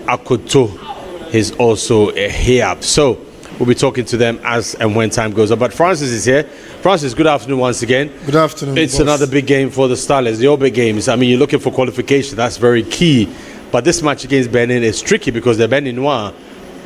𝗭𝗢𝗡𝗘 is also here. So we'll be talking to them as and when time goes on. But Francis is here. Francis, good afternoon once again. Good afternoon. It's boss. another big game for the 𝗨𝟑, your big games. I mean, you're looking for qualification. That's very key. But this match against Benin is tricky because the Benin Noir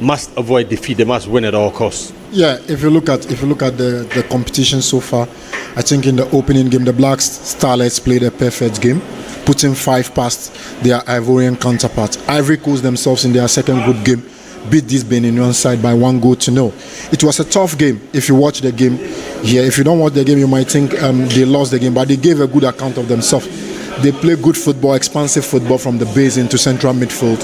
must avoid defeat. They must win at all costs. Yeah, if you look at the competition so far, I think in the opening game the Black Starlets played a perfect game, putting 5 past their Ivorian counterparts. Ivory Coast themselves in their second group game beat this Benin side by 1-0. It was a tough game. If you watch the game here, if you don't watch the game, you might think they lost the game, but they gave a good account of themselves. They play good football, expansive football from the base into central midfield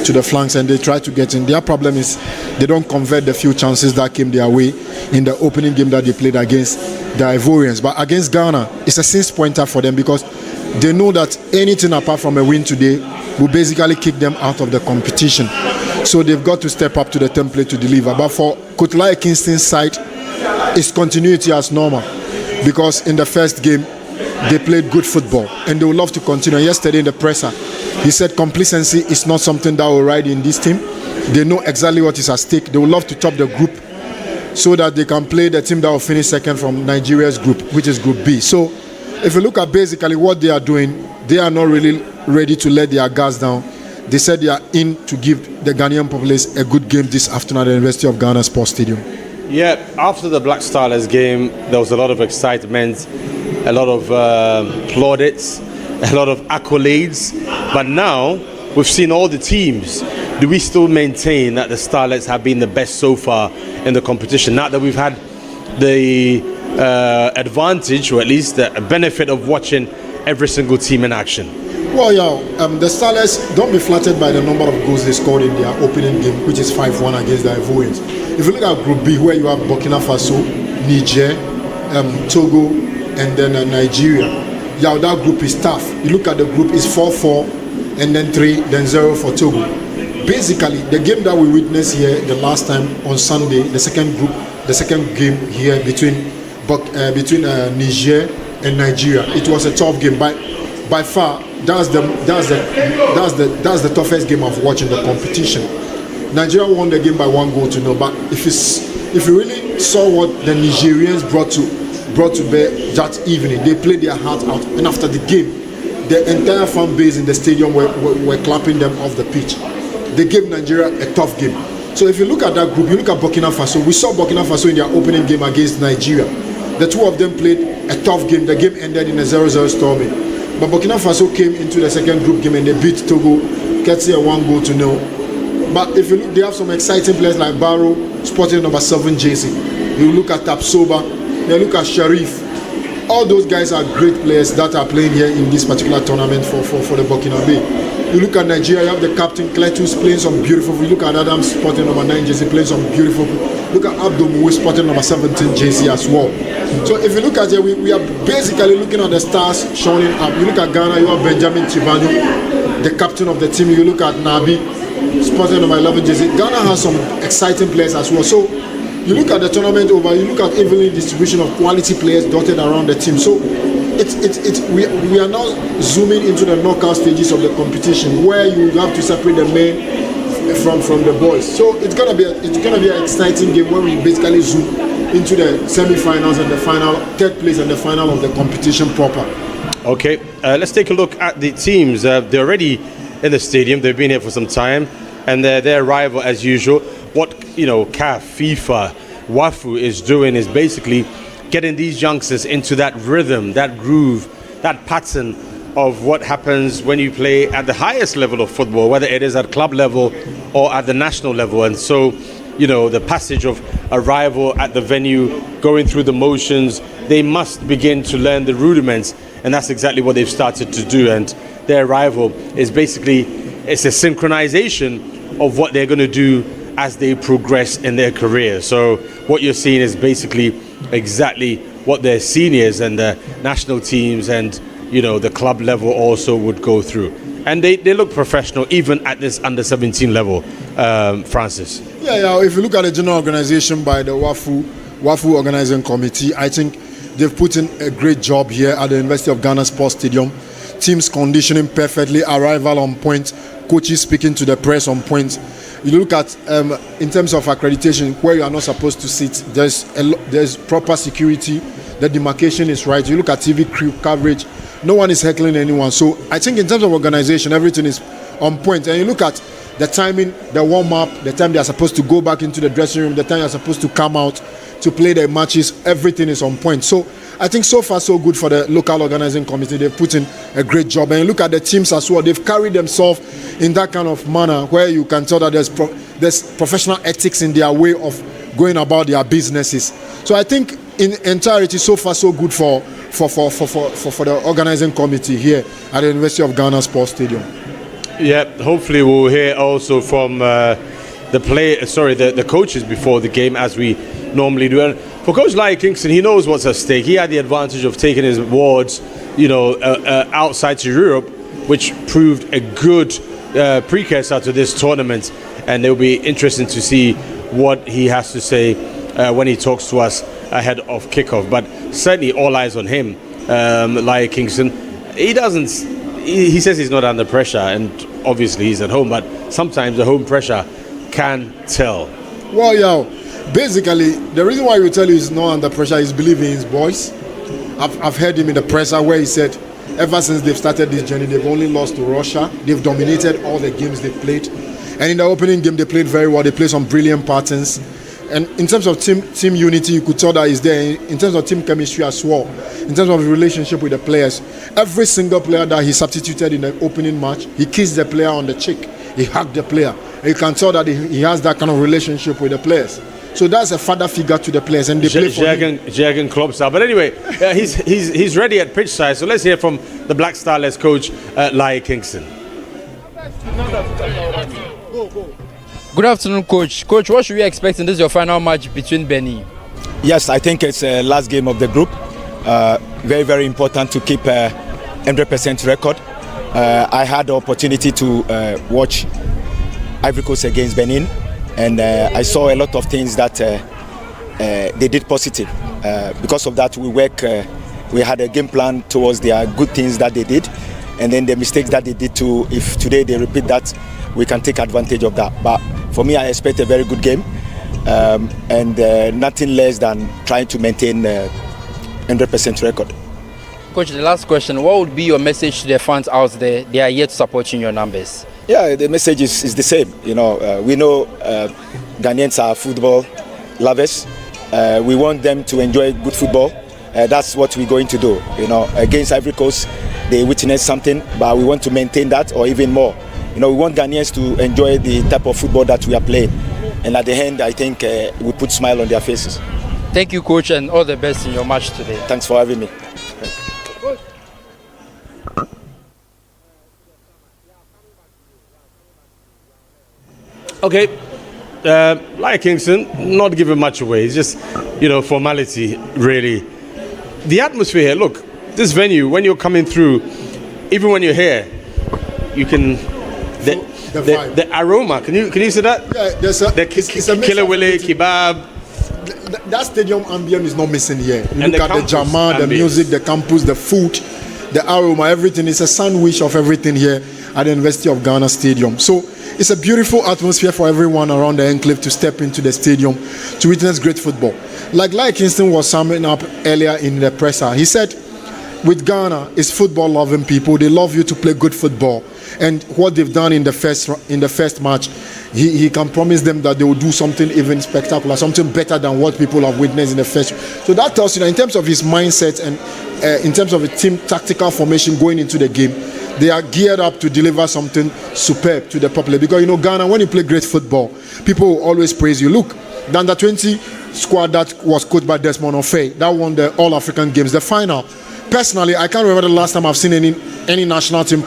to the flanks, and they try to get in. Their problem is they don't convert the few chances that came their way in the opening game that they played against the Ivorians. But against Ghana, it's a 6-pointer for them because they know that anything apart from a win today will basically kick them out of the competition. So they've got to step up to the template to deliver. But for 𝗭𝗢𝗡 Kingston side, it's continuity as normal because in the first game, they played good football and they would love to continue. Yesterday in the presser, he said complacency is not something that will ride in this team. They know exactly what is at stake. They would love to top the group so that they can play the team that will finish second from Nigeria's group, which is Group B. So if you look at basically what they are doing, they are not really ready to let their guards down. They said they are in to give the Ghanaian populace a good game this afternoon at the University of Ghana Sports Stadium. Yeah, after the Black Starlets game, there was a lot of excitement, a lot of plaudits, a lot of accolades. But now we've seen all the teams. Do we still maintain that the Starlets have been the best so far in the competition? Now that we've had the advantage, or at least the benefit of watching every single team in action. Well, yeah, the Starlets, don't be flattered by the number of goals they scored in their opening game, which is 5-1 against the Ivorians. If you look at Group B, where you have Burkina Faso, Niger, Togo, and then Nigeria, yeah, that group is tough. You look at the group, it's 4-4, and then 3, then 0 for Togo. Basically, the game that we witnessed here the last time on Sunday, the second game here between Niger and Nigeria, it was a tough game. By far, that's the toughest game of watching the competition. Nigeria won the game by 1-0, but if you really saw what the Nigerians brought to bear that evening, they played their heart out, and after the game, the entire fan base in the stadium were clapping them off the pitch. They gave Nigeria a tough game. So if you look at that group, you look at Burkina Faso. We saw Burkina Faso in their opening game against Nigeria. The two of them played a tough game. The game ended in a 0-0 storming. But Burkina Faso came into the second group game and they beat Togo, courtesy of 1-0. But if you look, they have some exciting players like Barrow, sporting number 7 jersey. You look at 𝗏𝗡soba, you look at Sharif. All those guys are great players that are playing here in this particular tournament for the Burkina Faso. You look at Nigeria, you have the captain 𝗏𝗏𝗡 playing some beautiful. You look at Adams sporting number 9 jersey, playing some beautiful. Look at Abdul sporting number 17 jersey as well. So if you look at it, we are basically looking at the stars showing up. You look at Ghana, you have Benjamin Chivanu, the captain of the team. You look at Nabi sporting number 11 jersey. Ghana has some exciting players as well. So you look at the tournament over, you look at evenly distribution of quality players dotted around the team. So we are now zooming into the knockout stages of the competition, where you have to separate the men from the boys. So it's gonna be an exciting game when we basically zoom into the semi-finals and the final, third place and the final of the competition proper. Okay, let's take a look at the teams. They're already in the stadium. They've been here for some time, and their arrival, as usual. What CAF, FIFA, WAFU is doing is basically getting these youngsters into that rhythm, that groove, that pattern of what happens when you play at the highest level of football, whether it is at club level or at the national level. And so, the passage of arrival at the venue, going through the motions, they must begin to learn the rudiments, and that's exactly what they've started to do. And their arrival is basically, it's a synchronization of what they're going to do as they progress in their career. So what you're seeing is basically exactly what their seniors and the national teams and the club level also would go through. And they look professional even at this under-17 level, Francis. Yeah, if you look at the general organization by the WAFU Organizing Committee, I think they've put in a great job here at the University of Ghana Sports Stadium teams conditioning perfectly, arrival on point, coaches speaking to the press on point. You look at in terms of accreditation, where you are not supposed to sit, there's proper security, the demarcation is right. You look at TV crew coverage, no one is heckling anyone. So I think in terms of organization, everything is on point. And you look at the timing, the warm-up, the time they are supposed to go back into the dressing room, the time they are supposed to come out to play their matches, everything is on point. So I think so far so good for the local organizing committee. They've put in a great job. And you look at the teams as well. They've carried themselves in that kind of manner where you can tell that there's professional ethics in their way of going about their businesses. So I think in entirety, so far so good for the organizing committee here at the University of Ghana Sports Stadium. Yeah, hopefully we'll hear also from the coaches before the game, as we normally do. And for Coach Kingston, he knows what's at stake. He had the advantage of taking his wards, outside to Europe, which proved a good precursor to this tournament. And it'll be interesting to see what he has to say when he talks to us ahead of kickoff. But certainly all eyes on him. Kingston, he says he's not under pressure, and obviously he's at home, but sometimes the home pressure can tell. Well, basically, the reason why we tell you he's not under pressure is believing in his boys. I've heard him in the presser where he said ever since they've started this journey, they've only lost to Russia. They've dominated all the games they've played. And in the opening game, they played very well. They played some brilliant patterns. And in terms of team unity, you could tell that is there. In terms of team chemistry as well, in terms of relationship with the players, every single player that he substituted in the opening match, he kissed the player on the cheek. He hugged the player. And you can tell that he has that kind of relationship with the players. So that's a father figure to the players, and they play for him. Jürgen Klopp style. But anyway, he's ready at pitch side. So let's hear from the Black Starlets coach, Kingston. Good afternoon, Coach. Coach, what should we expect in this your final match between Benin? Yes, I think it's the last game of the group. Very, very important to keep 100% record. I had the opportunity to watch Ivory Coast against Benin, and I saw a lot of things that they did positive. Because of that, we had a game plan towards their good things that they did, and then the mistakes that they did too. If today they repeat that, we can take advantage of that. But for me, I expect a very good game, and nothing less than trying to maintain 100% record. Coach, the last question, what would be your message to the fans out there? They are yet supporting your numbers. Yeah, the message is the same. We know Ghanaians are football lovers. We want them to enjoy good football. That's what we're going to do. Against Ivory Coast, they witnessed something, but we want to maintain that or even more. We want Ghanaians to enjoy the type of football that we are playing. And at the end, I think we put a smile on their faces. Thank you, Coach, and all the best in your match today. Thanks for having me. Okay, Kingston, not giving much away. It's just, formality, really. The atmosphere here, look, this venue, when you're coming through, even when you're here, you can... The aroma, can you see that? Yeah, there's a Killer Willy, kebab. That stadium ambient is not missing here. You And look at the jama, the music, the campus, the food, the aroma, everything. It's a sandwich of everything here at the University of Ghana Stadium. So it's a beautiful atmosphere for everyone around the enclave to step into the stadium to witness great football. Like Kingston was summing up earlier in the presser, he said, with Ghana, it's football-loving people. They love you to play good football. And what they've done in the first match, he can promise them that they will do something even spectacular, something better than what people have witnessed in the first. So that tells you that in terms of his mindset and in terms of a team tactical formation going into the game, they are geared up to deliver something superb to the public. Because Ghana, when you play great football, people will always praise you. Look, the under-20 squad that was coached by Desmond Ofei, that won the All-African Games, the final. Personally, I can't remember the last time I've seen any national team,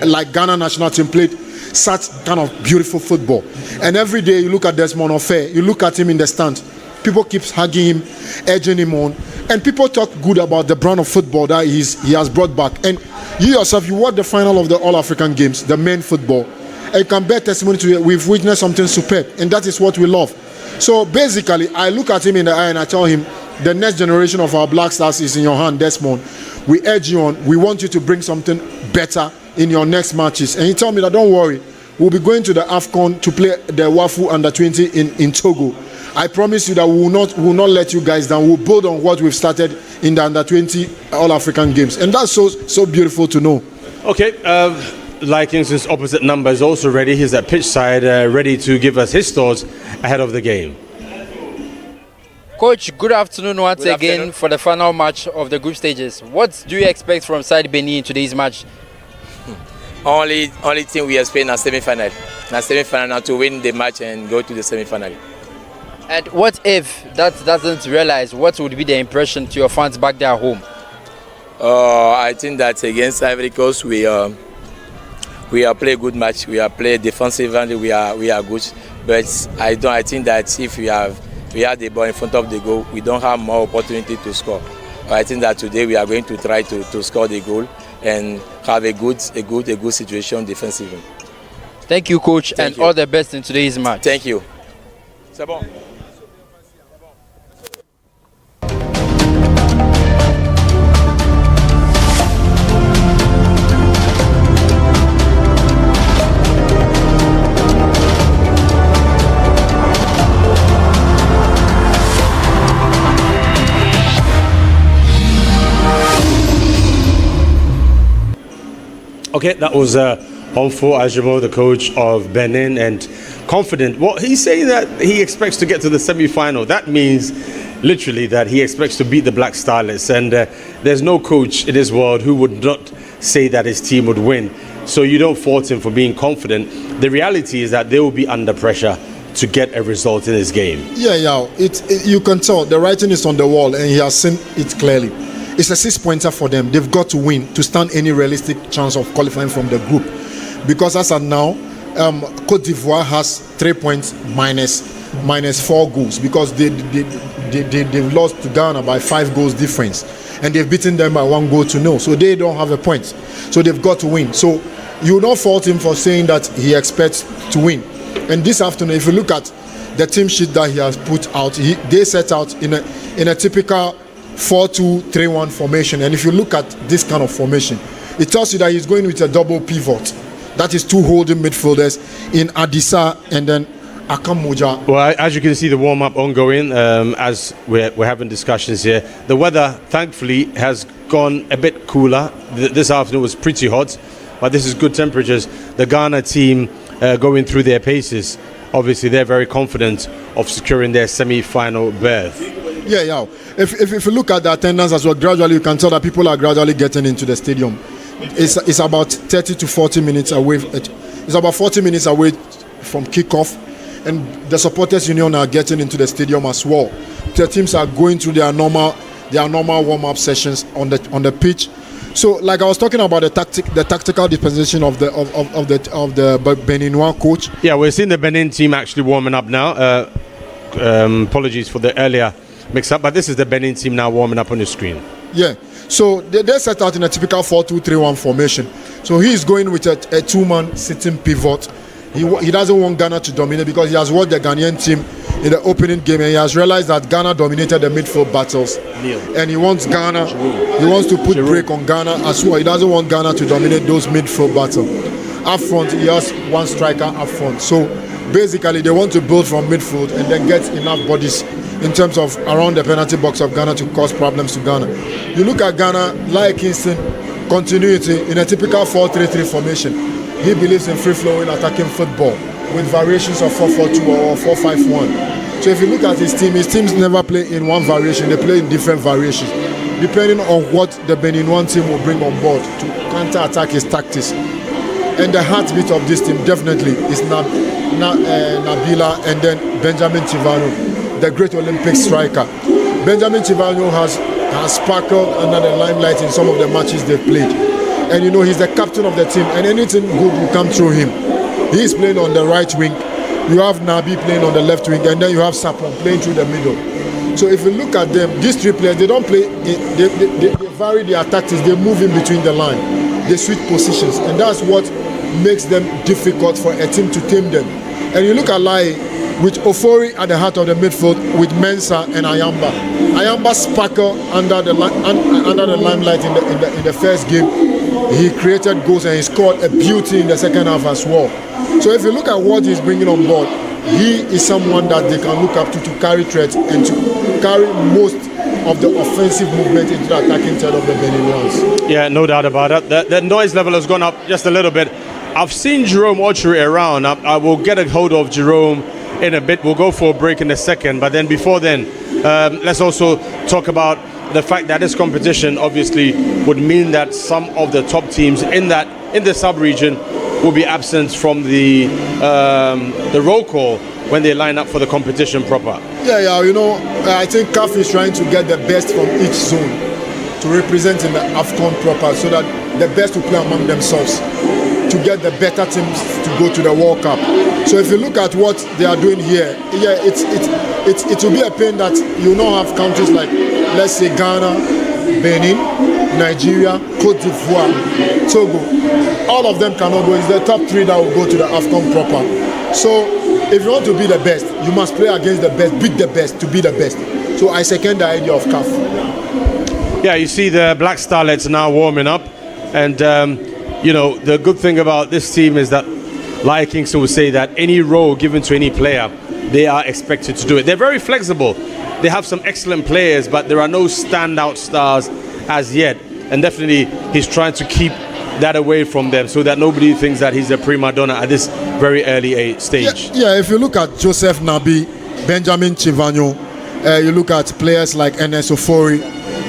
like Ghana national team, played such kind of beautiful football. And every day you look at Desmond Ofei, you look at him in the stand, people keep hugging him, urging him on, and people talk good about the brand of football that he has brought back. And you yourself, you watch the final of the All-African Games, the men football, and you can bear testimony to it. We've witnessed something superb, and that is what we love. So basically, I look at him in the eye and I tell him, the next generation of our Black Stars is in your hand, Desmond. we urge you on. We want you to bring something better in your next matches. And he told me that don't worry, we'll be going to the AFCON to play the WAFU U17 in Togo. I promise you that we will not let you guys down. We'll build on what we've started in the Under-20 All-African Games. And that's so beautiful to know. Okay, like Kingston's opposite number is also ready. He's at pitch side, ready to give us his thoughts ahead of the game. Coach, good afternoon once again for the final match of the group stages. What do you expect from side Benin in today's match? Only thing we expect in a semi-final. In a semi-final to win the match and go to the semi-final. And what if that doesn't realize? What would be the impression to your fans back there at home? I think that against Ivory Coast we play a good match. We are play defensive and we are good. But I think that if we have the ball in front of the goal, we don't have more opportunity to score. I think that today we are going to try to score the goal and have a good situation defensively. Thank you, Coach, and all the best in today's match. Thank you. C'est bon. Okay, that was 𝗭𝗢𝟳 the coach of Benin, and confident. Well, he's saying that he expects to get to the semi-final. That means literally that he expects to beat the Black Starlets, and there's no coach in this world who would not say that his team would win. So you don't fault him for being confident. The reality is that they will be under pressure to get a result in this game. Yeah, you can tell the writing is on the wall, and he has seen it clearly. It's a 6-pointer for them. They've got to win to stand any realistic chance of qualifying from the group. Because as of now, Côte d'Ivoire has 3 points minus 4 goals because they've lost to Ghana by 5 goals difference, and they've beaten them by 1 goal to 0. So they don't have a point. So they've got to win. So you don't fault him for saying that he expects to win. And this afternoon, if you look at the team sheet that he has put out, they set out in a typical 4-2-3-1 formation. And if you look at this kind of formation, it tells you that he's going with a double pivot. That is 2 holding midfielders in Adisa and then Akamuja. Well, as you can see, the warm-up ongoing as we're having discussions here. The weather, thankfully, has gone a bit cooler. This afternoon was pretty hot, but this is good temperatures. The Ghana team going through their paces. Obviously, they're very confident of securing their semi-final berth. Yeah. If you look at the attendance as well, gradually you can tell that people are gradually getting into the stadium. It's about 30 to 40 minutes away. It's about 40 minutes away from kickoff, and the supporters union are getting into the stadium as well. The teams are going through their normal warm-up sessions on the pitch. So, like I was talking about the tactical disposition of the Beninois coach. Yeah, we're seeing the Benin team actually warming up now. Apologies for the earlier mix-up, but this is the Benin team now warming up on the screen. Yeah, so they set out in a typical 4-2-3-1 formation. So he's going with a 2-man sitting pivot. He doesn't want Ghana to dominate because he has watched the Ghanaian team in the opening game, and he has realized that Ghana dominated the midfield battles. And he wants Ghana, he wants to put break on Ghana as well. He doesn't want Ghana to dominate those midfield battles. Up front, he has 1 striker up front. So basically, they want to build from midfield and then get enough bodies in terms of around the penalty box of Ghana to cause problems to Ghana. You look at Ghana, like Kingston, continuity in a typical 4-3-3 formation. He believes in free-flowing attacking football with variations of 4-4-2 or 4-5-1. So if you look at his teams never play in one variation, they play in different variations, depending on what the Beninois team will bring on board to counter-attack his tactics. And the heartbeat of this team definitely is Nabila and then Benjamin Chivano, the great Olympic striker. Benjamin Chivano has sparkled under the limelight in some of the matches they've played. And you know, he's the captain of the team, and anything good will come through him. He's playing on the right wing. You have Nabi playing on the left wing, and then you have Sapon playing through the middle. So if you look at them, these 3 players, they don't play, they vary their tactics, they move in between the line. They switch positions, and that's what makes them difficult for a team to tame them. And you look at 𝗨𝟑 with Ofori at the heart of the midfield with Mensah and Ayamba. Ayamba sparkled under the limelight in the first game. He created goals and he scored a beauty in the second half as well. So if you look at what he's bringing on board, he is someone that they can look up to carry threats and to carry most of the offensive movement into the attacking third of the Benin ones. Yeah, no doubt about it. The noise level has gone up just a little bit. I've seen 𝗭𝗎 around. I will get a hold of Jerome in a bit. We'll go for a break in a second, but then before then, let's also talk about the fact that this competition obviously would mean that some of the top teams in the sub-region will be absent from the roll call when they line up for the competition proper. Yeah, you know, I think CAF is trying to get the best from each zone to represent in the AFCON proper, so that the best will play among themselves to get the better teams to go to the World Cup. So if you look at what they are doing here, yeah, it will be a pain that you now have countries like, let's say, Ghana, Benin, Nigeria, Cote d'Ivoire, Togo. All of them cannot go. It's the top 3 that will go to the AFCON proper. So if you want to be the best, you must play against the best, beat the best to be the best. So I second the idea of CAF. Yeah, you see the Black Starlets now warming up, and you know, the good thing about this team is that, like Kingston would say, that any role given to any player, they are expected to do it. They're very flexible. They have some excellent players, but there are no standout stars as yet. And definitely, he's trying to keep that away from them so that nobody thinks that he's a prima donna at this very early stage. Yeah, if you look at Joseph Nabi, Benjamin Chivanyo, you look at players like Enes Ofori,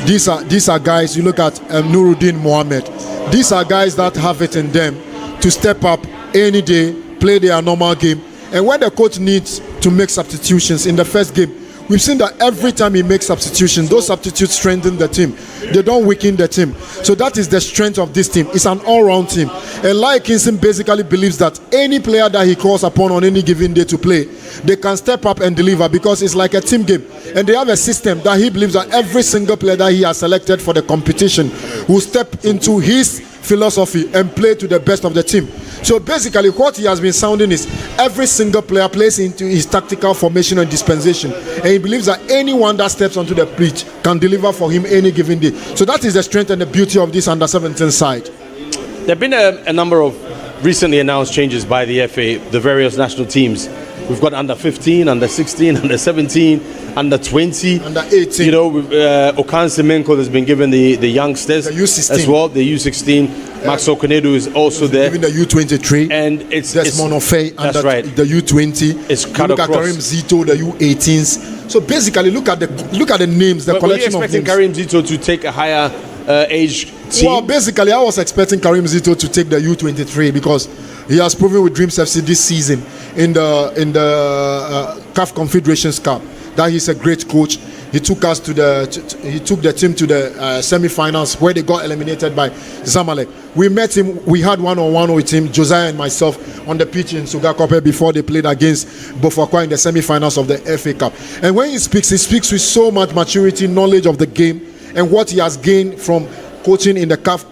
these are guys, you look at Nuruddin Mohammed, these are guys that have it in them to step up any day, play their normal game. And when the coach needs to make substitutions in the first game, we've seen that every time he makes substitutions, those substitutes strengthen the team. They don't weaken the team. So that is the strength of this team. It's an all-round team. And like Kingston basically believes that any player that he calls upon on any given day to play, they can step up and deliver, because it's like a team game. And they have a system that he believes that every single player that he has selected for the competition will step into his philosophy and play to the best of the team. So basically what he has been sounding is every single player plays into his tactical formation and dispensation, and he believes that anyone that steps onto the pitch can deliver for him any given day. So that is the strength and the beauty of this under-17 side. There have been a number of recently announced changes by the FA, the various national teams. We've got under 15, under 16, under 17, under 20, under 18. You know, Okan Semenko has been given the youngsters the U16 as well, the U16. Max Okonedu is also there. Even the U23. And it's Desmond Ofei under the U20. It's cut look across. at Karim Zito, the U18s. So basically, look at the names, the but collection of names. Were you expecting Karim Zito to take a higher age team? Well, basically, I was expecting Karim Zito to take the U23 because he has proven with Dreams FC this season in the CAF Confederations Cup that he's a great coach. He took us to he took the team to the semi-finals where they got eliminated by Zamalek. We met him. We had one-on-one with him, Josiah and myself, on the pitch in Sugakope before they played against Bofakwa in the semi-finals of the FA Cup. And when he speaks with so much maturity, knowledge of the game, and what he has gained from coaching in the CAF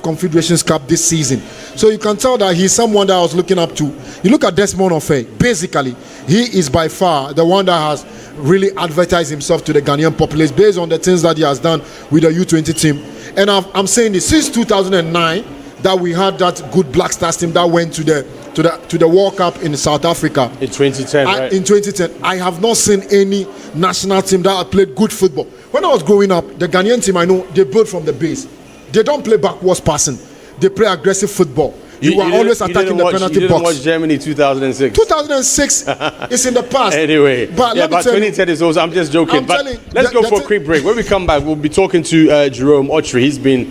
Confederations Cup this season. So you can tell that he's someone that I was looking up to. You look at Desmond Ofei, basically, he is by far the one that has really advertised himself to the Ghanaian populace based on the things that he has done with the U20 team. And I'm saying this, since 2009 that we had that good Black Stars team that went to the World Cup in South Africa. In 2010, right? In 2010, I have not seen any national team that had played good football. When I was growing up, the Ghanaian team, I know, they build from the base. They don't play backwards passing. They play aggressive football. You are always attacking the penalty box. You didn't watch Germany 2006. 2006 is in the past. Anyway, but 2010 is also. I'm just joking. But let's go for a quick break. When we come back, we'll be talking to 𝗭𝗎. He's been,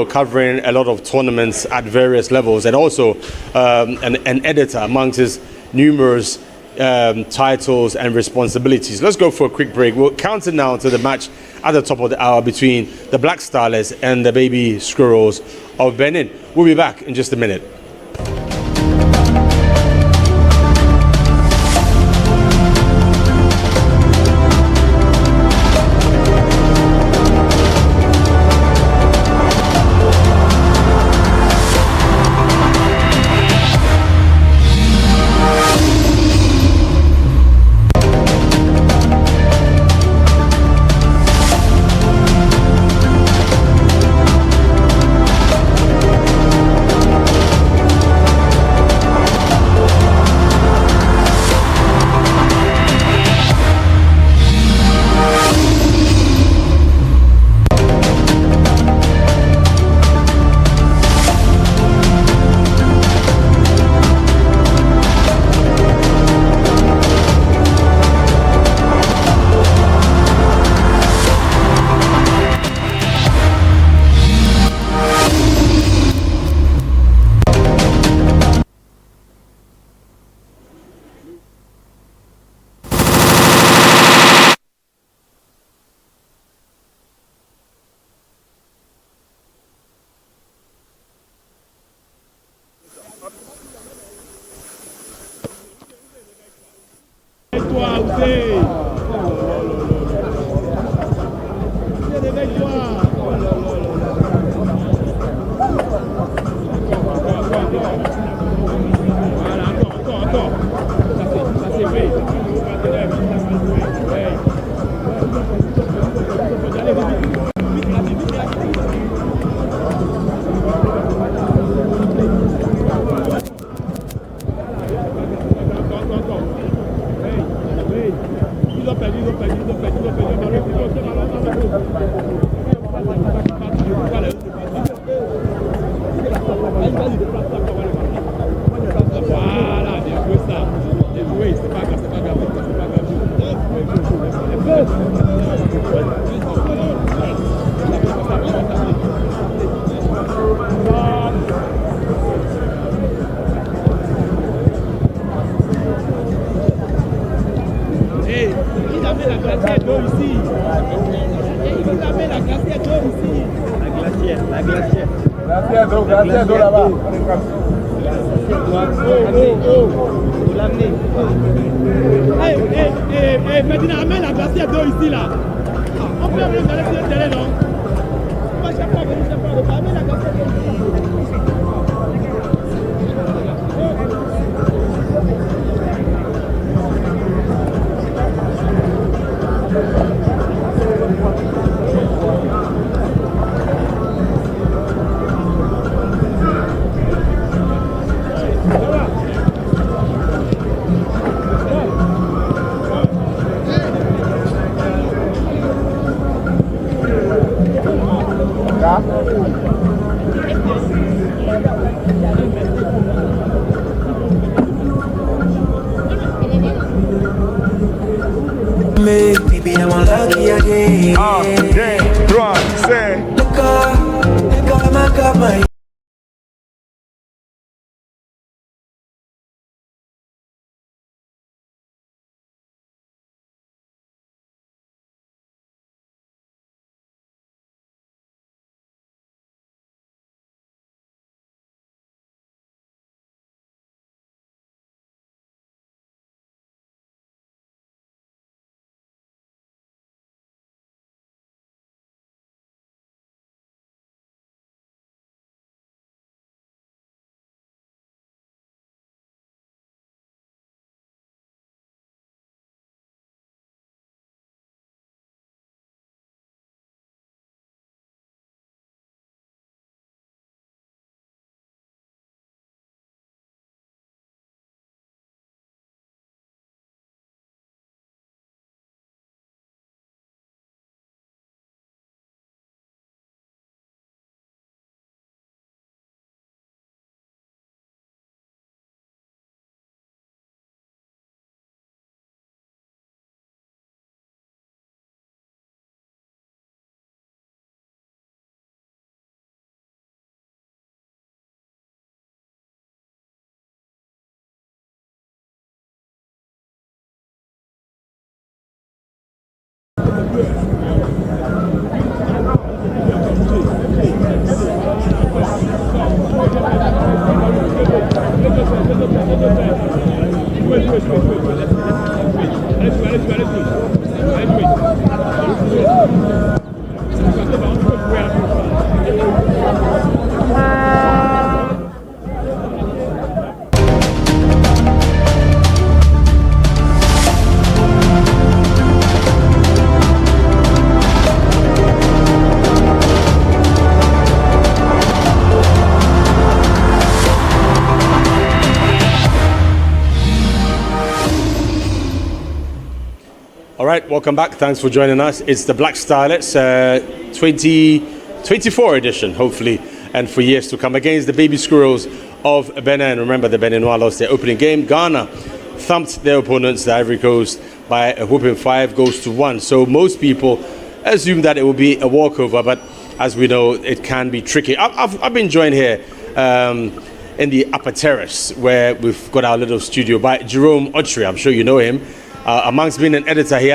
covering a lot of tournaments at various levels, and also an editor amongst his numerous titles and responsibilities. Let's go for a quick break. We'll count it now to the match at the top of the hour between the Black Starlets and the Baby Squirrels of Benin. We'll be back in just a minute. Réveille-toi, Ousseyn. Réveille-toi. Voilà, encore. Ça c'est vrai. Ils ont perdu. Voilà, bien joué ça. Bien joué, c'est pas grave. Hey, il amène la glacière d'eau ici. Il amène la glacière d'eau ici. La glacière. Glacière d'eau là-bas. Vous l'amenez. Maintenant, amène la glacière d'eau ici là. On peut amener la glacière d'eau, non? On va chaque fois amène la glacière d'eau ici. Baby, I'm unlucky again. 1, 2, 3, c'est. Look up, my God, my. All right, welcome back. Thanks for joining us. It's the Black Starlets 2024 edition, hopefully, and for years to come against the Baby Squirrels of Benin. Remember, the Beninois lost their opening game. Ghana thumped their opponents, the Ivory Coast, by a whooping 5-1. So most people assume that it will be a walkover, but as we know, it can be tricky. I've been joined here in the upper terrace where we've got our little studio by 𝗭𝗎 I'm sure you know him. Amongst being an editor, he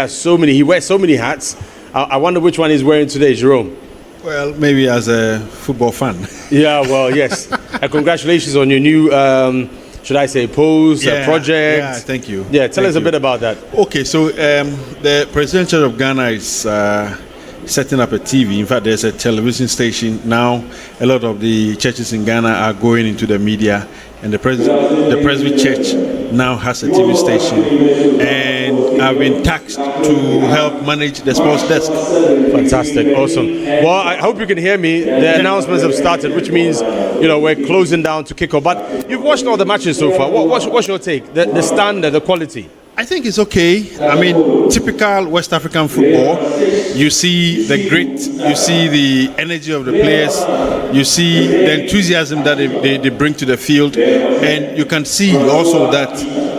wears so many hats. I wonder which one he's wearing today, Jerome. Well, maybe as a football fan. Yeah, well, yes. And congratulations on your new should I say, pose, a project? Yeah, thank you. Yeah, tell us a bit about that. Okay, so the President Church of Ghana is setting up a TV. In fact, there's a television station now. A lot of the churches in Ghana are going into the media, and the Presby Church now has a TV station, and I've been tasked to help manage the sports desk. Fantastic, awesome. Well, I hope you can hear me. The announcements have started, which means, you know, we're closing down to kick off. But you've watched all the matches so far. What's your take? The standard, the quality? I think it's okay. I mean, typical West African football. You see the grit, you see the energy of the players, you see the enthusiasm that they bring to the field, and you can see also that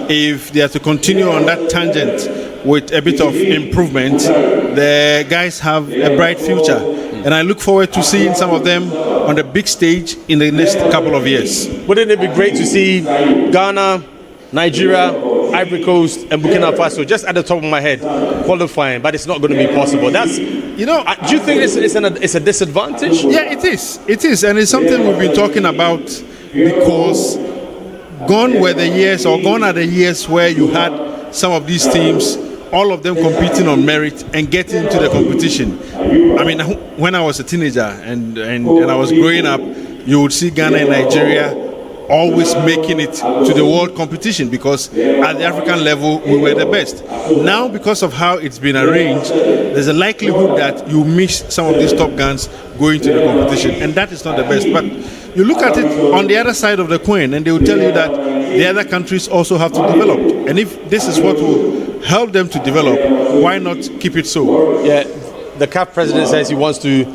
if they are to continue on that tangent with a bit of improvement, the guys have a bright future. And I look forward to seeing some of them on the big stage in the next couple of years. Wouldn't it be great to see Ghana, Nigeria, Ivory Coast and Burkina Faso just at the top of my head qualifying, but it's not going to be possible? That's, you know, do you think it's a disadvantage? Yeah, it is, and it's something we've been talking about, because gone are the years where you had some of these teams, all of them competing on merit and getting into the competition. I mean, when I was a teenager and I was growing up, you would see Ghana and Nigeria always making it to the world competition, because at the African level we were the best. Now, because of how it's been arranged, there's a likelihood that you miss some of these top guns going to the competition, and that is not the best. But you look at it on the other side of the coin, and they will tell you that the other countries also have to develop, and if this is what will help them to develop, why not keep it so? Yeah, the CAF president says he wants to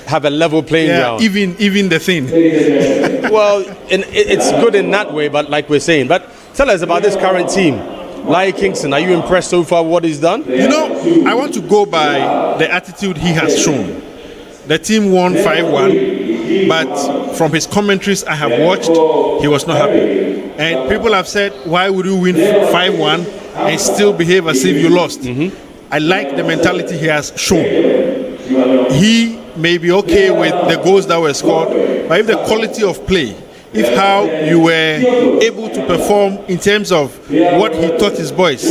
have a level playing ground. Even the thing. Well, it's good in that way, but like we're saying. But tell us about this current team. Kingston, are you impressed so far with what he's done? You know, I want to go by the attitude he has shown. The team won 5-1, but from his commentaries I have watched, he was not happy. And people have said, why would you win 5-1 and still behave as if you lost? I like the mentality he has shown. He may be okay with the goals that were scored, but if the quality of play, if how you were able to perform in terms of what he taught his boys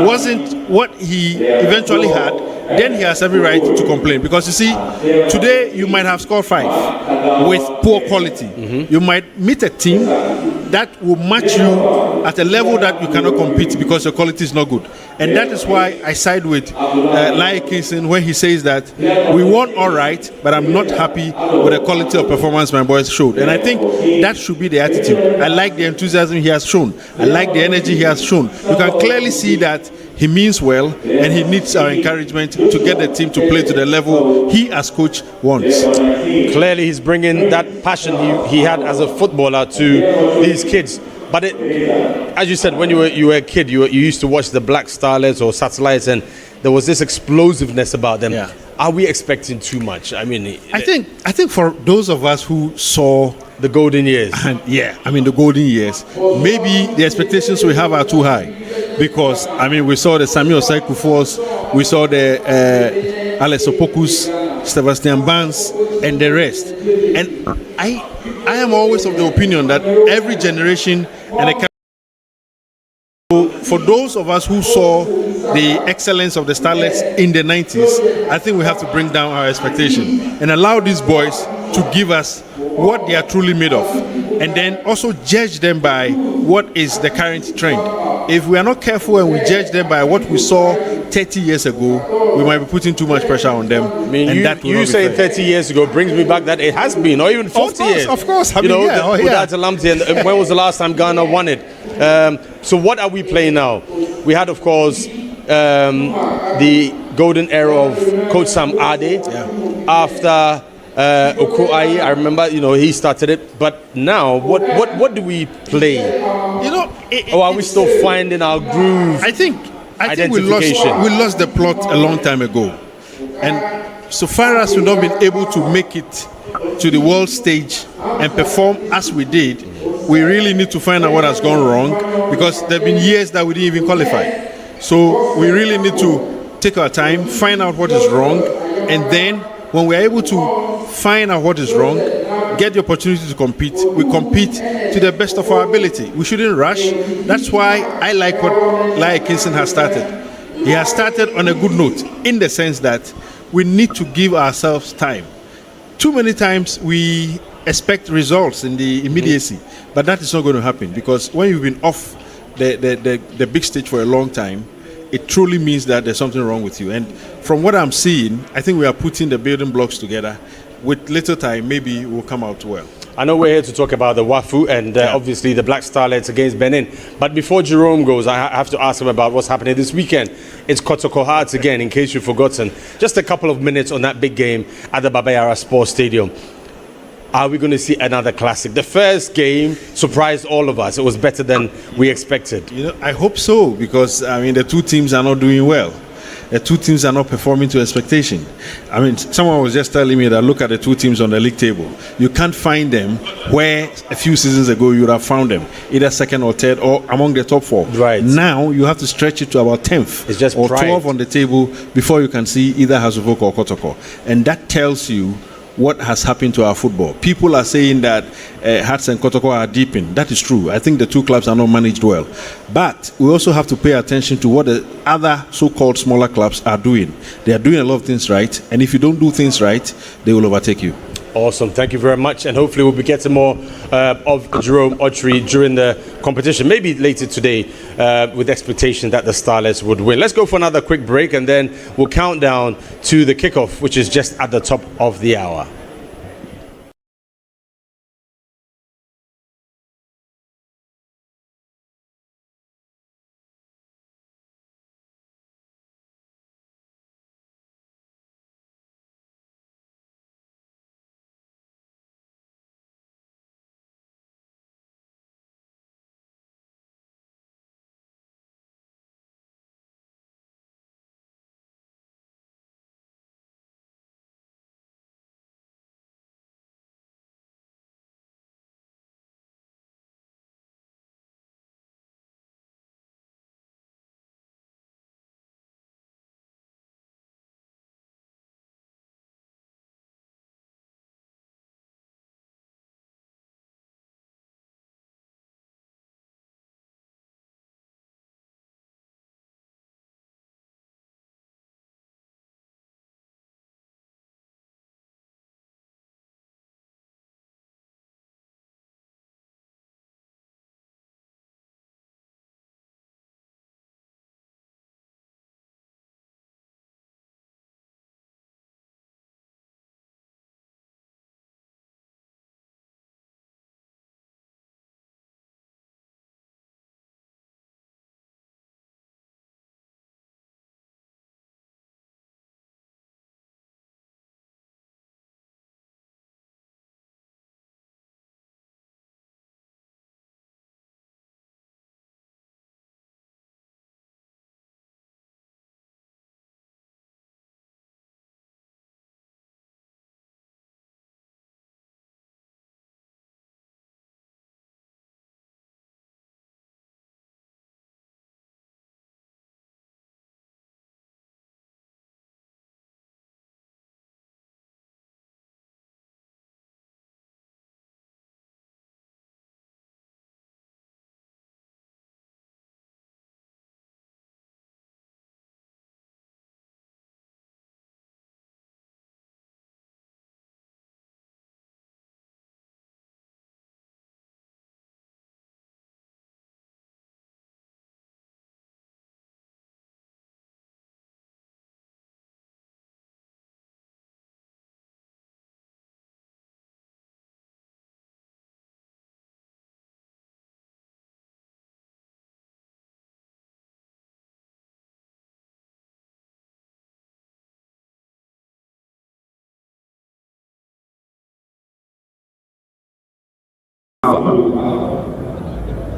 wasn't what he eventually had, then he has every right to complain. Because you see, today you might have scored 5 with poor quality. You might meet a team that will match you at a level that you cannot compete because your quality is not good. And that is why I side with Kingston when he says that we won all right, but I'm not happy with the quality of performance my boys showed. And I think that should be the attitude. I like the enthusiasm he has shown. I like the energy he has shown. You can clearly see that he means well, and he needs our encouragement to get the team to play to the level he as coach wants. Clearly he's bringing that passion he had as a footballer to these kids. But as you said, when you were a kid, you used to watch the Black Starlets or Satellites, and there was this explosiveness about them. Yeah. Are we expecting too much? I mean, I think for those of us who saw the golden years, the golden years, maybe the expectations we have are too high. Because, we saw the Samuel Saikufos, we saw the Alex Opokus, Sebastian Barnes, and the rest. And I am always of the opinion that every generation and for those of us who saw the excellence of the Starlets in the 90s, I think we have to bring down our expectation and allow these boys to give us what they are truly made of, and then also judge them by what is the current trend. If we are not careful and we judge them by what we saw 30 years ago, we might be putting too much pressure on them. I mean, you saying 30 years ago brings me back that it has been, or even 40 years. Of course. Without Alamti, and when was the last time Ghana won it? So what are we playing now? We had, of course, the golden era of Coach Sam Ade. After Okoayi, I remember, he started it. But now, what do we play? Or are we still finding our groove? I think we lost the plot a long time ago. And so far as we've not been able to make it to the world stage and perform as we did, we really need to find out what has gone wrong, because there have been years that we didn't even qualify. So we really need to take our time, find out what is wrong, and then when we're able to find out what is wrong, get the opportunity to compete, we compete to the best of our ability. We shouldn't rush. That's why I like what Kingston has started. He has started on a good note in the sense that we need to give ourselves time. Too many times we expect results in the immediacy, but that is not going to happen, because when you've been off the big stage for a long time, it truly means that there's something wrong with you. And from what I'm seeing, I think we are putting the building blocks together. With little time, maybe it will come out well. I know we're here to talk about the WAFU and obviously the Black Starlets against Benin. But before Jerome goes, I have to ask him about what's happening this weekend. It's 𝗭𝗡 Hearts again, in case you've forgotten. Just a couple of minutes on that big game at the Baba Yara Sports Stadium. Are we going to see another classic? The first game surprised all of us. It was better than we expected. You know, I hope so, because I mean the two teams are not doing well. The two teams are not performing to expectation. I mean, someone was just telling me that look at the two teams on the league table. You can't find them where a few seasons ago you would have found them, either second or third or among the top four. Right. Now you have to stretch it to about 10th it's just or pride. 12th on the table before you can see either Hasufok or 𝗭𝗡. And that tells you what has happened to our football. People are saying that Hearts and 𝗭𝗡 are deepened. That is true. I think the two clubs are not managed well. But we also have to pay attention to what the other so-called smaller clubs are doing. They are doing a lot of things right, and if you don't do things right, they will overtake you. Awesome. Thank you very much. And hopefully we'll be getting more of Jerome Otri during the competition, maybe later today, with the expectation that the Starlets would win. Let's go for another quick break, and then we'll count down to the kickoff, which is just at the top of the hour.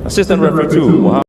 Assistant referee 2,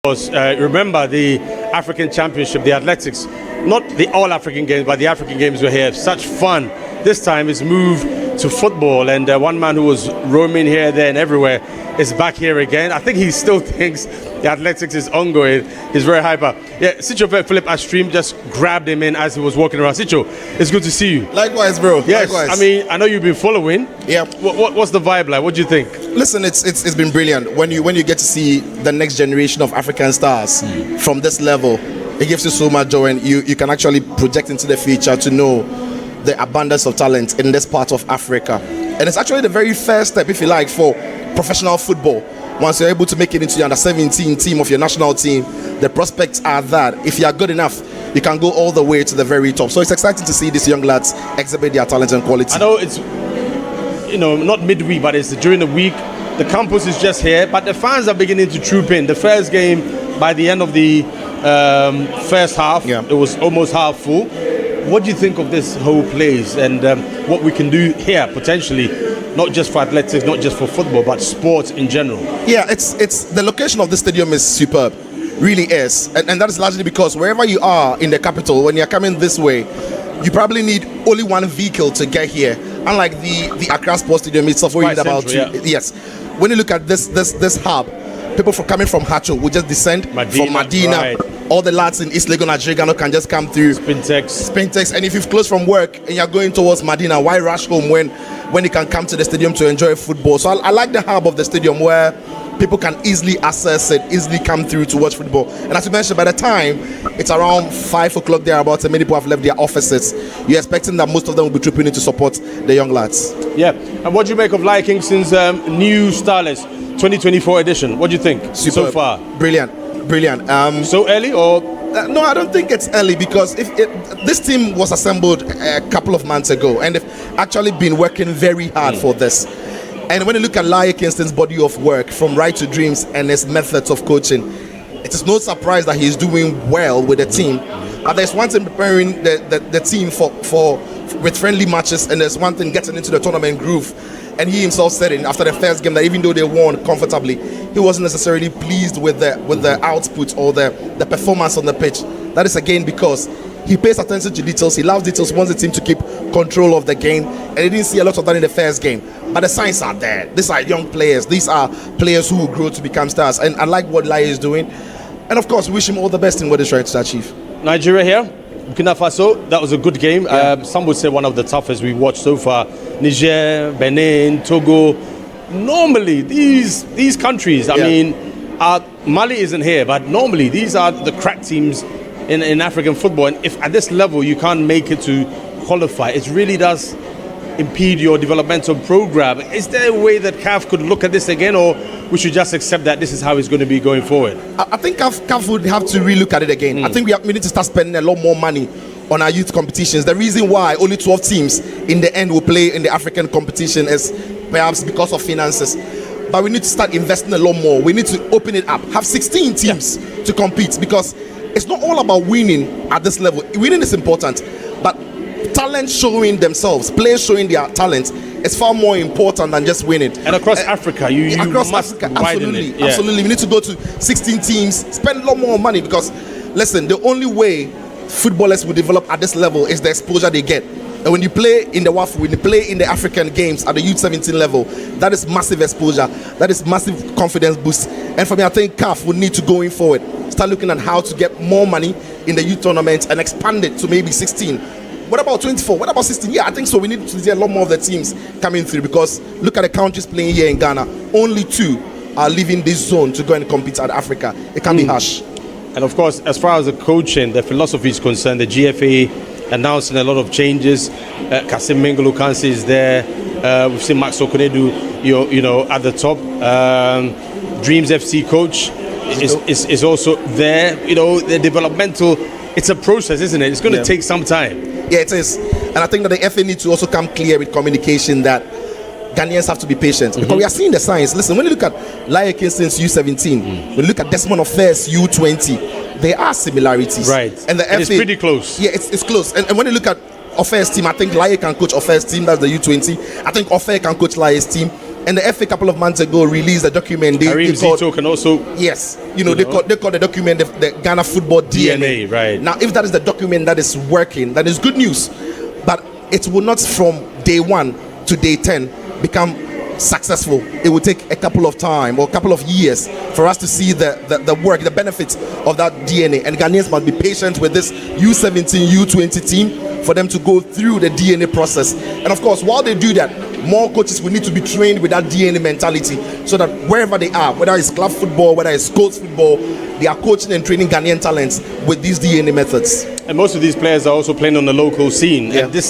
Remember the African Championship, the athletics, not the all African games, but the African games were here. Such fun. This time it's moved to football, and one man who was roaming here, there, and everywhere is back here again. I think he still thinks the athletics is ongoing. He's very hyper. Yeah, Sitcho Philip Astream just grabbed him in as he was walking around. Sitcho, it's good to see you. Likewise, bro. Yes, likewise. I mean, I know you've been following. Yeah. What's the vibe like? What do you think? Listen, it's been brilliant. When you get to see the next generation of African stars from this level, it gives you so much joy, and you can actually project into the future to know the abundance of talent in this part of Africa. And it's actually the very first step, if you like, for professional football. Once you're able to make it into the under-17 team of your national team, the prospects are that if you are good enough, you can go all the way to the very top. So it's exciting to see these young lads exhibit their talent and quality. I know it's, not midweek, but it's during the week. The campus is just here, but the fans are beginning to troop in. The first game, by the end of the first half, it was almost half full. What do you think of this whole place and what we can do here potentially, not just for athletics, not just for football, but sports in general? Yeah, it's the location of the stadium is superb, really is, and that is largely because wherever you are in the capital, when you're coming this way, you probably need only one vehicle to get here. Unlike the Accra Sports Stadium itself, where you need about two. Yeah. Yes, when you look at this hub, people coming from Hacho will just descend from Medina. Right. All the lads in East Legon Nigeria can just come through Spintex. And if you've closed from work and you're going towards Medina, why rush home when you can come to the stadium to enjoy football? So I like the hub of the stadium where people can easily access it, easily come through to watch football. And as you mentioned, by the time it's around 5 o'clock thereabouts and many people have left their offices, you're expecting that most of them will be trooping in to support the young lads. Yeah. And what do you make of ลี่ Kingston's new Starless 2024 edition? What do you think so far? Brilliant. So early or? No, I don't think it's early, because this team was assembled a couple of months ago and they've actually been working very hard for this. And when you look at ลี่ Kingston's body of work, from Right to Dreams and his methods of coaching, it is no surprise that he's doing well with the team. But there's one thing preparing the team with friendly matches, and there's one thing getting into the tournament groove. And he himself said it after the first game that even though they won comfortably, he wasn't necessarily pleased with the output or the performance on the pitch. That is again because he pays attention to details. He loves details, wants the team to keep control of the game, and he didn't see a lot of that in the first game. But the signs are there. These are young players. These are players who will grow to become stars. And I like what ลี่ is doing. And of course, wish him all the best in what he's trying to achieve. Nigeria here, Burkina Faso. That was a good game. Yeah. Some would say one of the toughest we watched so far. Niger, Benin, Togo. Normally, these countries, I mean, Mali isn't here, but normally these are the crack teams in African football. And if at this level you can't make it to qualify, it really does impede your developmental program. Is there a way that CAF could look at this again, or we should just accept that this is how it's going to be going forward? I think CAF would have to relook at it again. I think we need to start spending a lot more money on our youth competitions. The reason why only 12 teams in the end will play in the African competition is perhaps because of finances. But we need to start investing a lot more. We need to open it up, have 16 teams to compete, because it's not all about winning at this level. Winning is important, but talent showing themselves, players showing their talent, is far more important than just winning. And across Africa, you must widen absolutely, it. Absolutely. We need to go to 16 teams, spend a lot more money, because listen, the only way footballers will develop at this level is the exposure they get. And when you play in the WAFU, when you play in the African games at the U17 level, that is massive exposure, that is massive confidence boost. And for me, I think CAF would need to, going forward, start looking at how to get more money in the youth tournaments and expand it to maybe 16. What about 24? What about 16? Yeah, I think so. We need to see a lot more of the teams coming through, because look at the countries playing here in Ghana. Only 2 are leaving this zone to go and compete at Africa. It can be harsh. And of course, as far as the coaching, the philosophy is concerned, the GFA announcing a lot of changes. Kasim Mengulu Kansi is there. We've seen Max Okonedu, you know, at the top. Dreams FC coach is also there. You know, the developmental, it's a process, isn't it? It's going to take some time. Yeah, it is. And I think that the FA needs to also come clear with communication that Ghanaians have to be patient, because we are seeing the signs. Listen, when you look at ลี่ Kingston's U17, when you look at Desmond Ofe's U20, there are similarities. Right. And the FA, it's pretty close. Yeah, it's close. And when you look at Ofe's team, I think ลี่ can coach Ofe's team, that's the U20. I think Ofe can coach ლი's team. And the FA a couple of months ago released a document. Karim Zito can also... Yes. They call the document the Ghana Football DNA. Right. Now, if that is the document that is working, that is good news. But it will not from day 1 to day 10 become successful. It will take a couple of time or a couple of years for us to see the work, the benefits of that DNA. And Ghanaians must be patient with this U17, U20 team for them to go through the DNA process. And of course, while they do that, more coaches will need to be trained with that DNA mentality so that wherever they are, whether it's club football, whether it's coach football, they are coaching and training Ghanaian talents with these DNA methods. And most of these players are also playing on the local scene. Yeah. And this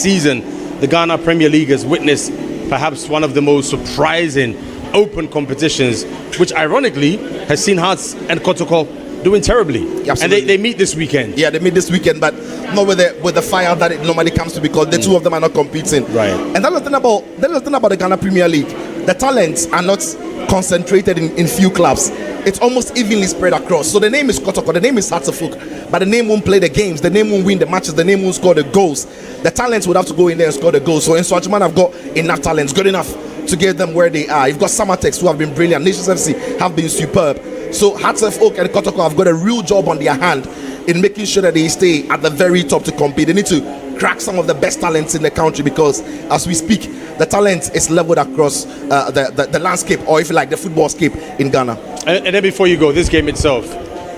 season, the Ghana Premier League has witnessed perhaps one of the most surprising open competitions, which ironically has seen Hearts and @ʗ𝗏𝗘 doing terribly. Absolutely. And they meet this weekend. Yeah, they meet this weekend, but not with the fire that it normally comes to, because the two of them are not competing. Right. And that's the thing about the Ghana Premier League. The talents are not concentrated in few clubs. It's almost evenly spread across. So the name is ʗ𝗏𝗏𝗘, the name is Hearts of Oak, but the name won't play the games, the name won't win the matches, the name won't score the goals. The talents would have to go in there and score the goals. So in Swajiman have got enough talents, good enough to get them where they are. You've got Samatex who have been brilliant. Nations FC have been superb. So Hearts of Oak and ʗ𝗏𝗏𝗘 have got a real job on their hand in making sure that they stay at the very top to compete. They need to crack some of the best talents in the country, because as we speak, the talent is leveled across the landscape, or if you like, the football scape in Ghana. And then before you go, this game itself,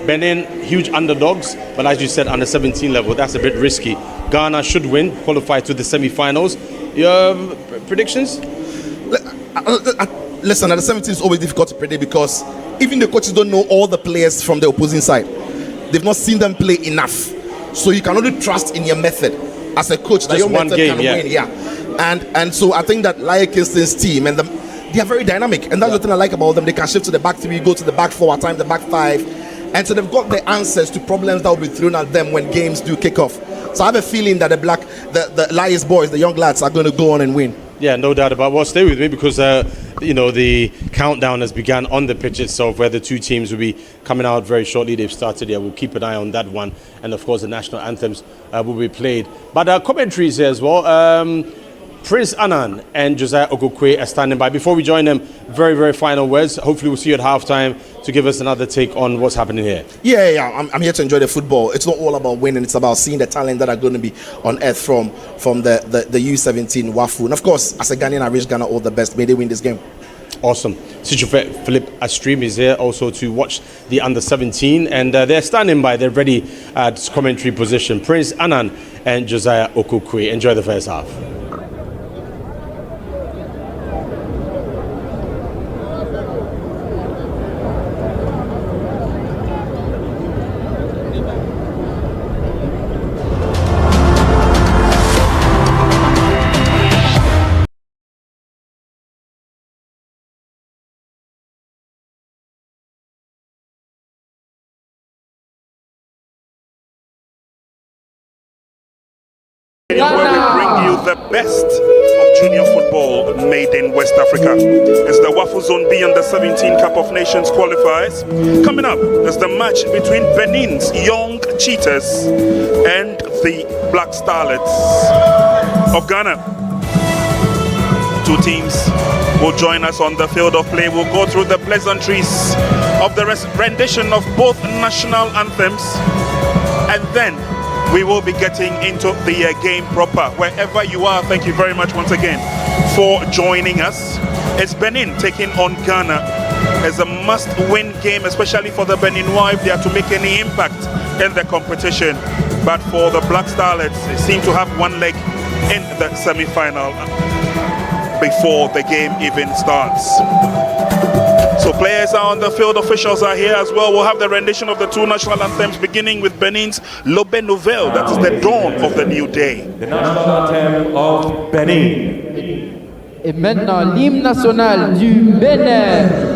Benin, huge underdogs, but as you said, under 17 level, that's a bit risky. Ghana should win, qualify to the semi-finals. Your predictions? Listen, at the 17 is always difficult to predict, because even the coaches don't know all the players from the opposing side. They've not seen them play enough. So you can only trust in your method as a coach. That Just your one method game, can yeah. win. Yeah. And so I think that Kingston's team and they are very dynamic. And that's the thing I like about them. They can shift to the back 3, go to the back 4, at times the back 5. And so they've got the answers to problems that will be thrown at them when games do kick off. So I have a feeling that the Lions boys, the young lads, are going to go on and win. Yeah, no doubt about it. Well, stay with me, because the countdown has begun on the pitch itself, where the two teams will be coming out very shortly. They've started here. We'll keep an eye on that one. And of course, the national anthems will be played. But commentaries here as well. Prince Annan and Josiah Okokwe are standing by. Before we join them, very, very final words. Hopefully we'll see you at halftime to give us another take on what's happening here. Yeah. I'm here to enjoy the football. It's not all about winning. It's about seeing the talent that are going to be on earth from the U17 WAFU. And of course, as a Ghanaian, I wish Ghana all the best. May they win this game. Awesome. Sichufe Philip Astream is here also to watch the under-17, and they're standing by. They're ready at commentary position. Prince Annan and Josiah Okokwe. Enjoy the first half. Where we bring you the best of junior football made in West Africa. It's the WAFU Zone B under 17 Cup of Nations qualifiers. Coming up is the match between Benin's Young Cheetahs and the Black Starlets of Ghana. Two teams will join us on the field of play. We'll go through the pleasantries of the rendition of both national anthems, and then we will be getting into the game proper. Wherever you are, thank you very much once again for joining us. It's Benin taking on Ghana. It's a must-win game, especially for the Beninois if they are to make any impact in the competition. But for the Black Starlets, they seem to have one leg in the semi-final before the game even starts. So players are on the field, officials are here as well. We'll have the rendition of the two national anthems, beginning with Benin's L'aube Nouvelle, that is the dawn of the new day. The national anthem of Benin. Et maintenant, l'hymne national du Bénin.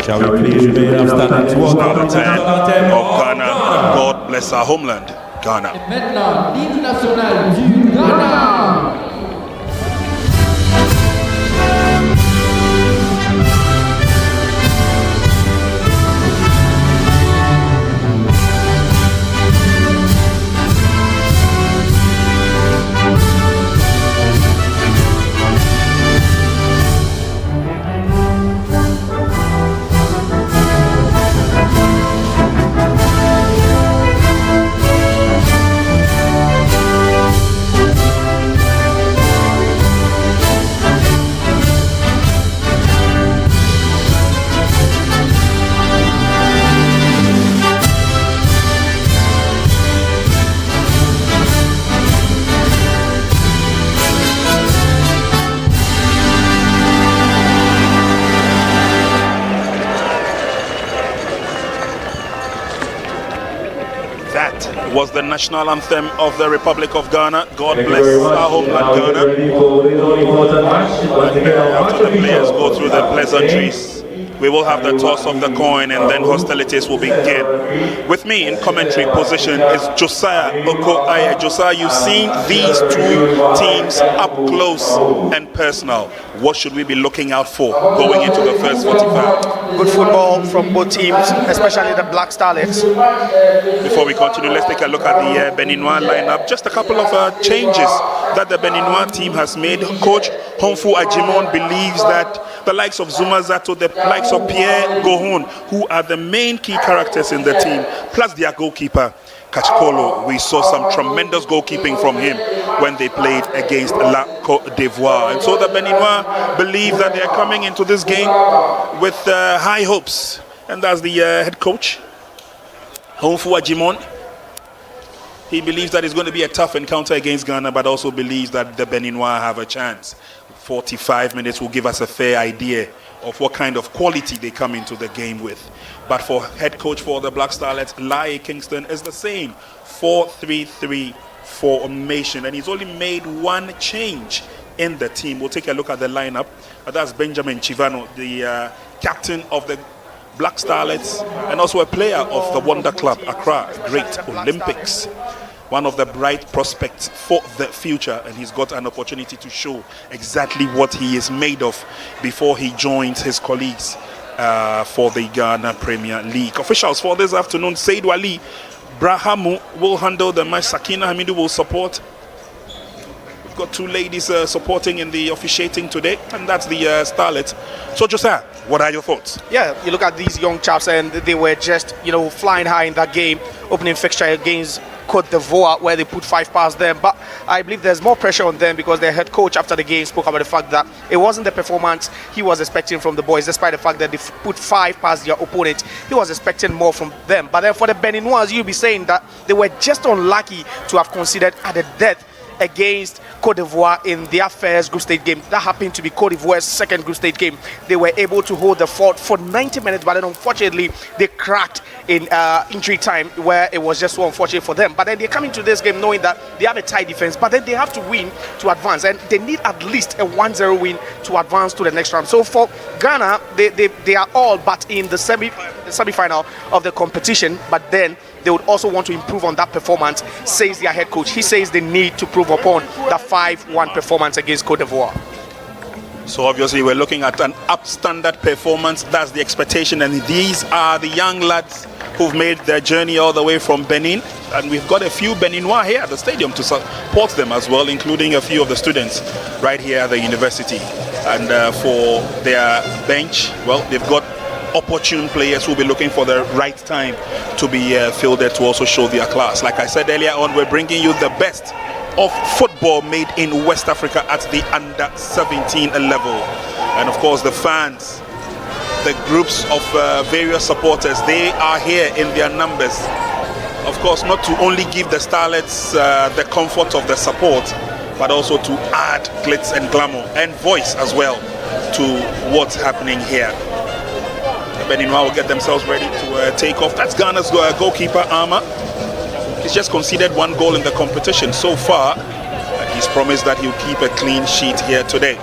Shall we please remain upstanding to welcome the national anthem of Ghana. God bless our homeland, Ghana. Maintenant, l'hymne national du Ghana. Was the national anthem of the Republic of Ghana. God bless our homeland, Ghana. After the players go through the pleasantries, we will have the toss of the coin and then hostilities will begin. With me in commentary position is Josiah Okoye. Josiah, you've seen these two teams up close and personal. What should we be looking out for going into the first 45? Good football from both teams, especially the Black Starlets. Before we continue, let's take a look at the Beninois lineup. Just a couple of changes that the Beninois team has made. Coach 𝗭𝗢 𝗪𝗎 believes that the likes of Zuma Zato, the likes of Pierre Gohun, who are the main key characters in the team, plus their goalkeeper, 𝗭𝗢𝗡, we saw some tremendous goalkeeping from him when they played against La Côte d'Ivoire. And so the Beninois believe that they are coming into this game with high hopes. And that's the head coach, 𝗭𝗢 𝗪𝗎. He believes that it's going to be a tough encounter against Ghana, but also believes that the Beninois have a chance. 45 minutes will give us a fair idea of what kind of quality they come into the game with. But for head coach for the Black Starlets, 𝗨 Kingston, is the same 4-3-3 formation, and he's only made one change in the team. We'll take a look at the lineup. That's Benjamin Chivano, the captain of the Black Starlets and also a player of the Wonder Club Accra Great Olympics. One of the bright prospects for the future, and he's got an opportunity to show exactly what he is made of before he joins his colleagues for the Ghana Premier League. Officials for this afternoon, Seydou Ali Brahamu will handle the match. Sakina Hamidu will support. We've got two ladies supporting in the officiating today, and that's the Starlet. So Josiah, what are your thoughts? Yeah, you look at these young chaps and they were just, flying high in that game, opening fixture against Côte d'Ivoire, where they put 5 past them. But I believe there's more pressure on them because their head coach after the game spoke about the fact that it wasn't the performance he was expecting from the boys, despite the fact that they put 5 past their opponent. He was expecting more from them. But then for the Beninois, you'll be saying that they were just unlucky to have considered added death against Côte d'Ivoire in their first group stage game. That happened to be Côte d'Ivoire's second group stage game. They were able to hold the fort for 90 minutes, but then unfortunately they cracked in injury time, where it was just so unfortunate for them. But then they come into this game knowing that they have a tight defense, but then they have to win to advance, and they need at least a 1-0 win to advance to the next round. So for Ghana, they are all but in the semi-final of the competition, but then they would also want to improve on that performance, says their head coach. He says they need to prove upon the 5-1 performance against Côte d'Ivoire. So obviously we're looking at an upstandard performance. That's the expectation, and these are the young lads who've made their journey all the way from Benin, and we've got a few Beninois here at the stadium to support them as well, including a few of the students right here at the university. And for their bench, well, they've got opportune players who will be looking for the right time to be fielded to also show their class. Like I said earlier on, we're bringing you the best of football made in West Africa at the under-17 level. And of course the fans, the groups of various supporters, they are here in their numbers. Of course, not to only give the Starlets the comfort of the support, but also to add glitz and glamour and voice as well to what's happening here. The Beninois will get themselves ready to take off. That's Ghana's goalkeeper, Arma. He's just conceded 1 goal in the competition so far. He's promised that he'll keep a clean sheet here today.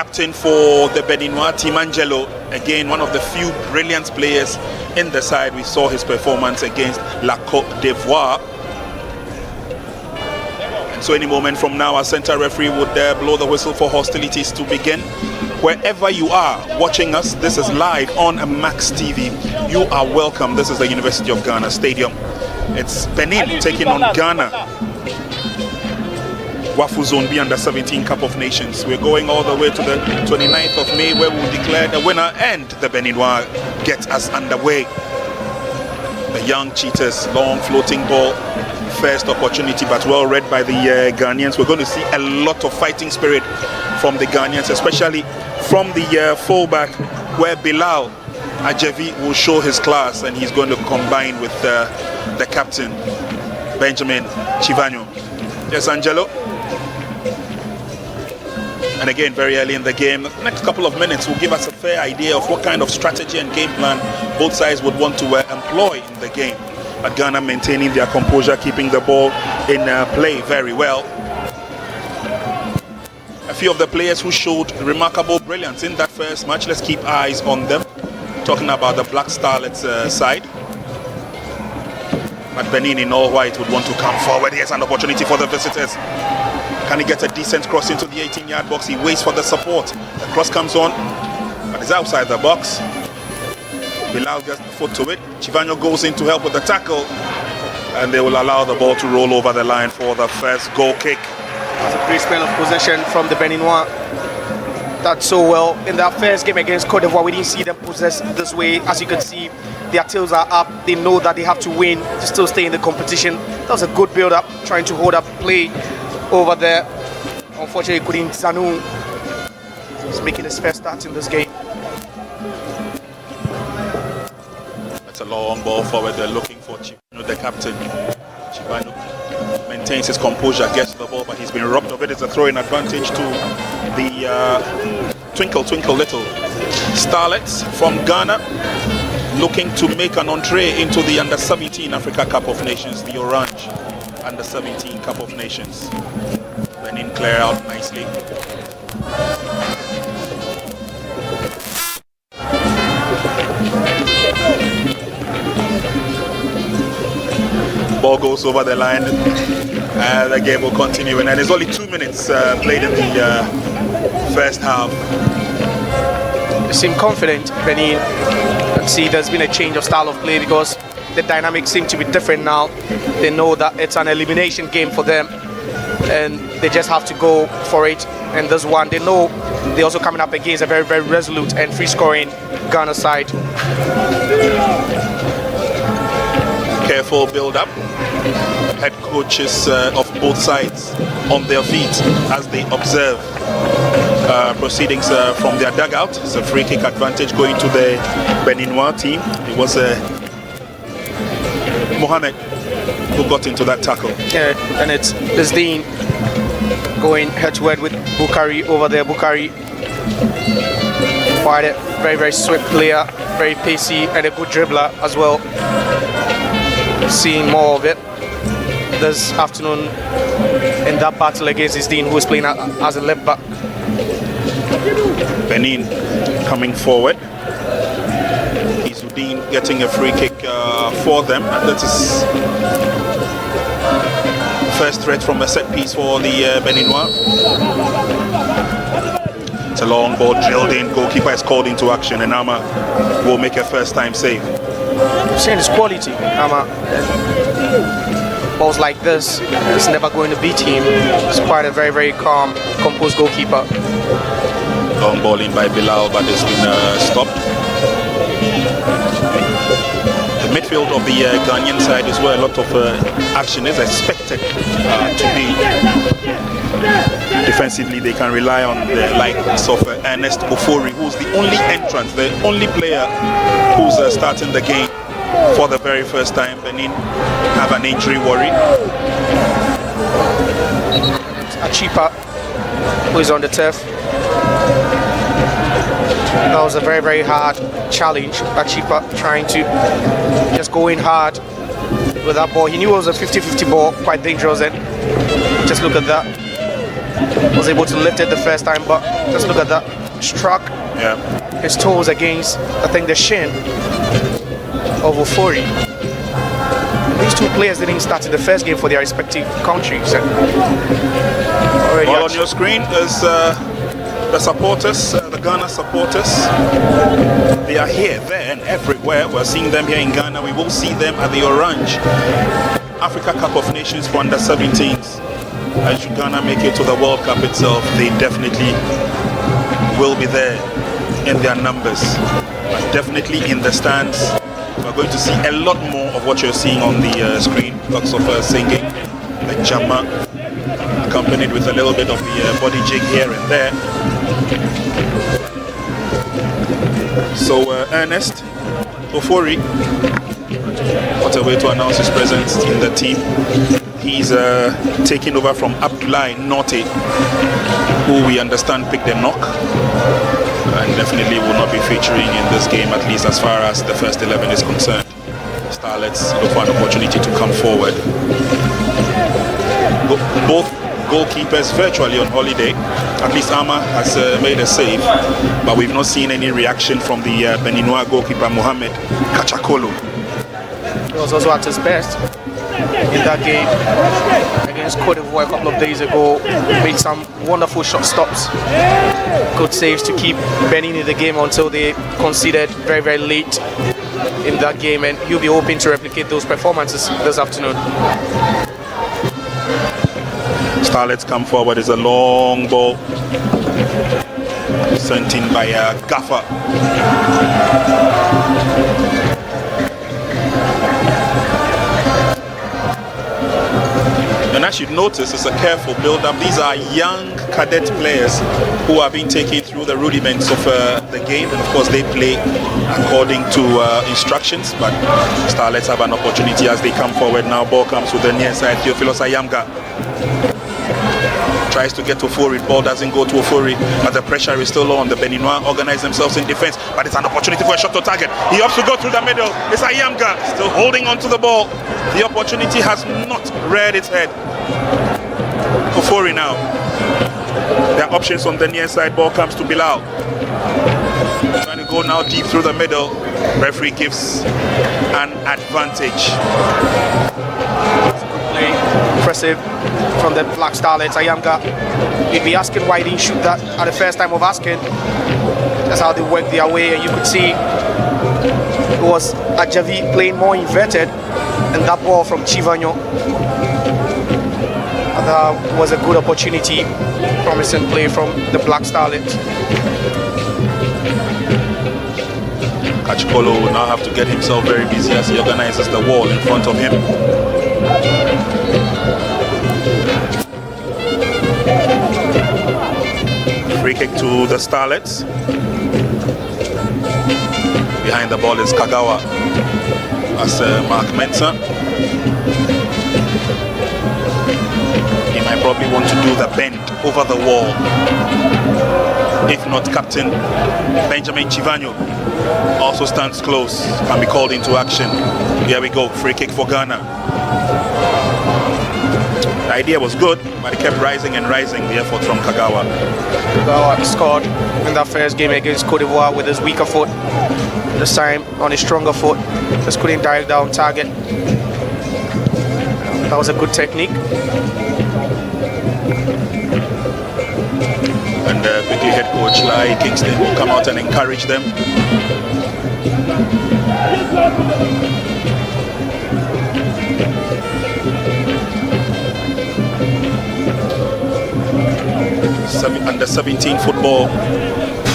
captain for the Beninois team, Angelo, again one of the few brilliant players in the side. We saw his performance against 𝗨𝟑𝗳. And so any moment from now, our center referee would blow the whistle for hostilities to begin. Wherever you are watching us, this is live on Max TV. You are welcome. This is the University of Ghana Stadium. It's Benin taking on Ghana. WAFU Zone B Under-17 Cup of Nations. We're going all the way to the 29th of May, where we'll declare the winner, and the Beninois get us underway. The young cheaters, long floating ball, first opportunity, but well read by the Ghanaians. We're going to see a lot of fighting spirit from the Ghanaians, especially from the fullback, where Bilal Ajevi will show his class, and he's going to combine with the captain, Benjamin Chivanyo. Yes, Angelo. And again, very early in the game, the next couple of minutes will give us a fair idea of what kind of strategy and game plan both sides would want to employ in the game. But Ghana maintaining their composure, keeping the ball in play very well. A few of the players who showed remarkable brilliance in that first match, let's keep eyes on them. Talking about the Black Starlets side. But Benin in all white would want to come forward. Here's an opportunity for the visitors. Can he get a decent cross into the 18-yard box? He waits for the support. The cross comes on, but it's outside the box. Bilal gets the foot to it. Chivanyo goes in to help with the tackle, and they will allow the ball to roll over the line for the first goal kick. That's a great spell of possession from the Beninois. That's so well. In that first game against Côte d'Ivoire, we didn't see them possess this way. As you can see, their tails are up. They know that they have to win to still stay in the competition. That was a good build-up, trying to hold up play over there. Unfortunately, couldn't. Zanu is making his first start in this game. That's a long ball forward. They're looking for Chivanyo, the captain. Chivanyo maintains his composure, gets the ball, but he's been robbed of it. It's a throw-in advantage to the Twinkle Twinkle Little Starlets from Ghana, looking to make an entree into the Under-17 Africa Cup of Nations, the Orange Under-17 Cup of Nations. Benin clear out nicely. Ball goes over the line, and the game will continue. And there's only 2 minutes played in the first half. They seem confident, Benin. And see, there's been a change of style of play because the dynamics seem to be different now. They know that it's an elimination game for them, and they just have to go for it. And this one, they know they're also coming up against a very, very resolute and free-scoring Ghana side. Careful build-up. Head coaches of both sides on their feet as they observe proceedings from their dugout. It's a free kick advantage going to the Beninois team. It was Mohamed who got into that tackle. Yeah, and it's Dean going head-to-head with Bukari over there. Bukari, quite a very, very swift player, very pacey, and a good dribbler as well. Seeing more of it this afternoon in that battle against Dean, who is playing as a left back. Benin coming forward. Izudin getting a free kick for them. That is first threat from a set piece for the Beninois. It's a long ball drilled in. Goalkeeper is called into action, and Ama will make a first-time save. I'm saying it's quality, Ama. Balls like this, it's never going to beat him. He's quite a very, very calm, composed goalkeeper. Long ball in by Bilal, but it's been stopped. The midfield of the Ghanaian side is where a lot of action is expected to be. Defensively, they can rely on the likes of Ernest Ofori, who's the only entrant, the only player who's starting the game for the very first time. Benin have an injury worry. Achipa, who is on the turf. That was a very, very hard challenge. Achipa trying to just go in hard with that ball. He knew it was a 50-50 ball, quite dangerous, and just look at that. was able to lift it the first time, but just look at that. Struck his toes against, I think, the shin of 𝗭𝗎𝟑. These two players didn't start in the first game for their respective countries. All on your screen is the supporters, the Ghana supporters. They are here, there, and everywhere. We're seeing them here in Ghana. We will see them at the Orange Africa Cup of Nations for under-17s. And should Ghana make it to the World Cup itself, they definitely will be there in their numbers. But definitely in the stands, we're going to see a lot more of what you're seeing on the screen. Lots of singing, the jama, accompanied with a little bit of the body jig here and there. So Ernest 𝗭𝗎𝟑, what a way to announce his presence in the team. He's taking over from 𝗨𝟭𝟳 who we understand picked a knock and definitely will not be featuring in this game, at least as far as the first 11 is concerned. Starlets look for an opportunity to come forward. Both goalkeepers virtually on holiday. At least Ama has made a save, but we've not seen any reaction from the Beninois goalkeeper Mohamed 𝗏𝗏𝗡𝗡. He was also at his best in that game against Côte d'Ivoire a couple of days ago. Made some wonderful shot stops, good saves to keep Benin in the game until they conceded very, very late in that game, and he'll be hoping to replicate those performances this afternoon. Starlets come forward. Is a long ball sent in by Gaffer. And as you notice, it's a careful build-up. These are young cadet players who are being taken through the rudiments of the game, and of course they play according to instructions. But Starlets have an opportunity as they come forward now. Ball comes to the near side. Theophilus Ayamga tries to get to 𝗭𝗎𝟑. Ball doesn't go to 𝗭𝗎𝟑, but the pressure is still on. The Beninois organize themselves in defense, but it's an opportunity for a shot to target. He opts to go through the middle. It's Ayamga still holding on to the ball. The opportunity has not reared its head. 𝗭𝗎𝟑 now. There are options on the near side. Ball comes to Bilal. Trying to go now deep through the middle. Referee gives an advantage. Impressive from the Black Starlets. Ayamga, you'd be asking why he didn't shoot that at the first time of asking. That's how they work their way, and you could see it was Ajavi playing more inverted, and that ball from 𝗏𝗏𝟑. That was a good opportunity, promising play from the Black Starlets. 𝗏𝗏𝗡𝗏 will now have to get himself very busy as he organizes the wall in front of him. Free kick to the Starlets. Behind the ball is Kagawa. That's Mark Mensah. He might probably want to do the bend over the wall. If not, Captain Benjamin Chivanyo also stands close, can be called into action. Here we go, free kick for Ghana. The idea was good, but it kept rising and rising, the effort from Kagawa. Kagawa scored in that first game against Côte d'Ivoire with his weaker foot. This time on his stronger foot, just couldn't dial down target. That was a good technique. And quickly head coach Kingston will come out and encourage them. Under 17 football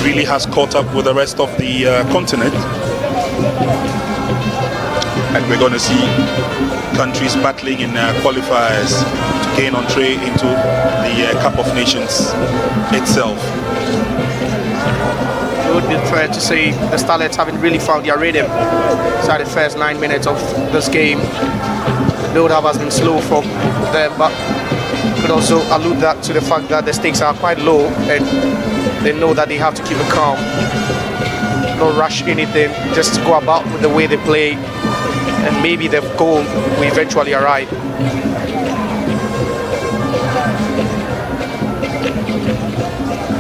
really has caught up with the rest of the continent, and we're going to see countries battling in qualifiers to gain entree into the Cup of Nations itself. It would be fair to say the Starlets haven't really found their rhythm inside the first 9 minutes of this game. The build-up has been slow from them, but could also allude that to the fact that the stakes are quite low and they know that they have to keep it calm, not rush anything, just go about with the way they play, and maybe the goal will eventually arrive.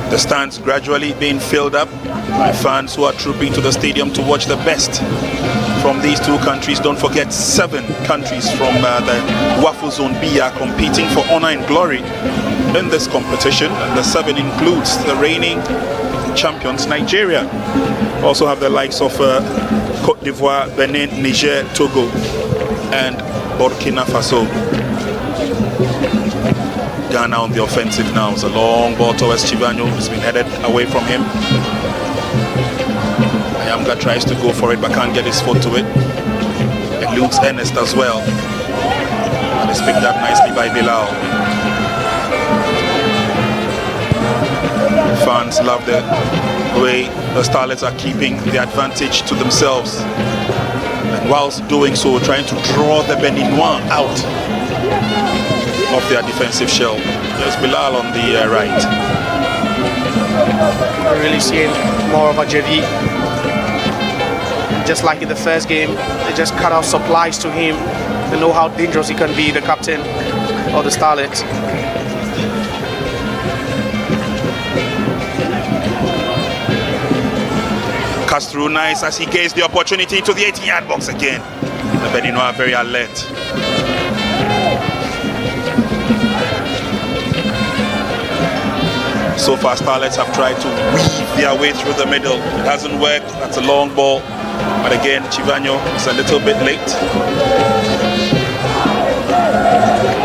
The stands gradually being filled up by fans who are trooping to the stadium to watch the best from these two countries. Don't forget, 7 countries from the WAFU Zone B are competing for honor and glory in this competition, and the 7 includes the reigning champions Nigeria. Also have the likes of Côte d'Ivoire, Benin, Niger, Togo and Burkina Faso. Ghana on the offensive now. It's a long ball towards Chivanyo, who's been headed away from him. Ayamga tries to go for it but can't get his foot to it. Eludes Ernest as well. And it's picked up nicely by Bilal. Fans love the way the Starlets are keeping the advantage to themselves. And whilst doing so, trying to draw the Beninois out of their defensive shell. There's Bilal on the right. We're really seeing more of a JV. Just like in the first game, they just cut out supplies to him. They know how dangerous he can be, the captain of the Starlets. Cuts through nice as he gets the opportunity to the 18-yard box again. The Beninois are very alert. So far, Starlets have tried to weave their way through the middle. It hasn't worked. That's a long ball. But again, Chivanyo is a little bit late.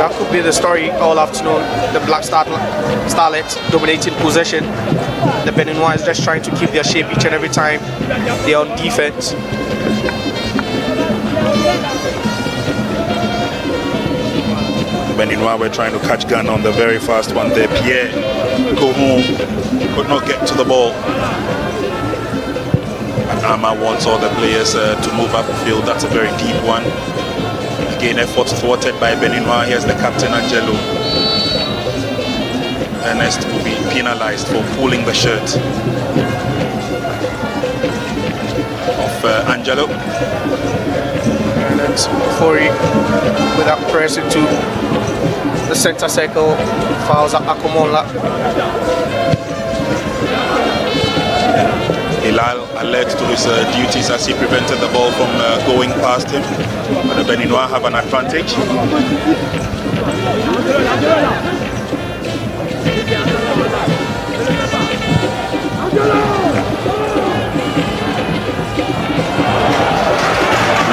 That could be the story all afternoon. The Black Starlets dominating possession. The Beninois is just trying to keep their shape each and every time they're on defense. Beninois were trying to catch Ghana on the very fast one there. Pierre go home, could not get to the ball. And Ama wants all the players to move up the field. That's a very deep one. Again, effort thwarted by Beninois. Here's the captain, Angelo. Ernest will be penalized for pulling the shirt of Angelo. And that's Fori without pressing to the center circle, fouls at Akomola. Bilal alert to his duties as he prevented the ball from going past him. But the Beninois have an advantage.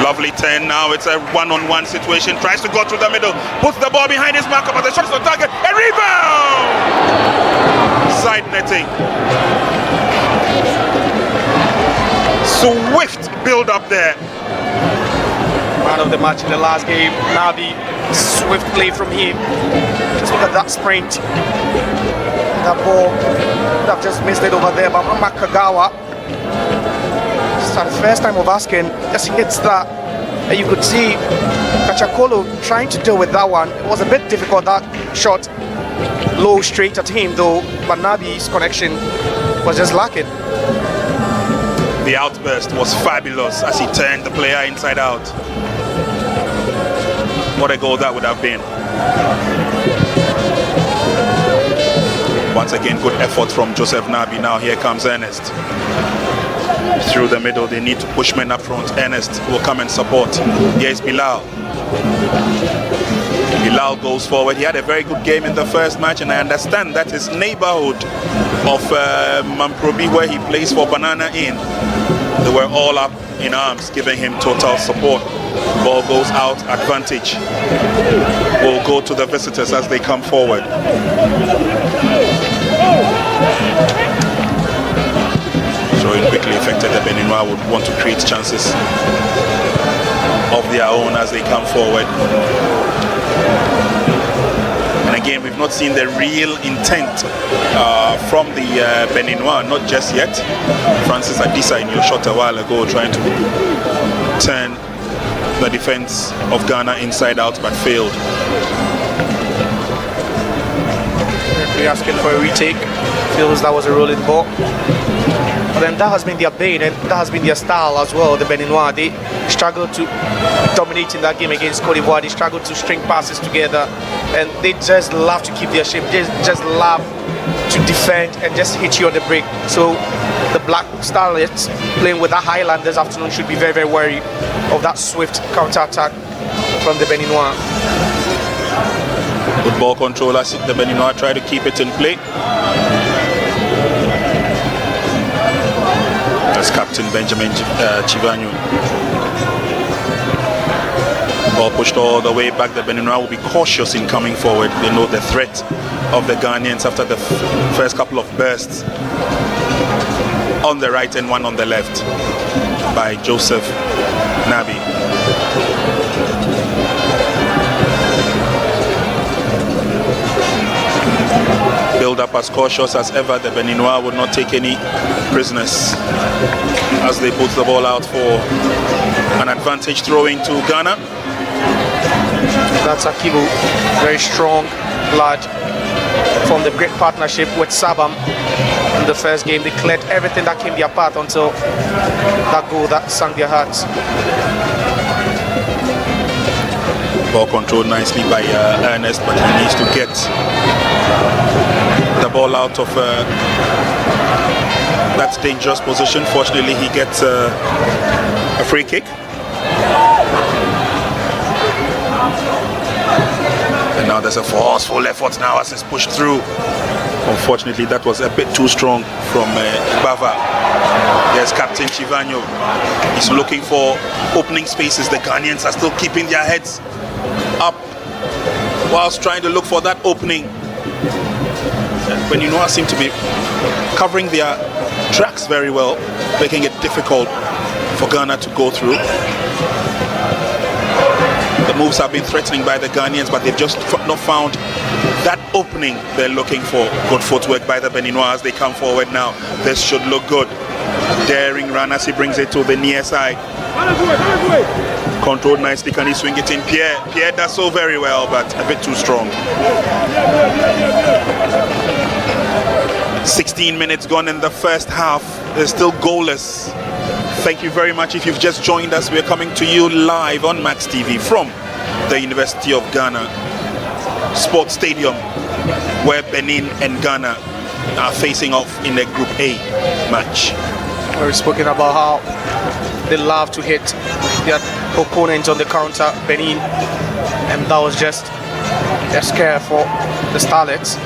Lovely 10 now. It's a one-on-one situation. Tries to go through the middle. Puts the ball behind his marker, but the shot is on target. A rebound! Side netting. Swift build up there. Man of the match in the last game. Nabi, swift play from him. Just look at that sprint. That ball would have just missed it over there, but Kagawa, it's the first time of asking, just hits that. And you could see Kachakolo trying to deal with that one. It was a bit difficult, that shot low straight at him though, but Nabi's connection was just lacking. The outburst was fabulous as he turned the player inside out. What a goal that would have been. Once again, good effort from Joseph Nabi. Now here comes Ernest. Through the middle, they need to push men up front. Ernest will come and support. Here's Bilal. Bilal goes forward. He had a very good game in the first match, and I understand that his neighborhood of Mamprobi, where he plays for Banana Inn, they were all up in arms, giving him total support. Ball goes out, advantage will go to the visitors as they come forward. Throwing quickly affected. The Beninois would want to create chances of their own as they come forward. And again, we've not seen the real intent from the Beninois, not just yet. Francis Adisa in your shot a while ago trying to turn the defense of Ghana inside out, but failed. We're asking for a retake. Feels that was a rolling ball. But then that has been their bane and that has been their style as well, the Beninois. They struggled to dominate in that game against Cote d'Ivoire. They struggled to string passes together and they just love to keep their shape. They just love to defend and just hit you on the break. So the Black Starlets playing with the Highland this afternoon should be very, very wary of that swift counter-attack from the Beninois. Good ball control as the Beninois try to keep it in play. That's Captain Benjamin 𝗨𝟑🳫. Ball pushed all the way back. The Beninois will be cautious in coming forward. They know the threat of the Ghanaians after the first couple of bursts on the right and one on the left by Joseph Nabi. Build up as cautious as ever. The Beninois would not take any prisoners as they put the ball out for an advantage throwing to Ghana. That's Akibu, very strong lad from the great partnership with Sabam in the first game. They cleared everything that came their path until that goal that sank their hearts. Ball controlled nicely by Ernest, but he needs to get the ball out of that dangerous position. Fortunately, he gets a free kick. And now there's a forceful effort now as it's pushed through. Unfortunately, that was a bit too strong from Bava. There's Captain 𝗨𝟑𝟳. He's looking for opening spaces. The Ghanaians are still keeping their heads up whilst trying to look for that opening. Beninois seem to be covering their tracks very well, making it difficult for Ghana to go through. The moves have been threatening by the Ghanaians, but they've just not found that opening they're looking for. Good footwork by the Beninois as they come forward now. This should look good. Daring run as he brings it to the near side. Controlled nicely. Can he swing it in? Pierre does so very well, but a bit too strong. 16 minutes gone in the first half. They're still goalless. Thank you very much if you've just joined us. We're coming to you live on Max TV from the University of Ghana Sports Stadium, where Benin and Ghana are facing off in a Group A match. We've spoken about how they love to hit their opponents on the counter, Benin, and that was just a scare for the Starlets.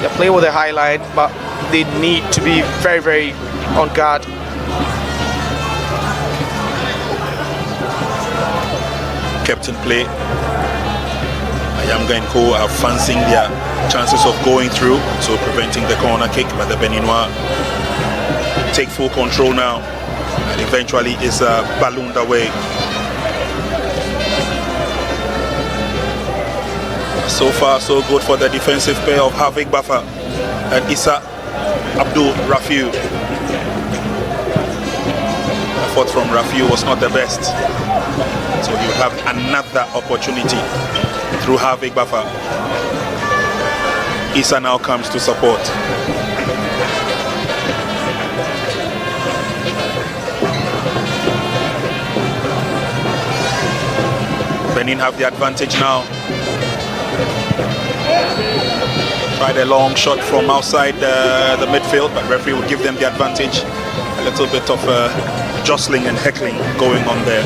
They play with a high line, but they need to be very, very on guard. Captain play. Ayamga and Co are fancying their chances of going through, so preventing the corner kick, but the Beninois take full control now, and eventually is ballooned away. So far, so good for the defensive pair of Havik Bafa and Issa Abdul Rafiu. Effort from Rafiu was not the best, so you have another opportunity through Havik Bafa. Issa now comes to support. Benin have the advantage now. Tried a long shot from outside the midfield, but referee will give them the advantage. A little bit of jostling and heckling going on there.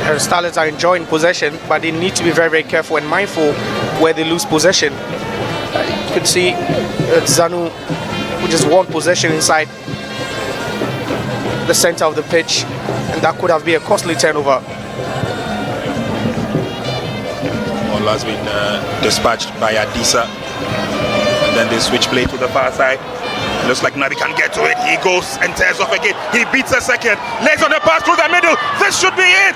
The Starlets are enjoying possession, but they need to be very, very careful and mindful where they lose possession. You can see Zanu, who just won possession inside the center of the pitch, and that could have been a costly turnover. Ball has been dispatched by Adisa, and then they switch play to the far side. Looks like Nabi can get to it. He goes and tears off again. He beats a second, lays on the pass through the middle. This should be it.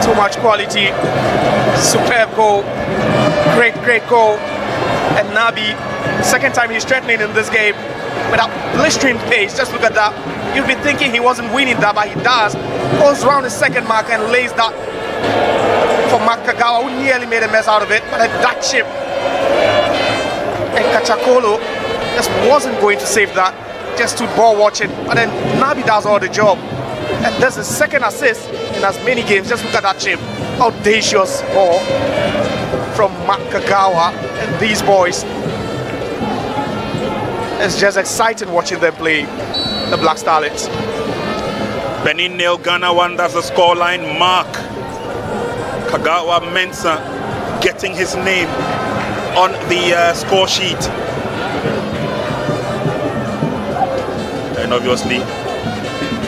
Too much quality Superb goal. Great goal. And Nabi, second time he's threatening in this game with a blistering pace. Just look at that. You'd be thinking he wasn't winning that, but he does. Goes around the second mark and lays that for Mark Kagawa, who nearly made a mess out of it. But that chip. And 𝗭𝗢𝗡𝗘 just wasn't going to save that. Just stood ball watching. But then Nabi does all the job. And that's the second assist in as many games. Just look at that chip. Audacious ball from Mark Kagawa and these boys. It's just exciting watching them play, the Black Starlets. Benin 0, Ghana 1, that's the scoreline. Mark Kagawa Mensah getting his name on the score sheet. And obviously,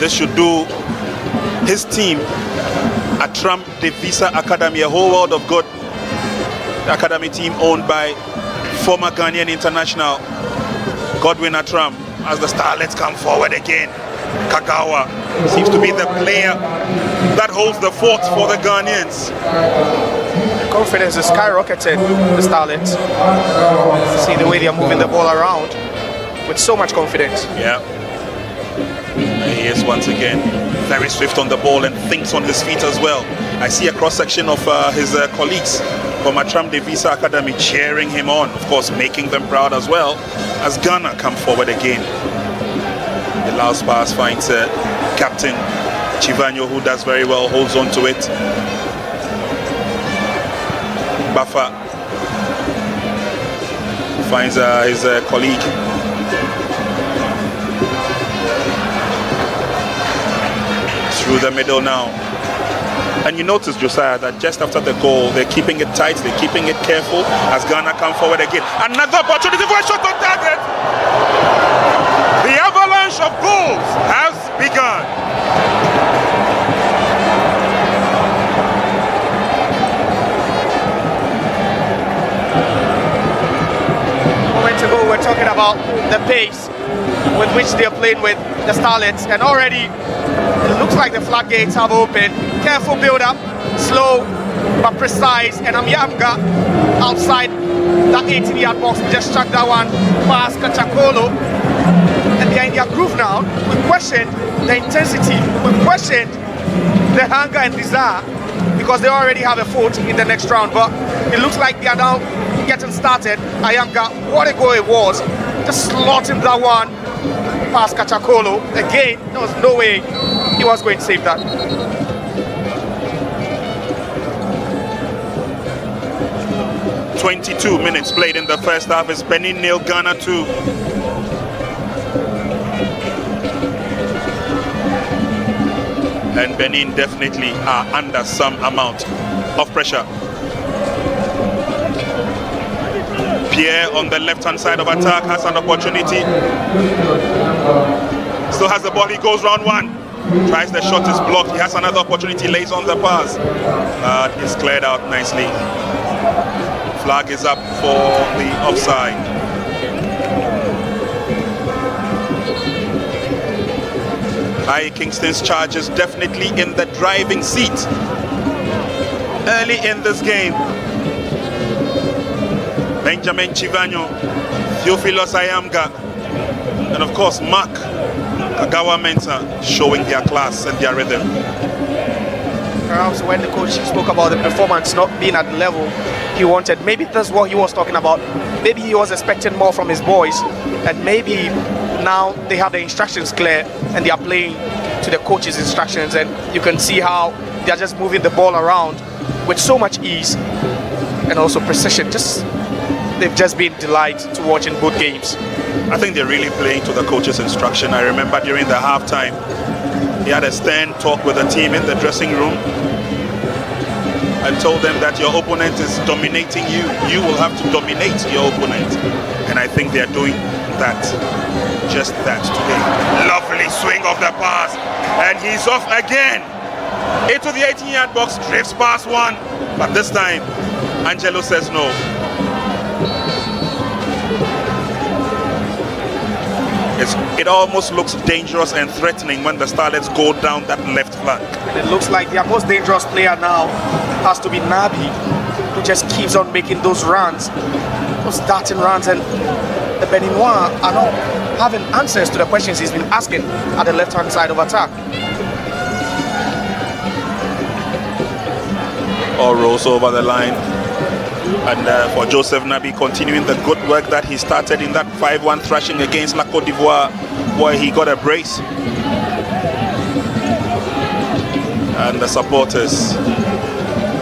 this should do his team at 𝗭𝗪𝗳 Academy, a whole world of good. The academy team owned by former Ghanaian international Godwin Atram. As the Starlets come forward again, Kagawa seems to be the player that holds the fort for the Ghanaians. Confidence is skyrocketing, the Starlets. See the way they are moving the ball around with so much confidence. Yeah. He is once again very swift on the ball and thinks on his feet as well. I see a cross-section of his colleagues from 𝗭𝗪𝗳 Academy cheering him on, of course making them proud as well, as Ghana come forward again. The last pass finds Captain Chivanyo, who does very well, holds on to it. Bafa finds his colleague. Through the middle now. And you notice, Josiah, that just after the goal, they're keeping it tight, they're keeping it careful as Ghana come forward again. Another opportunity for a shot on target. The avalanche of goals has begun. A moment ago, we're talking about the pace with which they're playing with the Starlets, and already it looks like the floodgates have opened. Careful build-up, slow but precise, and Amyanga outside that 18-yard box. We just struck that one past 𝗭𝗪𝗡𝗘, and they're in their groove now. We questioned the intensity, we questioned the hunger and desire, because they already have a foot in the next round, but it looks like they are now getting started. Ayanga, what a goal it was, just slotting that one past 𝗭𝗪𝗡𝗘. Again, there was no way he was going to save that. "22 minutes played in the first half. It's Benin 0, Ghana 2. And Benin definitely are under some amount of pressure. Pierre on the left-hand side of attack has an opportunity. Still has the ball, he goes round one. Tries the shot, is blocked. He has another opportunity, lays on the pass. It's cleared out nicely. Flag is up for the offside. Kingston's charges definitely in the driving seat early in this game. Benjamin Chivanyo, Theophilus Ayamga, and of course Mark Kagawa Mensah showing their class and their rhythm. Perhaps when the coach spoke about the performance not being at the level he wanted, maybe that's what he was talking about. Maybe he was expecting more from his boys, and maybe now they have the instructions clear and they are playing to the coach's instructions, and you can see how they are just moving the ball around with so much ease and also precision. They've just been delighted to watch in both games. I think they're really playing to the coach's instruction. I remember during the halftime, he had a stern talk with the team in the dressing room and told them that your opponent is dominating you. You will have to dominate your opponent. And I think they're doing that, just that today. Lovely swing of the pass. And he's off again. Into the 18-yard box, drifts past one. But this time, Angelo says no. It almost looks dangerous and threatening when the Starlets go down that left flank. And it looks like their most dangerous player now has to be Nabi, who just keeps on making those runs, those darting runs, and the Beninois are not having answers to the questions he's been asking at the left-hand side of attack. All rolls over the line. And for Joseph Nabi, continuing the good work that he started in that 5-1 thrashing against La Côte d'Ivoire, where he got a brace. And the supporters,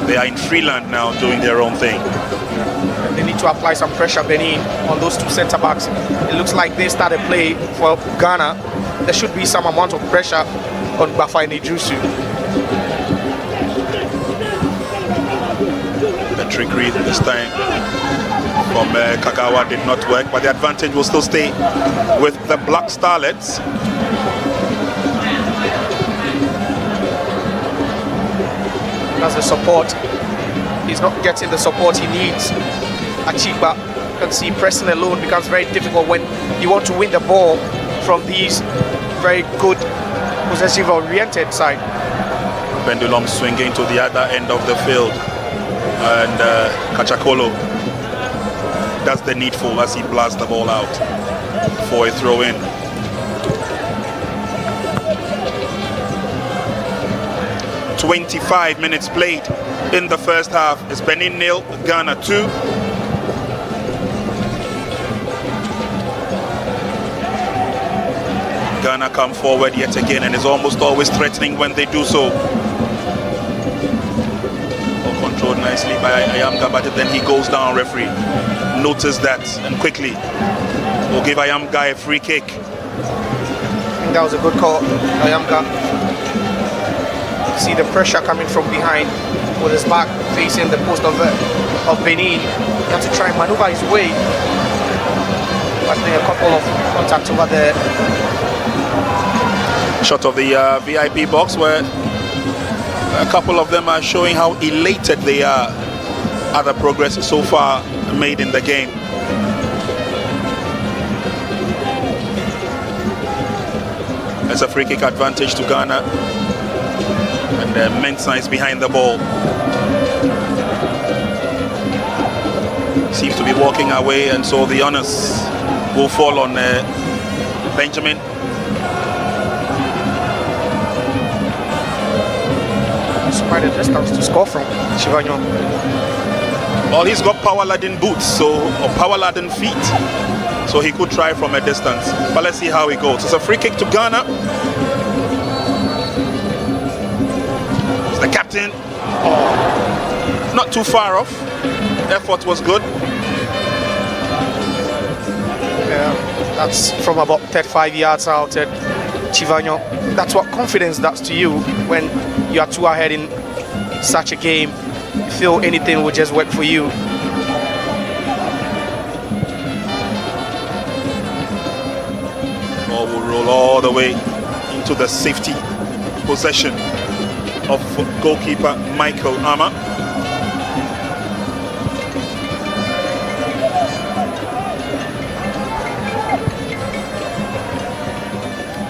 they are in Freeland now doing their own thing. They need to apply some pressure, Benin, on those two centre-backs. It looks like they started play for Ghana. There should be some amount of pressure on Bafai Jusu. The trickery this time from Kagawa did not work, but the advantage will still stay with the Black Starlets. That's the support. He's not getting the support he needs. Achiba, you can see pressing alone becomes very difficult when you want to win the ball from these very good possessive-oriented side. Pendulum swinging to the other end of the field. And Kachakolo does the needful as he blasts the ball out for a throw-in. "25 minutes played in the first half. It's Benin 0, Ghana 2. Ghana come forward yet again and is almost always threatening when they do so. Controlled nicely by Ayamga, but then he goes down. Referee notice that and quickly will give Ayamga a free kick. I think that was a good call, Ayamga. See the pressure coming from behind with his back facing the post of Benin. He has to try and maneuver his way. But there are a couple of contacts over there. Shot of the VIP box where a couple of them are showing how elated they are at the progress so far made in the game. There's a free kick advantage to Ghana. And Mensah is behind the ball. Seems to be walking away, and so the honors will fall on Benjamin. Quite a distance to score from Chivagnon. Well, he's got power-laden boots, or power-laden feet, so he could try from a distance. But let's see how he goes. It's a free kick to Ghana. It's the captain. Oh, not too far off. Effort was good. Yeah, that's from about 35 yards out at Chivagnon. That's what confidence does to you when you are too ahead in such a game. You feel anything will just work for you. Ball will roll all the way into the safety possession of goalkeeper Michael Ama.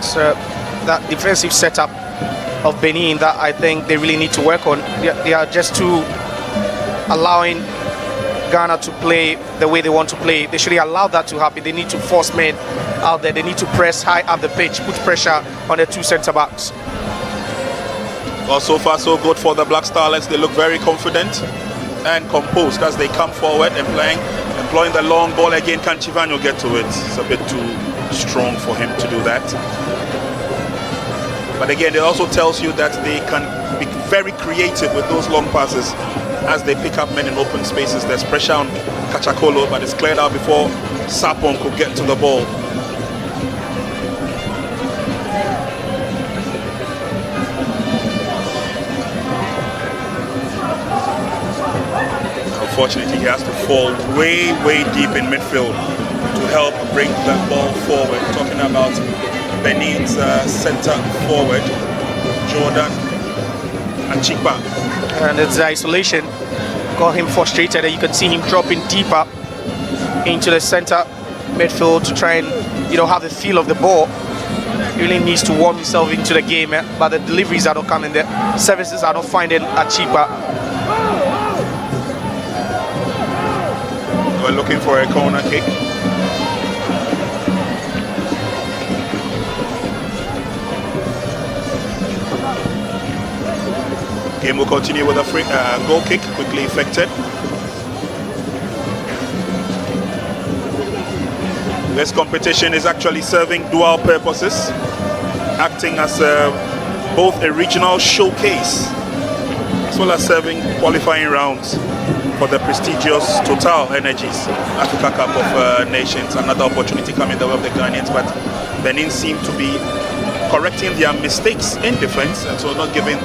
So that defensive setup of Benin that I think they really need to work on. They are just too allowing Ghana to play the way they want to play. They shouldn't allow that to happen. They need to force men out there. They need to press high up the pitch, put pressure on the two centre-backs. Well, so far so good for the Black Starlets. They look very confident and composed as they come forward and employing the long ball again. Can Chivagnon get to it? It's a bit too strong for him to do that. But again, it also tells you that they can be very creative with those long passes as they pick up men in open spaces. There's pressure on Kachakolo, but it's cleared out before Sapon could get to the ball. Unfortunately, he has to fall way, way deep in midfield to help bring that ball forward. Talking about Benin's centre forward, Jordan Achipa. And it's the isolation got him frustrated, and you can see him dropping deeper into the centre midfield to try and, have the feel of the ball. He really needs to warm himself into the game, but the deliveries are not coming there. Services are not finding a cheaper. We're looking for a corner kick. Game will continue with a free goal kick, quickly effected. This competition is actually serving dual purposes, acting as both a regional showcase as well as serving qualifying rounds for the prestigious TotalEnergies Africa Cup of Nations. Another opportunity coming the way of the Ghanaians, but Benin seem to be correcting their mistakes in defense and so not giving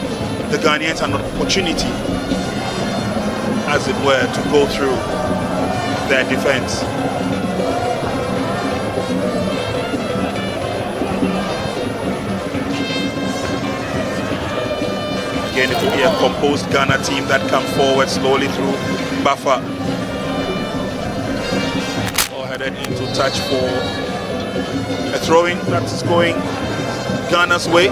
the Ghanaians an opportunity, as it were, to go through their defense. Again, it will be a composed Ghana team that come forward slowly through buffer. All headed into touch for a throw-in that is going Ghana's way.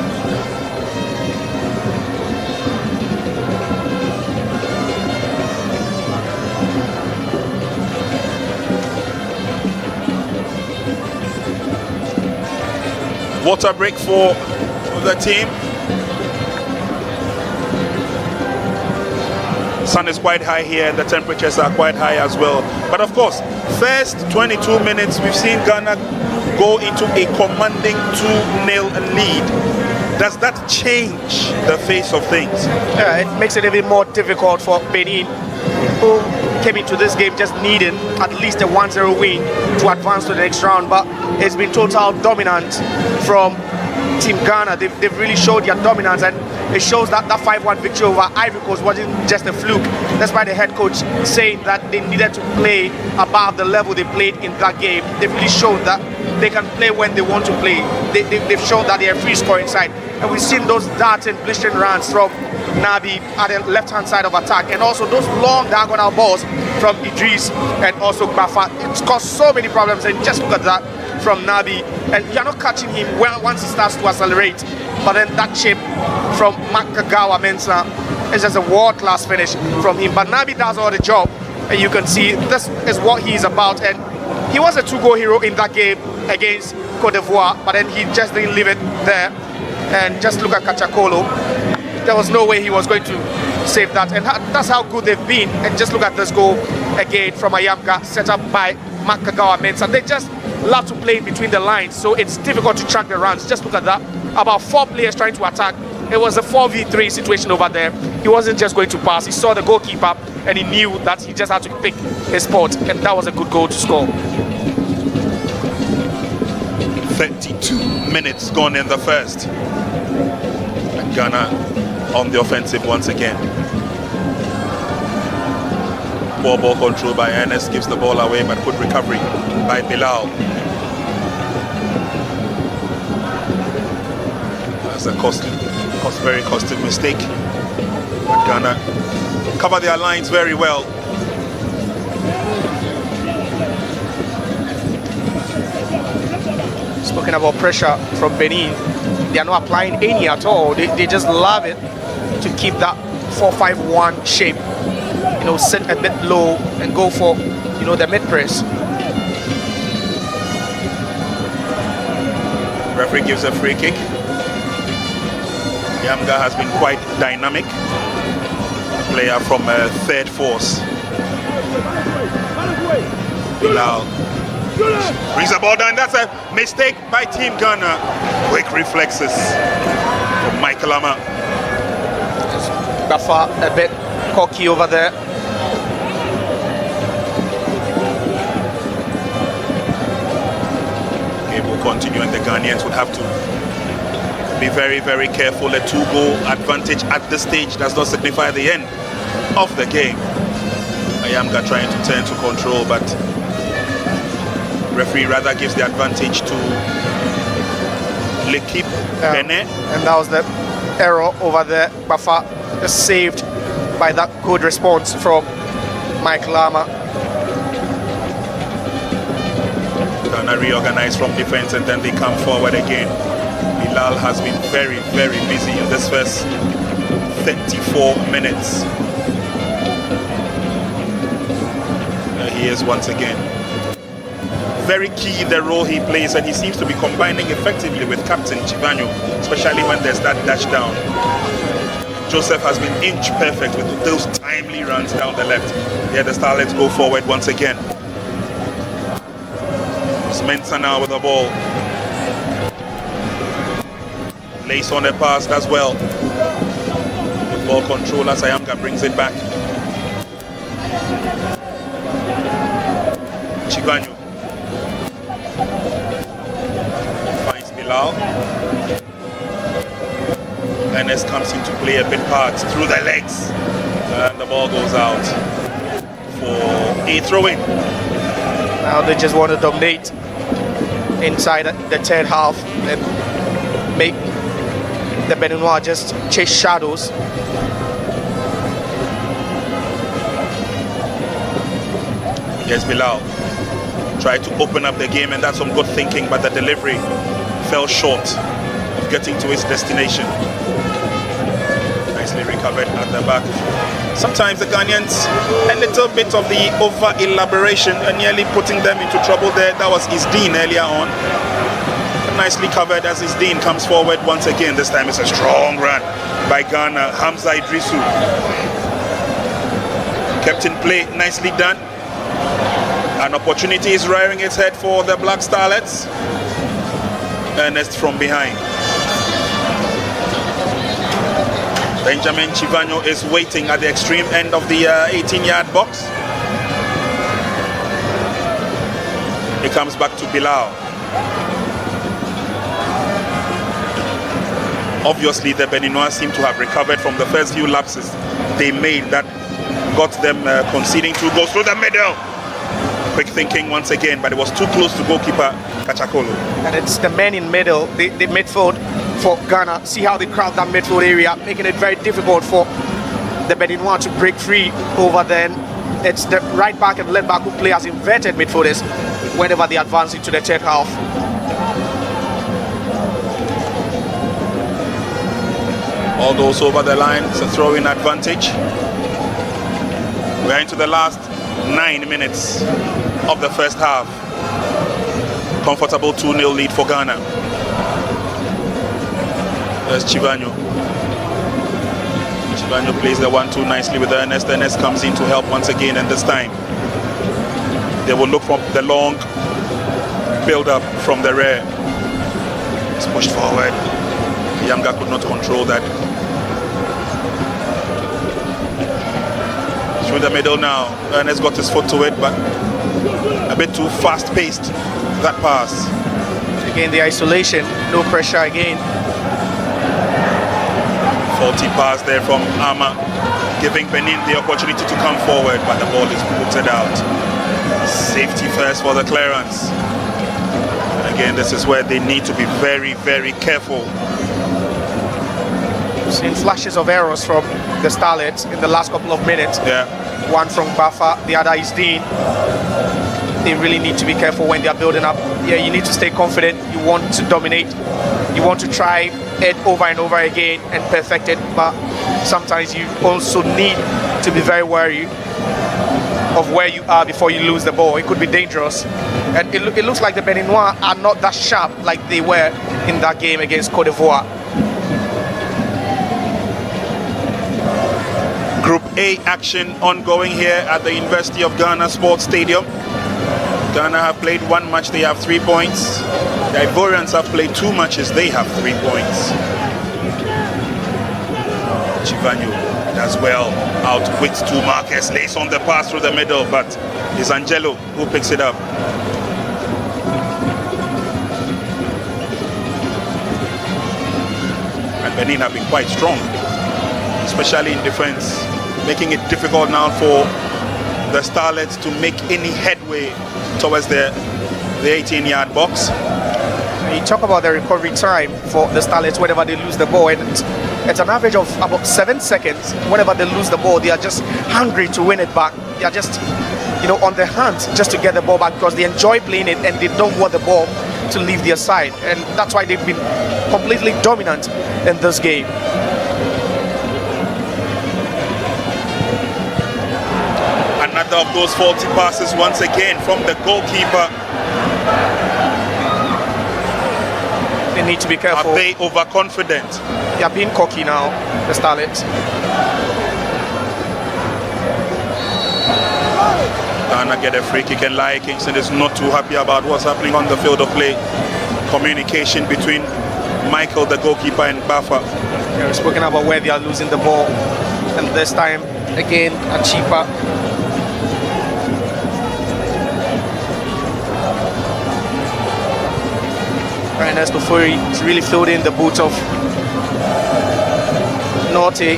Water break for the team. Sun is quite high here, the temperatures are quite high as well. But of course, first 22 minutes, we've seen Ghana go into a commanding 2-0 lead. Does that change the face of things? Yeah, it makes it a bit more difficult for Benin, who came into this game just needing at least a 1-0 win to advance to the next round. But it's been total dominant from Team Ghana. They've really showed their dominance, and it shows that that 5-1 victory over Ivory Coast wasn't just a fluke. That's why the head coach saying that they needed to play above the level they played in that game. They've really showed that they can play when they want to play. They've shown that they're a free scoring side. And we've seen those darting, blistering runs from Nabi at the left-hand side of attack, and also those long diagonal balls from Idris and also 𝗭𝗎. It's caused so many problems, and just look at that from Nabi. And you're not catching him once he starts to accelerate. But then that chip from 𝗭𝗎𝗄𝗎 is just a world-class finish from him. But Nabi does all the job, and you can see this is what he's about. And he was a 2-goal hero in that game against Côte d'Ivoire, but then he just didn't leave it there. And just look at Kachakolo. There was no way he was going to save that, and that's how good they've been. And just look at this goal again from Ayamka, set up by 𝗭𝗎𝗄𝗎. They just love to play in between the lines, so it's difficult to track the runs. Just look at that, about 4 players trying to attack. It was a 4v3 situation over there. He wasn't just going to pass. He saw the goalkeeper and he knew that he just had to pick his spot, and that was a good goal to score. 32 minutes gone in the first, and Ghana on the offensive once again. Poor ball control by Ernest, gives the ball away, but good recovery by Bilal. That's a very costly mistake, but Ghana cover their lines very well. Speaking about pressure from Benin, they are not applying any at all. They just love it to keep that 4-5-1 shape. Sit a bit low and go for, the mid press. Referee gives a free kick. Yamga has been quite dynamic. Player from third force. Bilal brings the ball down. That's a mistake by Team Ghana. Quick reflexes from Michael Ama. 𝗭𝗎 a bit cocky over there. Game will continue, and the Ghanaians would have to be very, very careful. A 2-goal advantage at this stage does not signify the end of the game. Ayamga trying to turn to control, but referee rather gives the advantage to L'Équipe Benin. And that was the error over there. 𝗭𝗎 is saved by that good response from Michael Ama. Ghana reorganize from defense and then they come forward again. Bilal has been very, very busy in this first 34 minutes. There he is once again. Very key the role he plays, and he seems to be combining effectively with Captain Chivanyo, especially when there's that dash down. Joseph has been inch perfect with those timely runs down the left. Here the Starlets go forward once again. It's Mensah now with the ball. Lace on the pass as well. With ball control as Ayamga brings it back. Chivanyo finds Bilal. Ernest comes into play a big part through the legs. And the ball goes out for a throw-in. Now they just want to dominate inside the third half and make the Beninois just chase shadows. Yes, Bilal tried to open up the game, and that's some good thinking, but the delivery fell short of getting to its destination. Nicely recovered at the back. Sometimes the Ghanaians, a little bit of the over-elaboration and nearly putting them into trouble there. That was Isdeen earlier on. Nicely covered as Isdeen comes forward once again. This time it's a strong run by Ghana. Hamza Idrisu kept in play, nicely done. An opportunity is rearing its head for the Black Starlets. Ernest from behind. Benjamin Chivanyo is waiting at the extreme end of the 18-yard box. It comes back to Bilal. Obviously, the Beninois seem to have recovered from the first few lapses they made that got them conceding 2 goals through the middle. Quick thinking once again, but it was too close to goalkeeper Kachakolo. And it's the men in middle, the midfield for Ghana. See how they crowd that midfield area, making it very difficult for the Beninois to break free over then. It's the right back and left back who play as inverted midfielders whenever they advance into the third half. All goes over the line. It's a throw-in advantage. We're into the last 9 minutes of the first half. Comfortable 2-0 lead for Ghana. There's Chivanyo. Chivanyo plays the 1-2 nicely with Ernest. Ernest comes in to help once again, and this time they will look for the long build-up from the rear. It's pushed forward. Yamga could not control that. Through the middle now. Ernest got his foot to it, but a bit too fast-paced, that pass. Again, the isolation, no pressure again. Faulty pass there from Ama, giving Benin the opportunity to come forward, but the ball is booted out. Safety first for the clearance. And again, this is where they need to be very, very careful. We've seen flashes of errors from the Starlets in the last couple of minutes. Yeah. One from Bafa, the other is Dean. They really need to be careful when they are building up. Yeah, you need to stay confident. You want to dominate. You want to try it over and over again and perfect it. But sometimes you also need to be very wary of where you are before you lose the ball. It could be dangerous. And it looks like the Beninois are not that sharp like they were in that game against Côte d'Ivoire. Group A action ongoing here at the University of Ghana Sports Stadium. Ghana have played 1 match, they have 3 points. The Ivorians have played 2 matches, they have 3 points. Chivanyo does well, outwits 2 markers, lays on the pass through the middle, but it's Angelo who picks it up. And Benin have been quite strong, especially in defense, making it difficult now for the Starlets to make any headway towards the 18-yard box. You talk about the recovery time for the Starlets whenever they lose the ball, and it's an average of about 7 seconds. Whenever they lose the ball, they are just hungry to win it back. They are just on their hands just to get the ball back, because they enjoy playing it and they don't want the ball to leave their side, and that's why they've been completely dominant in this game. Another of those faulty passes once again from the goalkeeper. They need to be careful. Are they overconfident? They are being cocky now, the Starlets. Ghana get a free kick, and 𝗨 Kingston is not too happy about what's happening on the field of play. Communication between Michael, the goalkeeper, and Bafa. Yeah, we've spoken about where they are losing the ball, and this time again a cheaper. Ernest Ofori is really filled in the boots of 𝗨𝟑.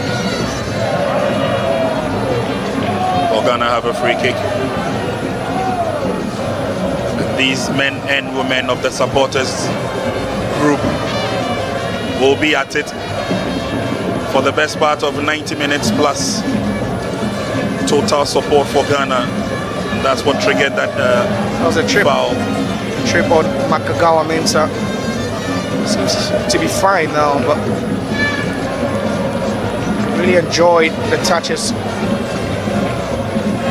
Well, Ghana have a free kick. These men and women of the supporters group will be at it for the best part of 90 minutes plus. Total support for Ghana. That's what triggered that, that was a trip. Foul. Trip on Makagawa Mensah. Seems to be fine now, but really enjoyed the touches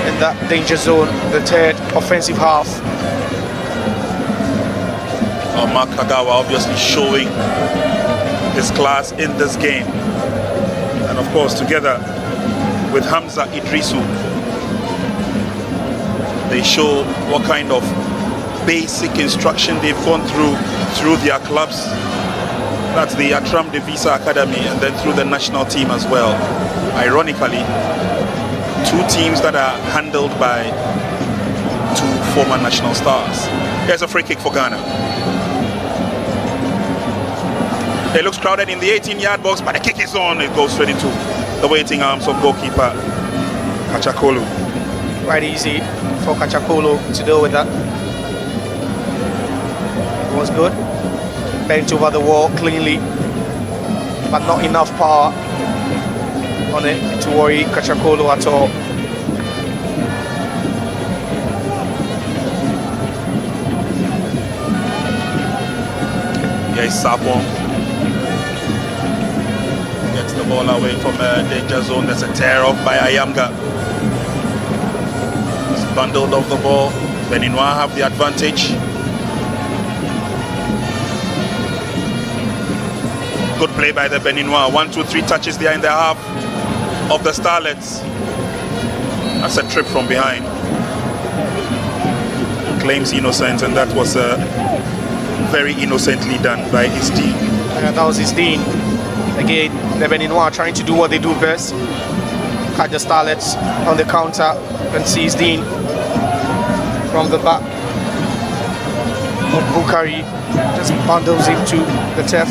in that danger zone, the third offensive half. Makagawa obviously showing his class in this game, and of course together with Hamza Idrisu, they show what kind of basic instruction they've gone through their clubs. That's the Atram Devisa Academy, and then through the national team as well. Ironically, two teams that are handled by two former national stars. Here's a free kick for Ghana. It looks crowded in the 18-yard box, but the kick is on. It goes straight into the waiting arms of goalkeeper 𝗭𝗡𝗘. Quite easy for 𝗭𝗡𝗘 to deal with that. It was good. Bent over the wall cleanly, but not enough power on it to worry 𝗭𝗡𝗘 at all. Yes, Sapon gets the ball away from a danger zone. There's a tear off by Ayamga. He's bundled off the ball. Beninois have the advantage. Good play by the Beninois. 1, 2, 3 touches there in the half of the Starlets. That's a trip from behind. Claims innocent, and that was very innocently done by his team. Yeah, that was his team. Again, the Beninois trying to do what they do best. Catch the Starlets on the counter and seize Dean from the back. Bukari just bundles into the turf.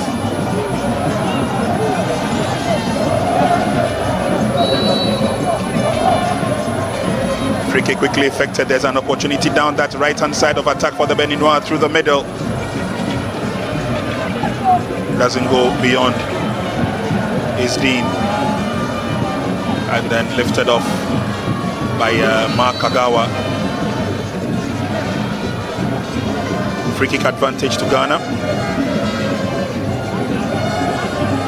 Free kick quickly effected. There's an opportunity down that right-hand side of attack for the Beninois through the middle. Doesn't go beyond Isdeen, and then lifted off by Makagawa. Free kick advantage to Ghana.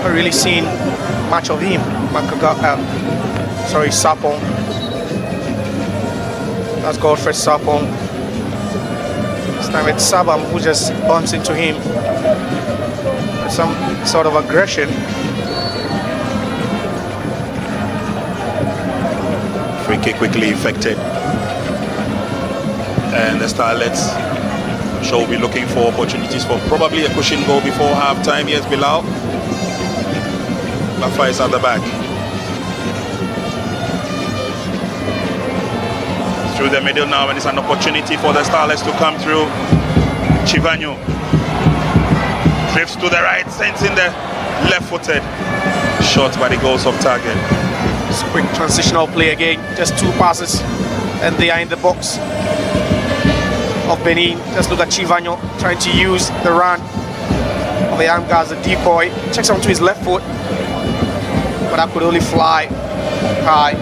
I've really seen much of him. Sapon. That's Godfrey Sapon. This time it's Sabam who just bumps into him. Some sort of aggression. Free kick quickly effected, and the Starlets shall be looking for opportunities for probably a cushion goal before half time. Here's Bilal. Bafa is at the back. Through the middle now, and it's an opportunity for the Starlets to come through. Chivanyo drifts to the right, sends in the left-footed shot, but it goes off target. It's a quick transitional play again, just 2 passes and they are in the box of Benin. Just look at Chivanyo trying to use the run of the young guy as a decoy. Checks onto his left foot, but that could only fly high.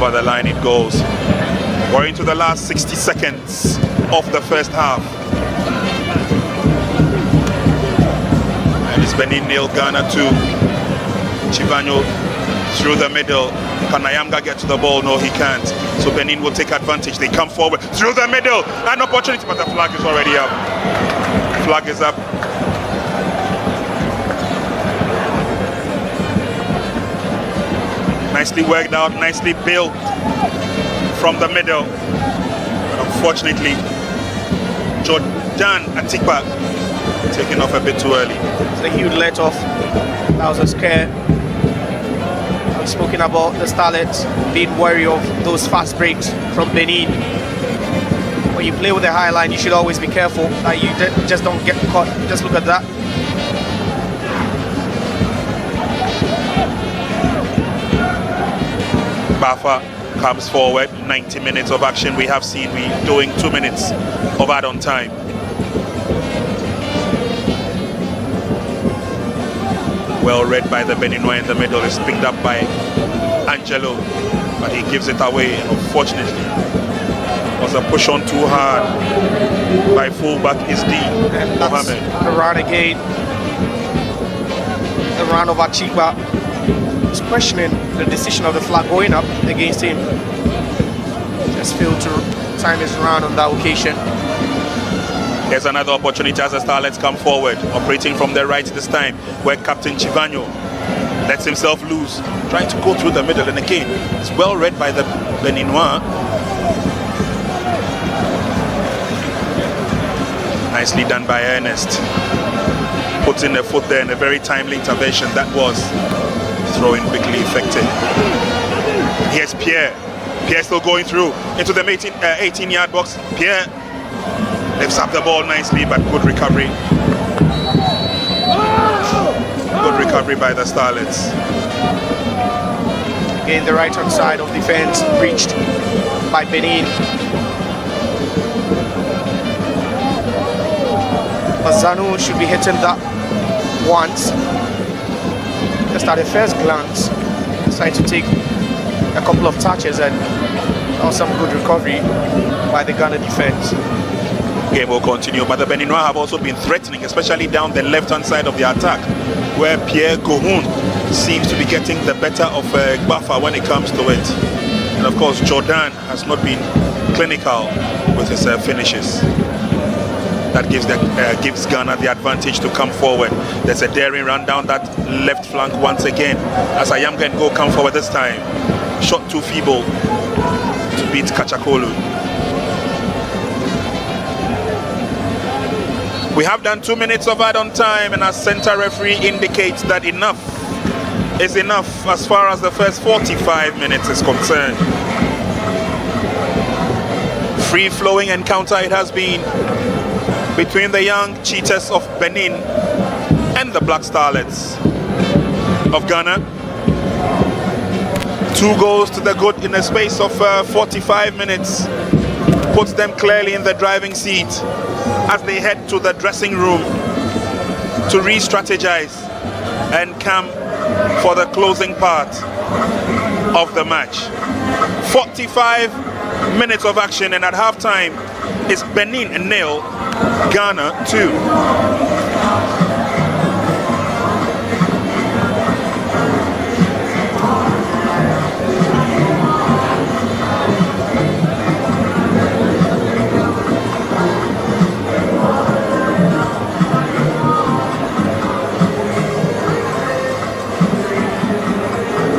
Over the line it goes. We're into the last 60 seconds of the first half. And it's Benin 0, Ghana 2. Chivano through the middle. Can Nyamga get to the ball? No, he can't. So Benin will take advantage. They come forward through the middle. An opportunity, but the flag is already up. Flag is up. Nicely worked out, nicely built from the middle. But unfortunately, Jordan Atipa taking off a bit too early. It's a huge let off. That was a scare. I'm speaking about the Starlets being wary of those fast breaks from Benin. When you play with the high line, you should always be careful that you just don't get caught. Just look at that. Bafa comes forward, 90 minutes of action. We have seen we doing 2 minutes of add-on time. Well read by the Beninois in the middle. Is picked up by Angelo, but he gives it away. And unfortunately, was a push on too hard by fullback Isdi Mohammed. The run again. The run of Achiba. He's questioning the decision of the flag going up against him. Just failed to time his run on that occasion. There's another opportunity as the Starlets come forward, operating from the right this time, where Captain Chivano lets himself loose, trying to go through the middle, and again, it's well read by the Beninois. Nicely done by Ernest. Puts in a foot there in a very timely intervention. That was throwing quickly effective. Here's Pierre. Pierre still going through into the 18-yard box. Pierre lifts up the ball nicely, but good recovery. Good recovery by the Starlets. Again, the right-hand side of defense reached by Benin. Bazanu should be hitting that once. Just at a first glance, decided to take a couple of touches, and that was some good recovery by the Ghana defense. Game will continue, but the Beninois have also been threatening, especially down the left-hand side of the attack, where Pierre Gohun seems to be getting the better of Bafa when it comes to it. And of course, Jordan has not been clinical with his finishes. That gives Ghana the advantage to come forward. There's a daring run down that left flank once again, as Ayamga and Go come forward this time. Shot too feeble to beat Kachakolu. We have done 2 minutes of add-on time, and our center referee indicates that enough is enough as far as the first 45 minutes is concerned. Free-flowing encounter it has been between the young cheetahs of Benin and the Black Starlets of Ghana. 2 goals to the good in a space of 45 minutes. Puts them clearly in the driving seat as they head to the dressing room to re-strategize and come for the closing part of the match. 45 minutes of action, and at halftime it's Benin 0, Ghana 2.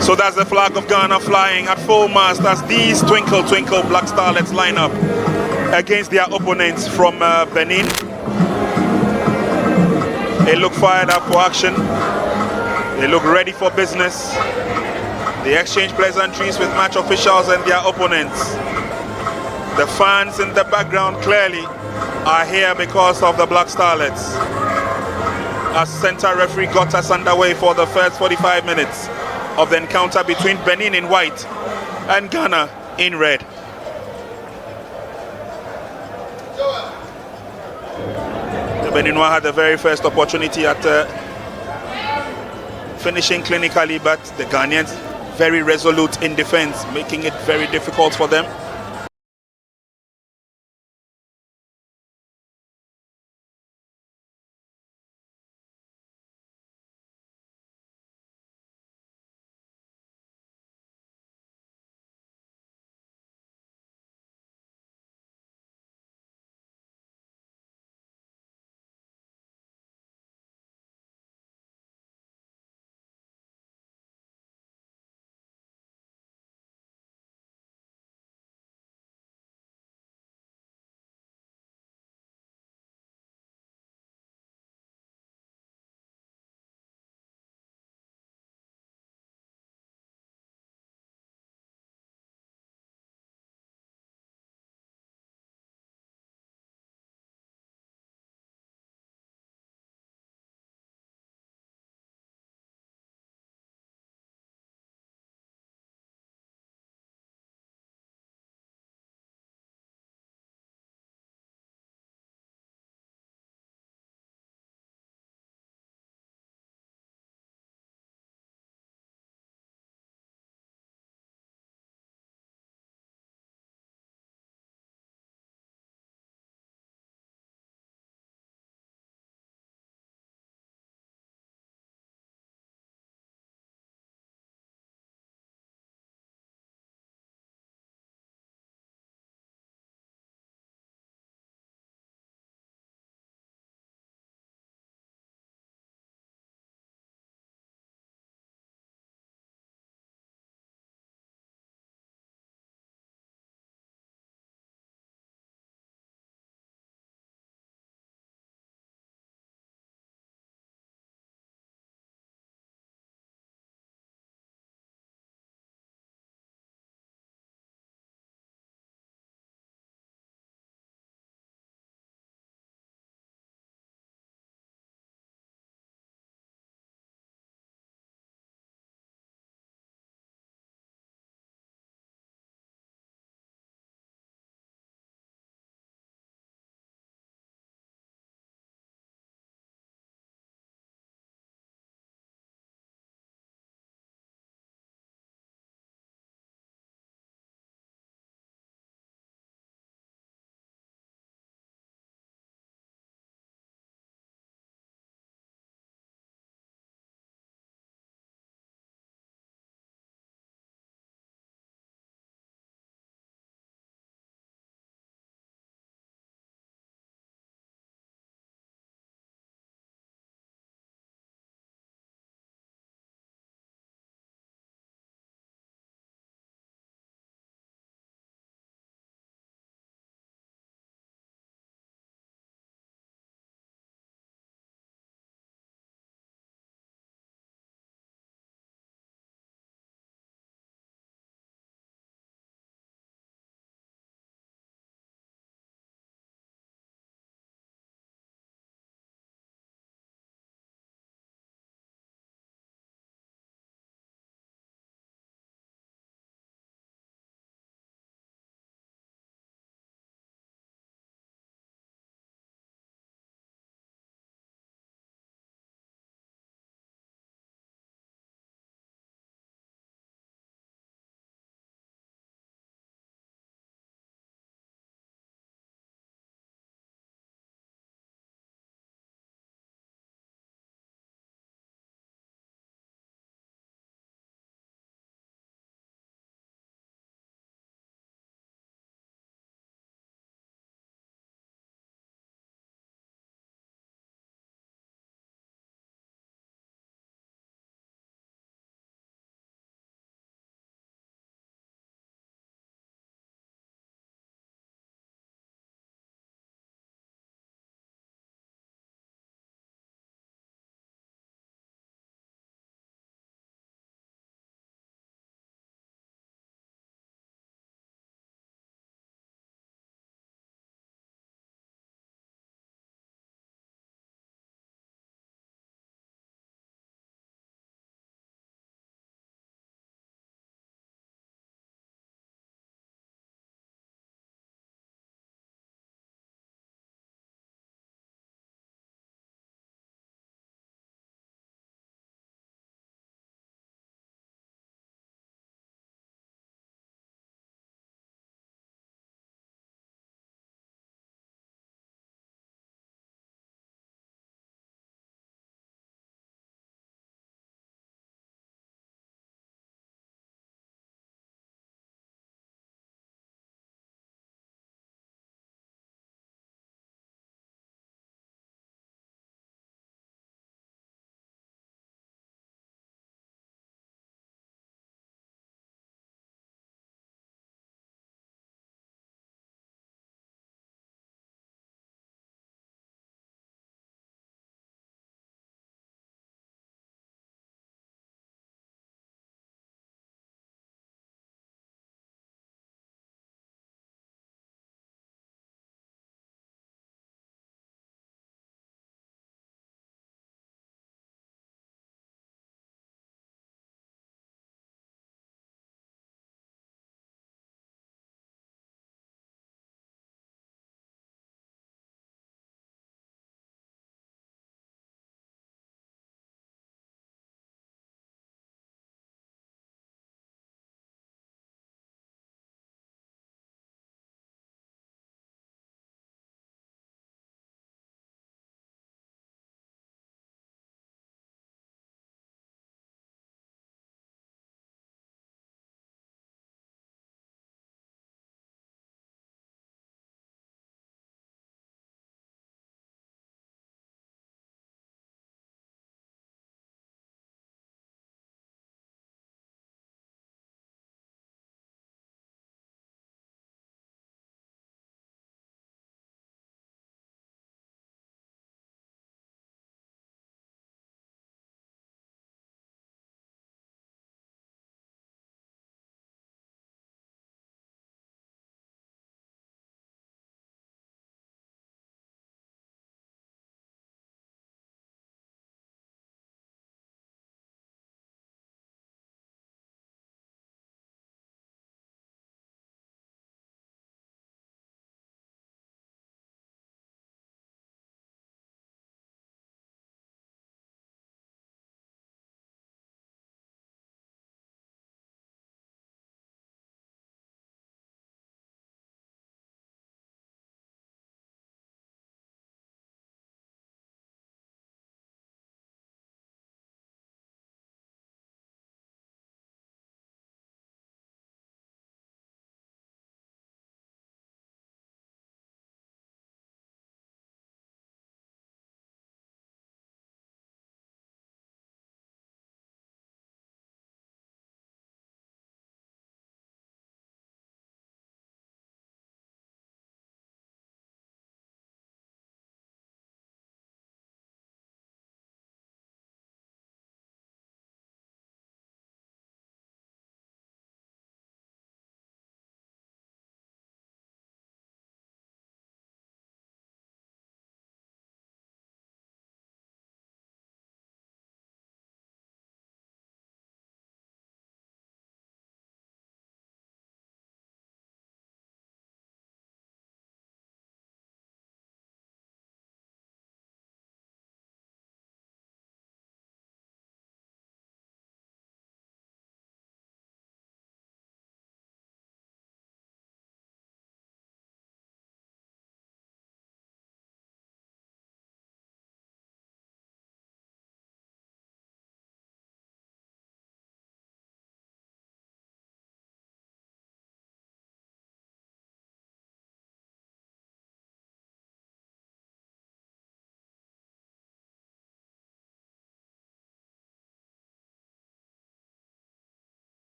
So that's the flag of Ghana flying at full mast as these twinkle twinkle Black Starlets line up against their opponents from Benin. They look fired up for action. They look ready for business. They exchange pleasantries with match officials and their opponents. The fans in the background clearly are here because of the Black Starlets. As center referee got us underway for the first 45 minutes of the encounter between Benin in white and Ghana in red. The Beninois had the very first opportunity at finishing clinically, but the Ghanaians very resolute in defense, making it very difficult for them.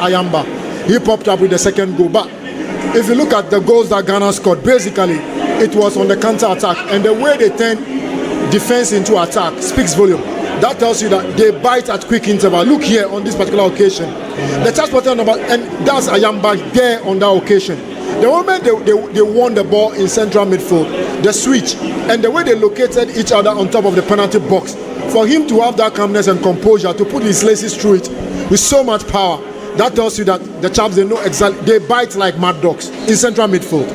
Ayamba. He popped up with the second goal. But if you look at the goals that Ghana scored, basically it was on the counter-attack. And the way they turn defense into attack speaks volume. That tells you that they bite at quick interval. Look here on this particular occasion. The transporter number, and that's Ayamba there on that occasion. The moment they won the ball in central midfield, the switch, and the way they located each other on top of the penalty box, for him to have that calmness and composure to put his laces through it with so much power, that tells you that the chaps, they know exactly, they bite like mad dogs in central midfield.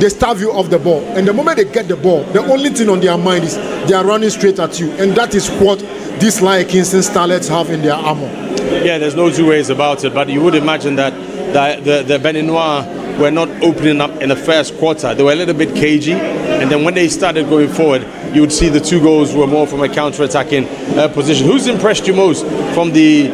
They starve you off the ball, and the moment they get the ball, the only thing on their mind is they are running straight at you, and that is what these like Kingston starlets have in their armor. Yeah, there's no two ways about it, but you would imagine that the Beninois were not opening up in the first quarter. They were a little bit cagey, and then when they started going forward, you would see the 2 goals were more from a counter-attacking position. Who's impressed you most from the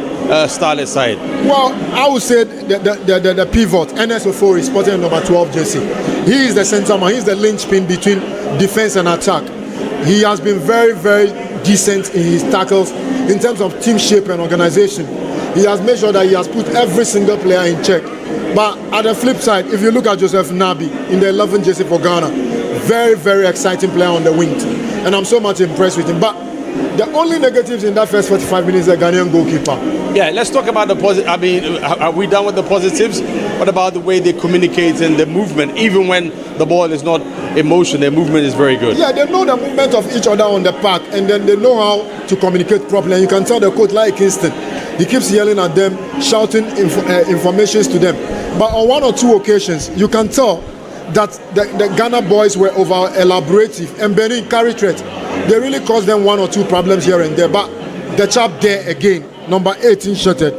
Starlet side? Well, I would say the pivot, 𝗭𝗎 spotting number 12 jersey. He is the center man. He's the linchpin between defense and attack. He has been very, very decent in his tackles in terms of team shape and organization. He has made sure that he has put every single player in check. But at the flip side, if you look at Joseph Nabi in the 11 jersey for Ghana, very, very exciting player on the wing. And I'm so much impressed with him. But the only negatives in that first 45 minutes is the Ghanaian goalkeeper. Yeah, let's talk about the positive. I mean, are we done with the positives? What about the way they communicate and the movement? Even when the ball is not in motion, their movement is very good. Yeah, they know the movement of each other on the park, and then they know how to communicate properly. And you can tell the coach, like Kingston, he keeps yelling at them, shouting informations to them. But on 1 or 2 occasions, you can tell that the Ghana boys were over elaborative, and Benin carry threat. They really caused them 1 or 2 problems here and there. But the chap there again, number 18 shotted,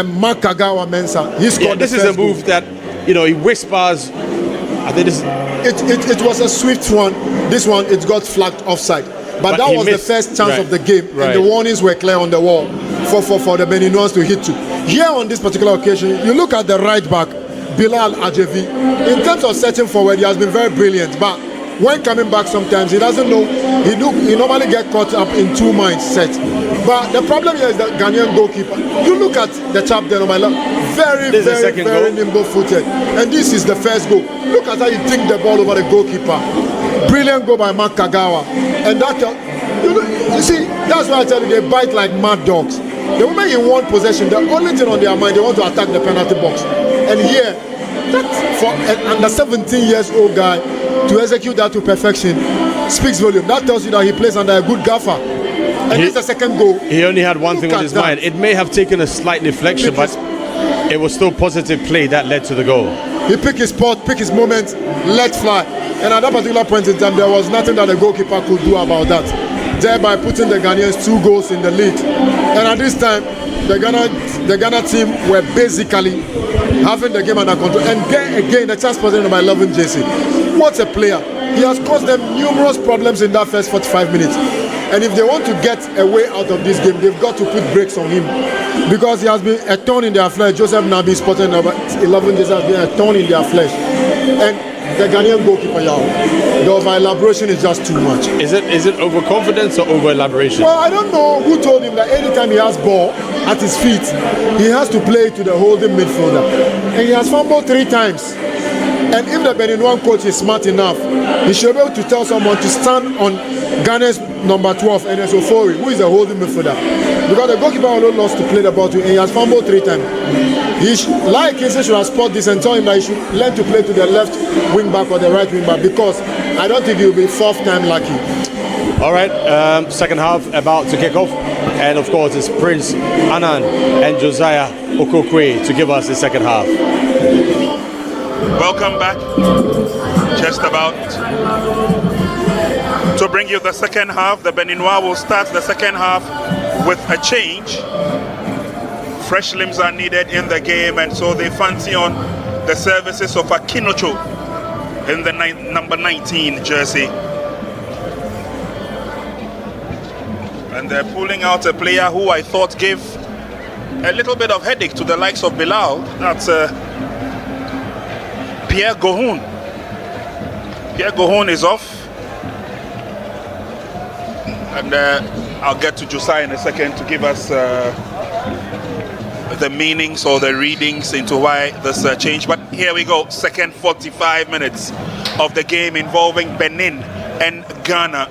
Mark Kagawa Mensah, he scored. Yeah, this is a move that, you know, he whispers. I think this. It was a swift one. This one, it got flagged offside. But that was missed. The first chance Right. of the game, Right. and the warnings were clear on the wall for the Beninois to hit to. Here on this particular occasion, you look at the right back, Bilal Ajevi. In terms of setting forward, he has been very brilliant. But when coming back, sometimes he doesn't know. He normally get caught up in 2 minds set. But the problem here is the Ghanaian goalkeeper. You look at the chap there on my left, very nimble-footed. And this is the first goal. Look at how he tinked the ball over the goalkeeper. Brilliant goal by Mark Kagawa. And that, you see, that's why I tell you, they bite like mad dogs. The moment you want possession, the only thing on their mind, they want to attack the penalty box. And here, that for an under 17 years old guy to execute that to perfection speaks volume. That tells you that he plays under a good gaffer. And this is the second goal. He only had one thing on his mind. It may have taken a slight deflection, but it was still positive play that led to the goal. He picked his spot, picked his moment, let fly. And at that particular point in time, there was nothing that the goalkeeper could do about that, thereby putting the Ghanaians 2 goals in the lead. And at this time, the Ghana team were basically having the game under control. And again, the chance president by 11 JC. What a player. He has caused them numerous problems in that first 45 minutes. And if they want to get a way out of this game, they've got to put brakes on him. Because he has been a thorn in their flesh. Joseph Nabi spotted number 11 JC has been a thorn in their flesh. And the Ghanaian goalkeeper, the over-elaboration is just too much. Is it overconfidence or over-elaboration? Well, I don't know who told him that anytime he has ball at his feet, he has to play to the holding midfielder. And he has fumbled 3 times. And if the Beninois coach is smart enough, he should be able to tell someone to stand on Ghana's number 12, 𝗭𝗎, who is the holding midfielder. Because the goalkeeper alone lost to play the ball to him, and he has fumbled 3 times. Like Kingston should have spotted this and tell him that he should learn to play to the left wing back or the right wing back, because I don't think he will be 4th time lucky. All right, second half about to kick off, and of course it's Prince Anan and Josiah Okokwe to give us the second half. Welcome back. Just about to bring you the second half. The Beninois will start the second half with a change. Fresh limbs are needed in the game, and so they fancy on the services of Akinocho in the number 19 jersey. And they're pulling out a player who I thought gave a little bit of headache to the likes of Bilal. That's Pierre Gohoun. Pierre Gohoun is off. And I'll get to Josiah in a second to give us the meanings or the readings into why this change. But here we go, second 45 minutes of the game involving Benin and Ghana.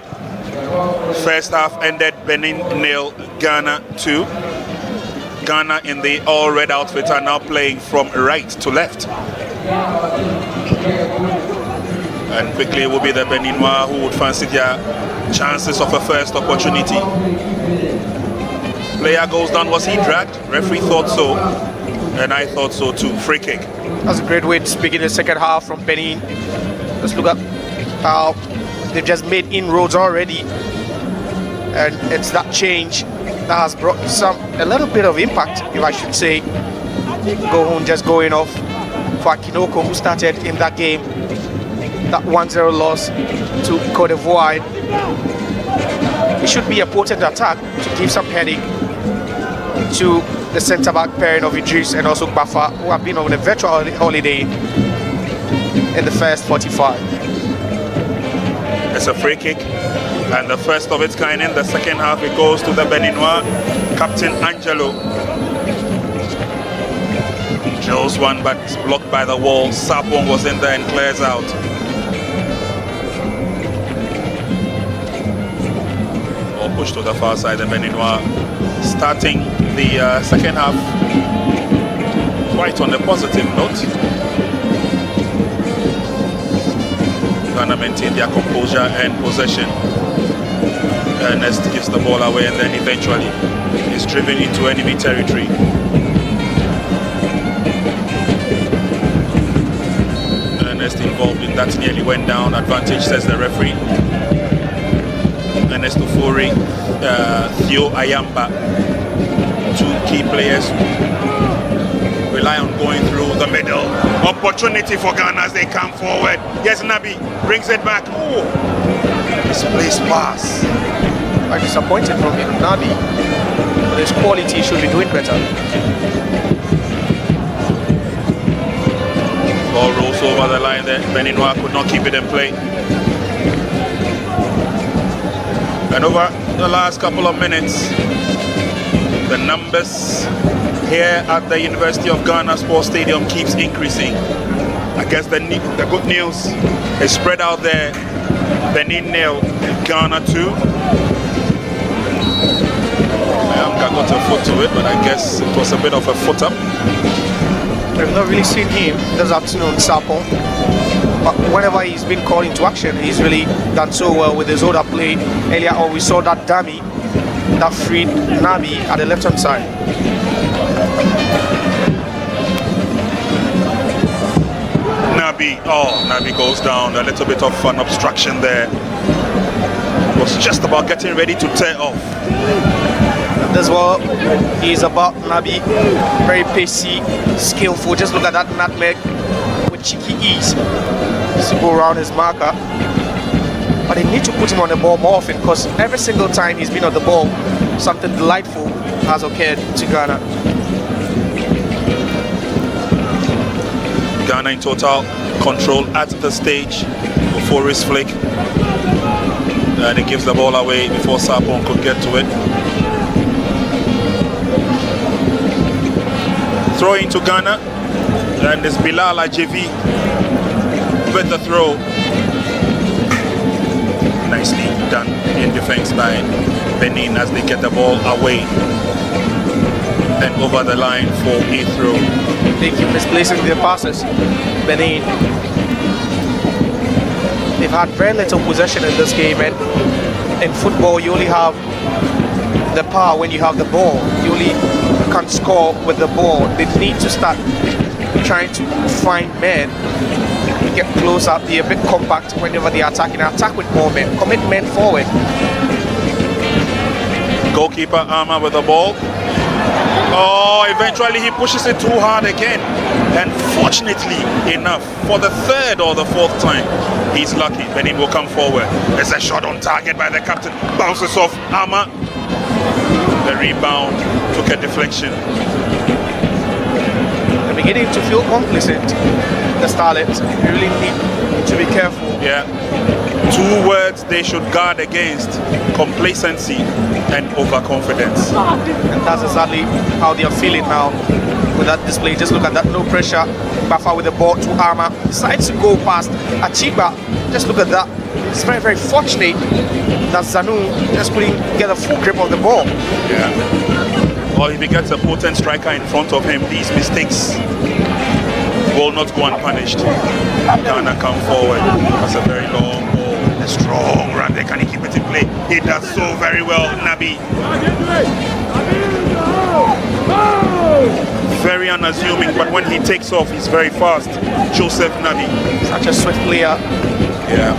First half ended Benin 0, Ghana 2. Ghana in the all-red outfit are now playing from right to left. And quickly it will be the Beninois who would fancy their chances of a first opportunity. Player goes down. Was he dragged? Referee thought so, and I thought so too. Free kick. That's a great way to begin the second half from Benin. Let's look at how they've just made inroads already, and it's that change that has brought a little bit of impact, if I should say. Gohun just going off for Kinoko, who started in that game, that 1-0 loss to Côte d'Ivoire. It should be a potent attack to give some headache to the centre-back pairing of Idris and also Bafa, who have been on a virtual holiday in the first 45. It's a free kick, and the first of its kind in the second half. It goes to the Beninois captain Angelo. Drills one, but blocked by the wall. Sapong was in there and clears out. Or pushed to the far side. The Beninois starting the second half quite on a positive note. Ghana maintain their composure and possession. Ernest gives the ball away and then eventually is driven into enemy territory. Ernest involved in that nearly went down. Advantage, says the referee. Ernest Ufori, 𝗭𝗢𝟑, two key players rely on going through the middle. Opportunity for Ghana as they come forward. Yes, Nabi brings it back. Oh, misplaced pass. I'm disappointed from him. Nabi, with his quality, should be doing better. Ball rolls over the line there. Beninois could not keep it in play. And over the last couple of minutes, the numbers here at the University of Ghana Sports Stadium keeps increasing. I guess the good news is spread out there. Benin 0, Ghana 2. I got a foot to it, but I guess it was a bit of a foot up. I've not really seen him this afternoon, Sapong. But whenever he's been called into action, he's really done so well with his other play. Earlier on, we saw that dummy that freed Nabi at the left-hand side. Nabi goes down. A little bit of an obstruction there. Was just about getting ready to tear off. As well, he's about Nabi, very pacey, skillful. Just look at that nutmeg with cheeky ease. Just to go around his marker. But they need to put him on the ball more often, because every single time he's been on the ball, something delightful has occurred to Ghana. Ghana in total control at the stage before his flick. And he gives the ball away before Sapong could get to it. Throw into Ghana, and it's Bilal Ajevi with the throw. Nicely done in defense by Benin as they get the ball away and over the line for a throw. They keep misplacing their passes. Benin, they've had very little possession in this game, and in football you only have the power when you have the ball. You only can score with the ball. They need to start trying to find men, get closer, be a bit compact whenever they are attacking. Attack with more men, commit men forward. Goalkeeper Arma with the ball. Oh, eventually he pushes it too hard again. And fortunately enough, for the third or the fourth time, he's lucky. Benin will come forward. There's a shot on target by the captain. Bounces off Arma. The rebound took a deflection. They're beginning to feel complacent. the Starlets. You really need to be careful. Yeah. 2 words they should guard against: complacency and overconfidence. And that's exactly how they are feeling now with that display. Just look at that, no pressure. Baffa with the ball to Armour. Decides to go past Achiba. Just look at that. It's very, very fortunate that Zanu just couldn't get a full grip of the ball. Yeah. Or if he gets a potent striker in front of him, these mistakes will not go unpunished. Ghana come forward. That's a very long ball. A strong run there. Can he keep it in play? He does so very well, Nabi. Very unassuming, but when he takes off, he's very fast. Joseph Nabi. Such a swift player. Yeah.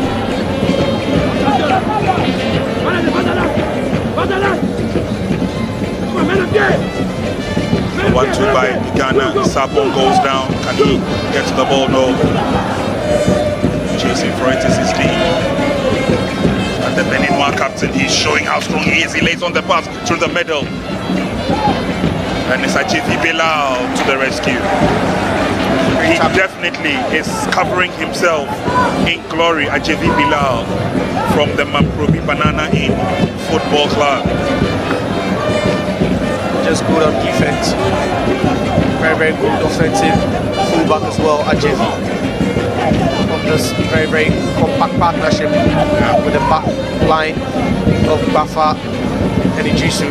1-2 by Ghana. Sapon goes down. Can he get to the ball? No. Chasing for it is his lead. And the Benin captain, he's showing how strong he is. He lays on the pass through the middle. And it's Achivi Bilal to the rescue. He definitely is covering himself in glory. Achivi Bilal from the Mamprobi Banana Inn Football Club. Just good on defense. Very, very good offensive fullback as well, Ajevi. Of this very, very compact partnership with the back line of Bafa and Ijisu.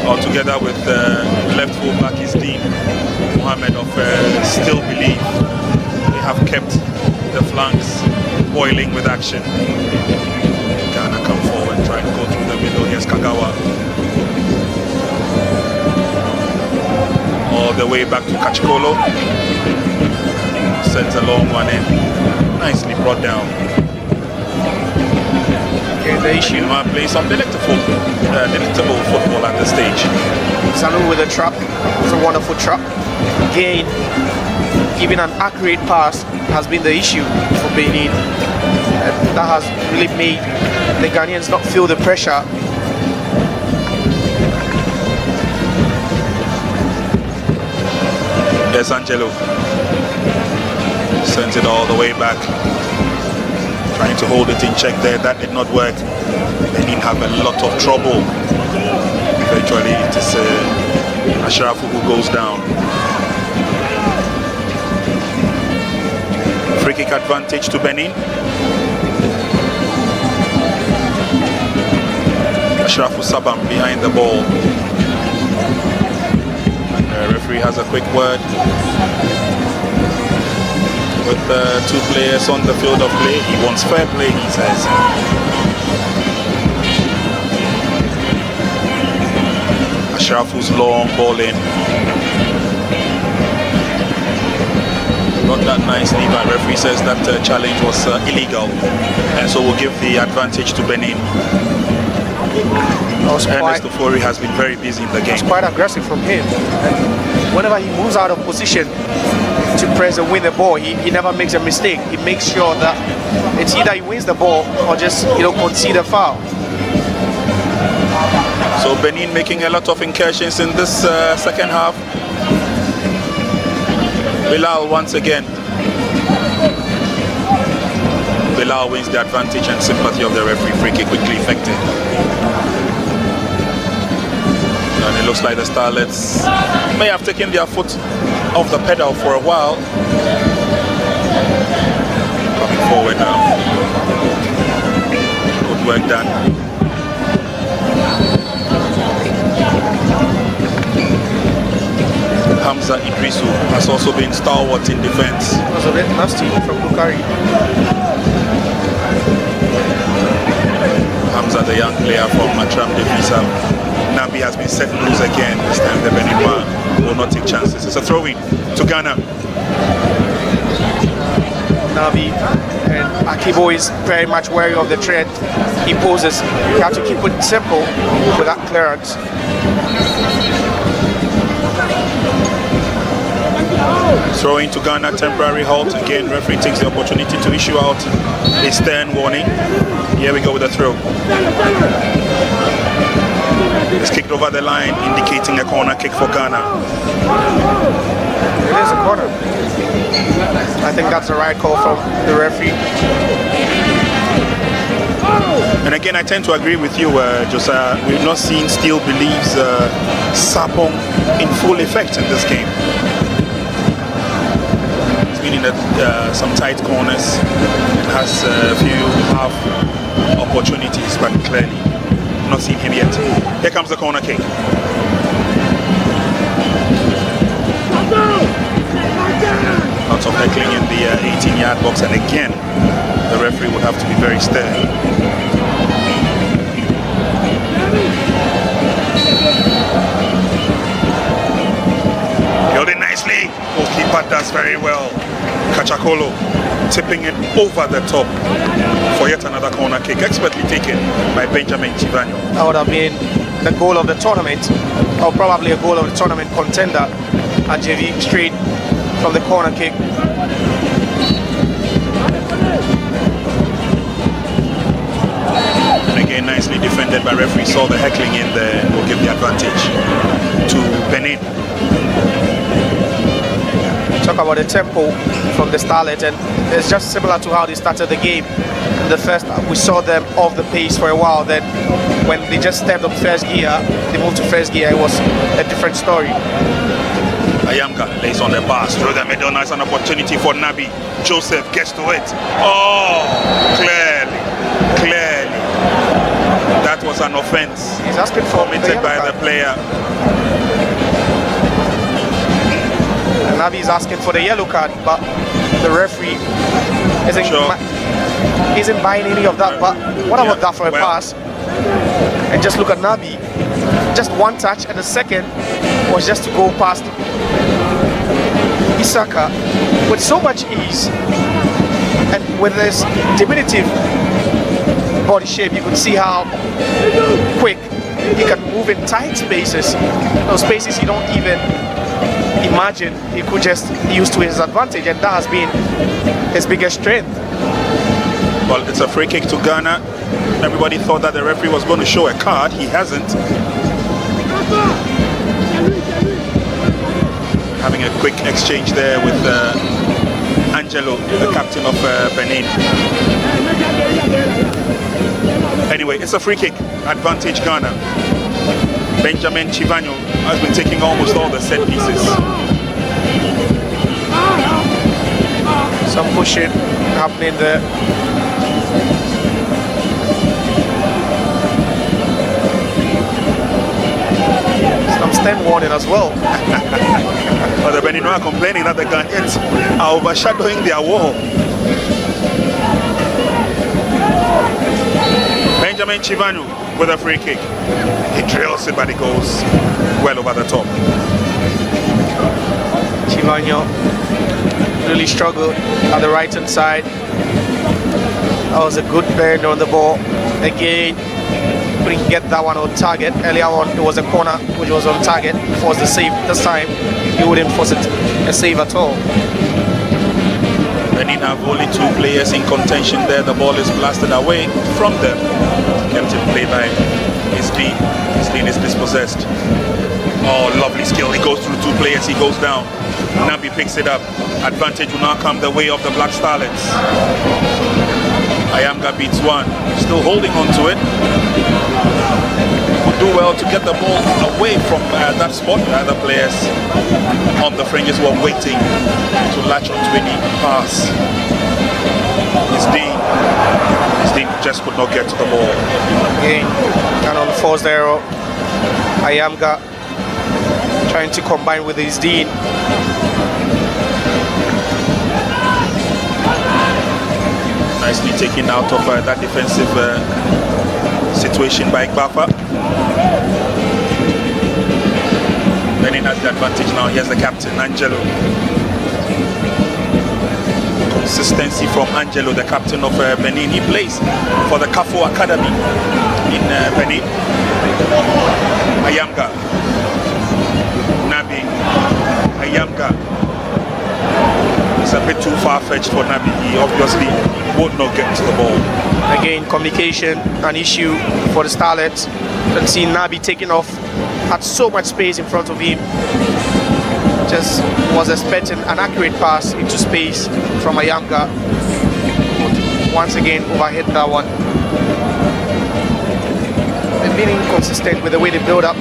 All together with left fullback is Dean Mohammed of Still Believe. They have kept the flanks boiling with action. Ghana come forward, trying to go through the middle. Here's Kagawa. All the way back to Kachikolo. Sends a long one in. Nicely brought down. Okay, the issue. Play some delectable football at the stage. Sanu with a trap. It's a wonderful trap. Again, giving an accurate pass has been the issue for Benin. And that has really made the Ghanaians not feel the pressure. Yes, Angelo sends it all the way back, trying to hold it in check there. That did not work. Benin have a lot of trouble. Eventually it is Ashrafu who goes down. Free kick advantage to Benin. Ashrafu Sabam behind the ball. The referee has a quick word with the 2 players on the field of play. He wants fair play, he says. Ashrafu's long ball in. Not that nicely, but referee says that challenge was illegal, and so we'll give the advantage to Benin. Ernest Ofori has been very busy in the game. It's quite aggressive from him. And whenever he moves out of position to press and win the ball, he never makes a mistake. He makes sure that it's either he wins the ball or just concede a foul. So Benin making a lot of incursions in this second half. Bilal once again. Bilal wins the advantage and sympathy of the referee. Free kick quickly effected. And it looks like the Starlets may have taken their foot off the pedal for a while. Coming forward now. Good work done. Hamza Idrisu has also been stalwart in defense. It was a bit nasty from Bukari. Hamza, the young player from Matram Devisa. Nabi has been set loose again. This time the Benin will not take chances. It's a throw-in to Ghana. Nabi and Akibo is very much wary of the threat he poses. You have to keep it simple with that clearance. Throwing to Ghana, temporary halt. Again, referee takes the opportunity to issue out a stern warning. Here we go with the throw. It's kicked over the line, indicating a corner kick for Ghana. It is a corner. I think that's the right call from the referee. And again, I tend to agree with you, Josiah. We've not seen Steel Belief's Sapong in full effect in this game. He's been in some tight corners and has a few half opportunities, but clearly not seen him yet. Here comes the corner kick. Lots of heckling in the 18-yard box, and again, the referee would have to be very stern. Held it nicely. Goalkeeper does very well. Kachakolo tipping it over the top for yet another corner kick, expertly taken by Benjamin Chivanyo. That would have been the goal of the tournament, or probably a goal of the tournament contender at JV, straight from the corner kick. And again, nicely defended by referee. Saw the heckling in there, will give the advantage to Benin. Talk about the tempo from the Starlet, and it's just similar to how they started the game. In the first, we saw them off the pace for a while. Then, when they just stepped up first gear, they moved to first gear. It was a different story. Ayamka lays on the pass through the middle. Nice an opportunity for Nabi. Joseph gets to it. Oh, clearly. That was an offense. He's asking for committed by the player. And Nabi is asking for the yellow card, but the referee isn't buying any of that. But what about that for a pass? And just look at Nabi. Just one touch, and the second was just to go past Isaka with so much ease, and with this diminutive body shape, you can see how quick he can move in tight spaces. Those spaces you don't even imagine he could just use to his advantage, and that has been his biggest strength. Well, it's a free kick to Ghana. Everybody thought that the referee was going to show a card. He hasn't. Having a quick exchange there with Angelo, the captain of Benin. Anyway, it's a free kick. Advantage Ghana. Benjamin Chivanyo has been taking almost all the set pieces. Some pushing happening there. Some stand warning as well. But the Benin are complaining that the Ghanaians are overshadowing their wall. Benjamin Chivanyo with a free kick. He drills it, but it goes well over the top. Chivanyo really struggled at the right hand side. That was a good bend on the ball. Again, couldn't get that one on target. Earlier on, it was a corner which was on target. Forced the save. This time, he wouldn't force it a save at all. Benin have only two players in contention there. The ball is blasted away from them. Kept in play by Isdeen. Isdeen is dispossessed. Oh, lovely skill. He goes through two players. He goes down. Nabi picks it up. Advantage will now come the way of the Black Starlets. Ayamga beats one. Still holding on to it. Would do well to get the ball away from that spot. The other players on the fringes were waiting to latch onto any pass. Isdeen just could not get to the ball. Again, and on the forced error, Ayamga trying to combine with Isdeen. Nicely taken out of that defensive situation by ภิkpakpa. Benin has the advantage now. Here's the captain, Angelo. Consistency from Angelo, the captain of Benin. He plays for the 𝗭𝗢 Academy in Benin. Ayamga. Nabi. Ayamga. It's a bit too far-fetched for Nabi. He obviously would not get to the ball. Again, communication an issue for the Starlets. You can see Nabi taking off, had so much space in front of him. Just was expecting an accurate pass into space from Ayanga. Once again, overhit that one. They've been inconsistent with the way they build up.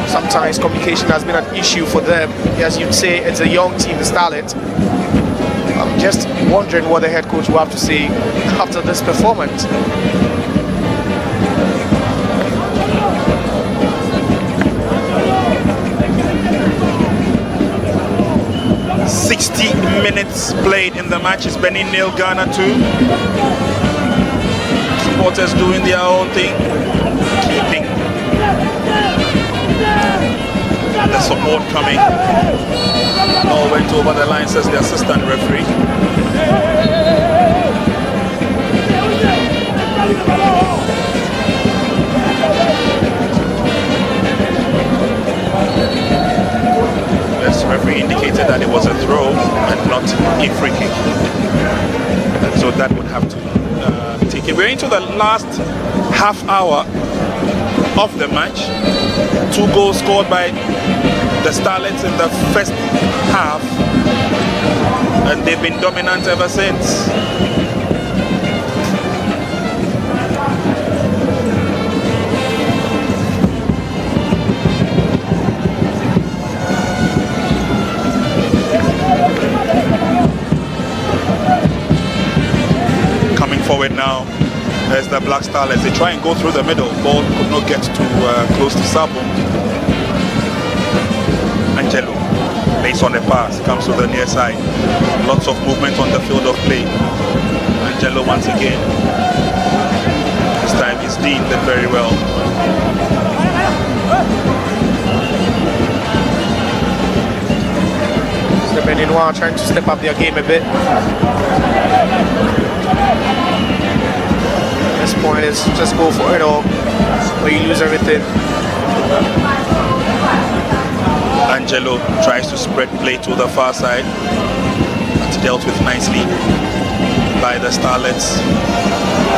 Sometimes communication has been an issue for them. As you'd say, it's a young team, the Starlets. I'm just wondering what the head coach will have to say after this performance. Minutes played in the match. Is Benin 0, Ghana 2. Supporters doing their own thing, keeping the support coming. All went over the line, says the assistant referee. Yes, referee indicated that it was a throw and not a free kick. And so that would have to take it. We're into the last half hour of the match. 2 goals scored by the Starlets in the first half, and they've been dominant ever since. Forward now, there's the Black Starlets. They try and go through the middle. Ball could not get too close to Sabo. Angelo plays on the pass, comes to the near side. Lots of movement on the field of play. Angelo once again. This time he's deemed it very well. The Beninois trying to step up their game a bit. This point is just go for it all, or you lose everything. Angelo tries to spread play to the far side. It's dealt with nicely by the Starlets.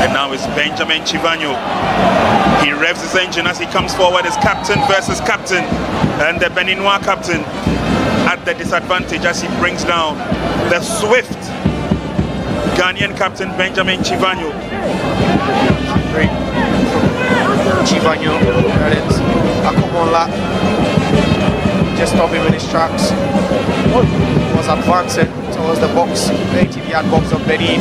And now it's Benjamin Chivano. He revs his engine as he comes forward as captain versus captain. And the Beninois captain at the disadvantage as he brings down the swift Ghanaian captain Benjamin Chivano. Great from Chivano. That is Akomola. Just stop him in his tracks. Was advancing towards the box, the 18-yard box of Benin.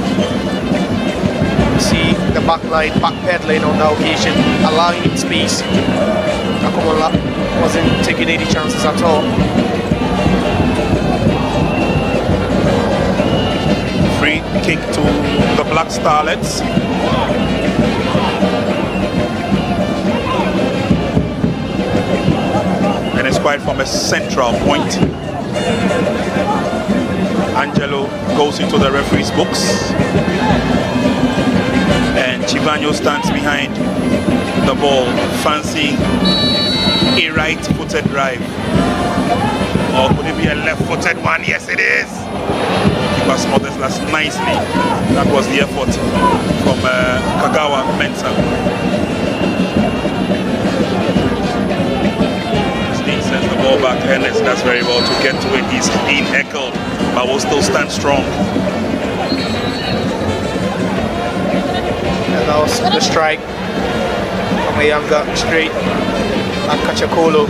See the back line backpedaling on that occasion, allowing him space. Akomola wasn't taking any chances at all. Free kick to the Black Starlets. And it's quite from a central point. Angelo goes into the referee's box. And Chivano stands behind the ball, fancying a right-footed drive. Or could it be a left-footed one? Yes, it is. Keeper smothers that nicely. That was the effort from Kagawa Mensah. Steve sends the ball back. Ernest does very well to get to it. He's being heckled, but will still stand strong. And that was the strike from Ayanga straight at Kachakolo.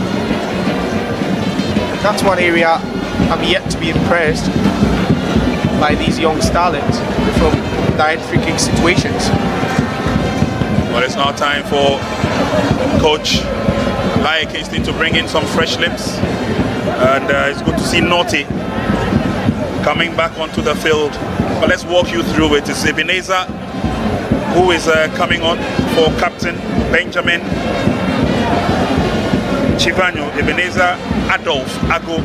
That's one area I'm yet to be impressed by these young Starlets from direct free kick situations. Well, it's now time for Coach Kingston to bring in some fresh limbs, and it's good to see Naughty coming back onto the field. But let's walk you through it. It's Ebenezer who is coming on for Captain Benjamin Chivano. Ebenezer Adolf Ago.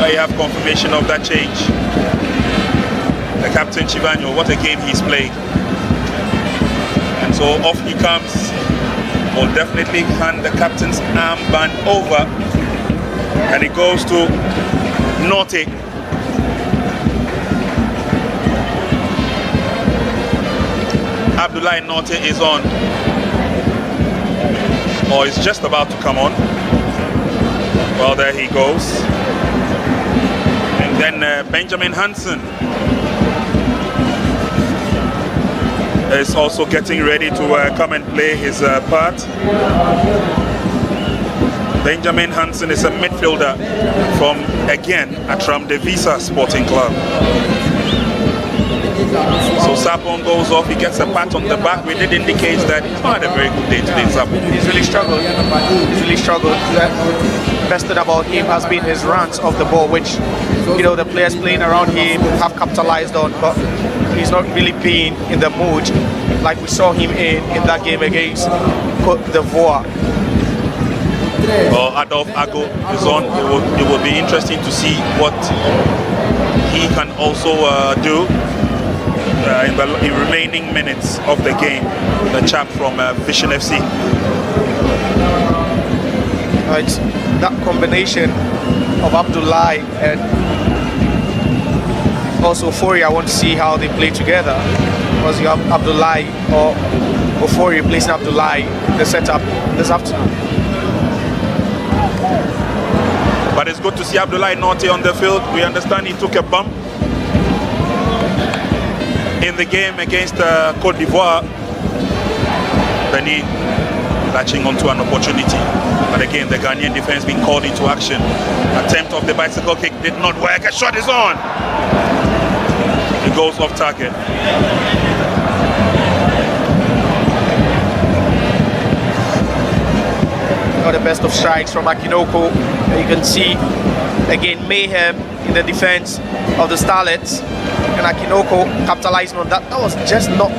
You have confirmation of that change. The Captain Chivano, what a game he's played. And so off he comes. Will definitely hand the captain's armband over. And it goes to Naughty. Abdullahi Naughty is on. Or is just about to come on. Well, there he goes. Then Benjamin Hansen is also getting ready to come and play his part. Benjamin Hansen is a midfielder from, again, 𝗨𝟑𝟳 Sporting Club. So Sapon goes off, he gets a pat on the back. We did indicate that he's not had a very good day today, Sapon. He's really struggled. He's really struggled. The best thing about him has been his runs off the ball, which, you know, the players playing around him have capitalized on, but he's not really been in the mood like we saw him in that game against Côte d'Ivoire. Well, Adolf Ago is on. It will be interesting to see what he can also do in the remaining minutes of the game. The chap from Vision FC. It's that combination of Abdullahi and also Ofori. I want to see how they play together, because you have Abdullahi or Ofori replacing Abdullahi in the setup this afternoon. But it's good to see Abdullahi Norte on the field. We understand he took a bump in the game against Côte d'Ivoire. Benin latching onto an opportunity. But again, the Ghanaian defense being called into action. Attempt of the bicycle kick did not work. A shot is on. It goes off target. Got the best of strikes from Akinoko. You can see again mayhem in the defense of the Starlets, and Akinoko capitalizing on that. That was just not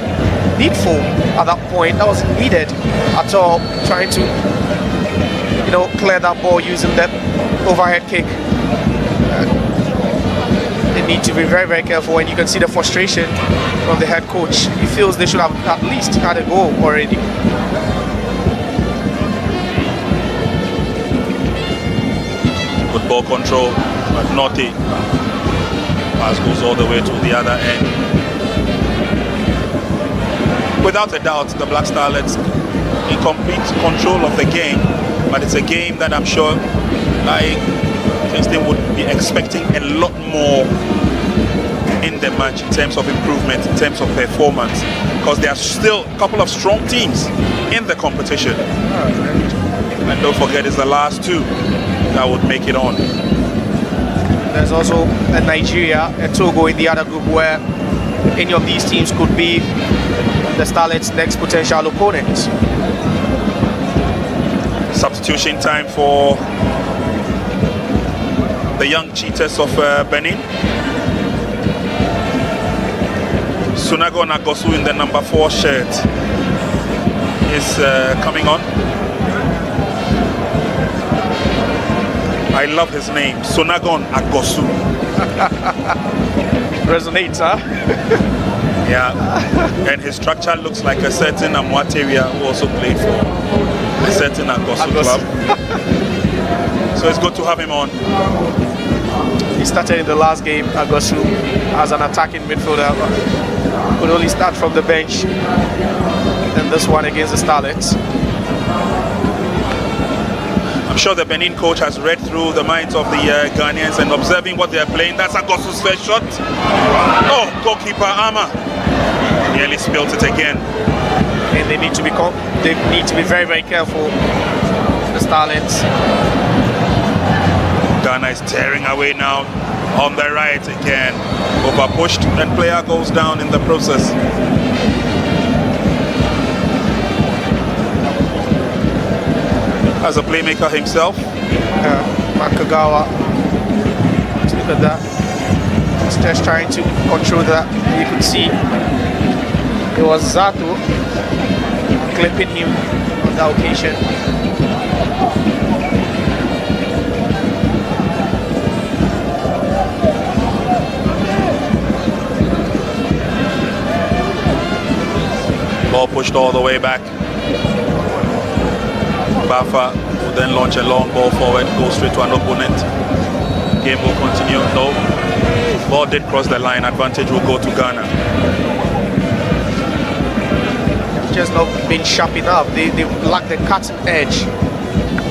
needful at that point. That wasn't needed at all. Trying to, you know, clear that ball using that overhead kick. They need to be very, very careful, and you can see the frustration from the head coach. He feels they should have at least had a goal already. Good ball control, but Norte. Pass goes all the way to the other end. Without a doubt, the Black Starlets in complete control of the game, but it's a game that I'm sure like Kingston would be expecting a lot more in the match in terms of improvement, in terms of performance, because there are still a couple of strong teams in the competition. And don't forget, it's the last two that would make it on. There's also a Nigeria and Togo in the other group, where any of these teams could be the Starlets' next potential opponents. Substitution time for the young cheetahs of Benin. Sunago Nagosu in the number 4 shirt is coming on. I love his name, Sunagon Agosu. Resonates, huh? Yeah, and his structure looks like a certain Amwateria who also played for a certain Agosu club. So it's good to have him on. He started in the last game, Agosu, as an attacking midfielder. Could only start from the bench. Then this one against the Starlets. I'm sure the Benin coach has read through the minds of the Ghanaians and observing what they are playing. That's Agosu's first shot. Oh, goalkeeper Ama nearly spilled it again. And they need to be very, very careful. The Starlets. Ghana is tearing away now on the right again. Over pushed and player goes down in the process. As a playmaker himself. Makagawa. Look at that. He's just trying to control that. You could see it was Zato clipping him on that occasion. Ball pushed all the way back. Bafa will then launch a long ball forward, go straight to an opponent. Game will continue. No. Ball did cross the line. Advantage will go to Ghana. Just not been sharp enough. They lack the cutting edge.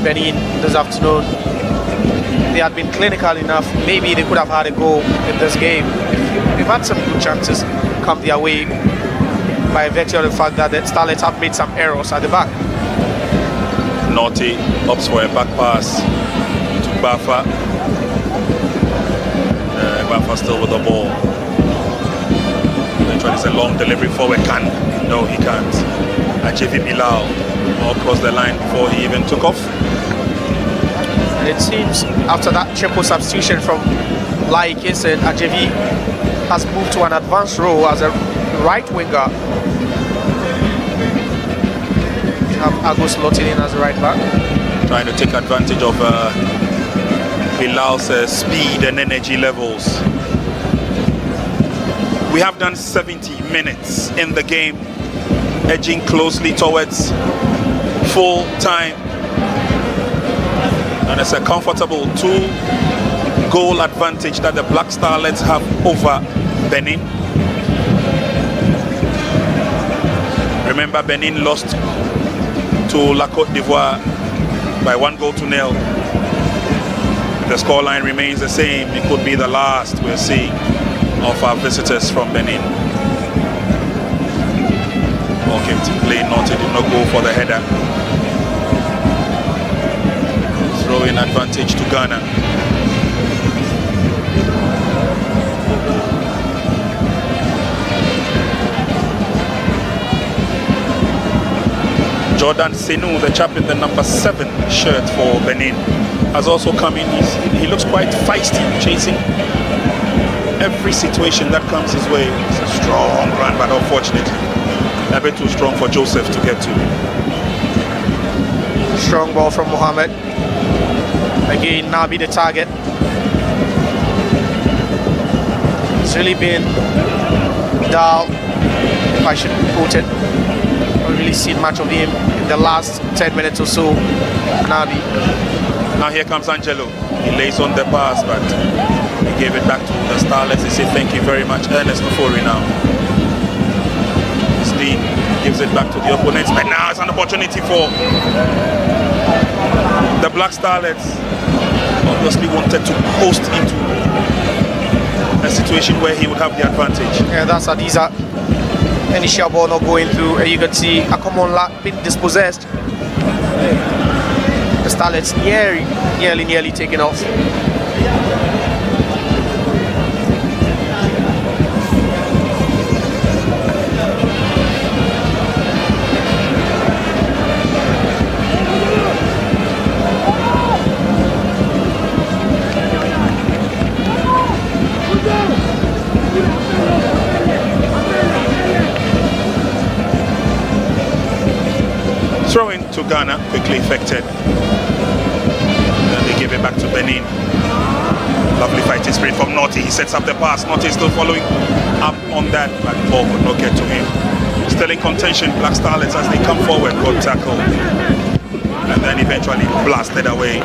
Benin this afternoon. they had been clinical enough, maybe they could have had a goal in this game. They've had some good chances come their way by virtue of the fact that the Starlets have made some errors at the back. Naughty opts for a back pass to 𝗭𝗧. 𝗭𝗧 still with the ball. Eventually it's a long delivery forward. No, he can't. 𝗭𝗎𝗓 all across the line before he even took off. And it seems after that triple substitution from 𝗨𝟑 Kingston, 𝗭𝗎𝗓 has moved to an advanced role as a right winger. We have Agus slotting in as a right back. Trying to take advantage of Bilal's speed and energy levels. We have done 70 minutes in the game, edging closely towards full time. And it's a comfortable 2-goal advantage that the Black Starlets have over Benin. Remember, Benin lost to 𝗨 d'Ivoire by 1-0. The scoreline remains the same. It could be the last we'll see of our visitors from Benin. Okay, to play Naughty did not go for the header. Throw-in advantage to Ghana. Jordan Senu, the chap in the number 7 shirt for Benin, has also come in. He looks quite feisty, chasing every situation that comes his way. It's a strong run, but unfortunately a bit too strong for Joseph to get to. Strong ball from Mohamed. Again, Nabi the target. It's really been dull, if I should put it. I've really seen much of him in the last 10 minutes or so. Nabi. Now here comes Angelo. He lays on the pass, but he gave it back to the Starlets. They say thank you very much. Ernest Nufori now. Dean gives it back to the opponents, but now it's an opportunity for the Black Starlets. Obviously wanted to post into a situation where he would have the advantage. Yeah, that's Adiza. Initial ball not going through, and you can see Akomonla being dispossessed. The Starlets nearly taken off. Throw-in to Ghana, quickly effected. Then they give it back to Benin. Lovely fighting spirit from Naughty. He sets up the pass. Naughty is still following up on that, but ball could not get to him. Still in contention, Black Starlets as they come forward, got tackle. And then eventually blasted away.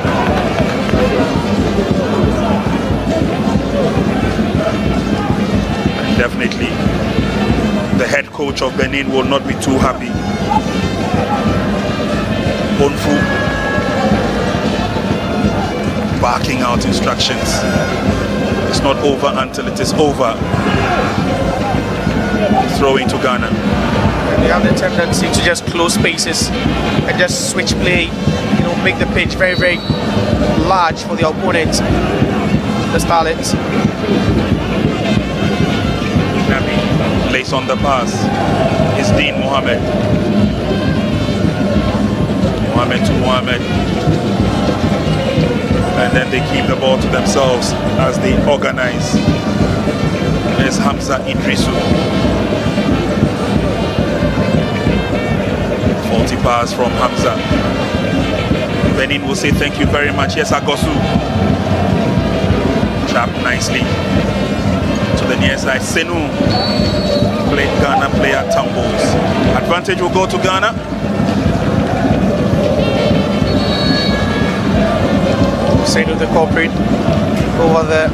And definitely, the head coach of Benin will not be too happy. Bonfu barking out instructions. It's not over until it is over. Throwing to Ghana. They have the tendency to just close spaces and just switch play, you know, make the pitch very, very large for the opponent, the Starlets. Nabi lays on the pass. It's Dean Mohamed. Mohamed to Mohamed. And then they keep the ball to themselves as they organize. There's Hamza Idrisu. 40 pass from Hamza. Benin will say thank you very much. Yes, Agosu. Trapped nicely to the near side. Senu. Ghana player tumbles. Advantage will go to Ghana. Senu the culprit over there.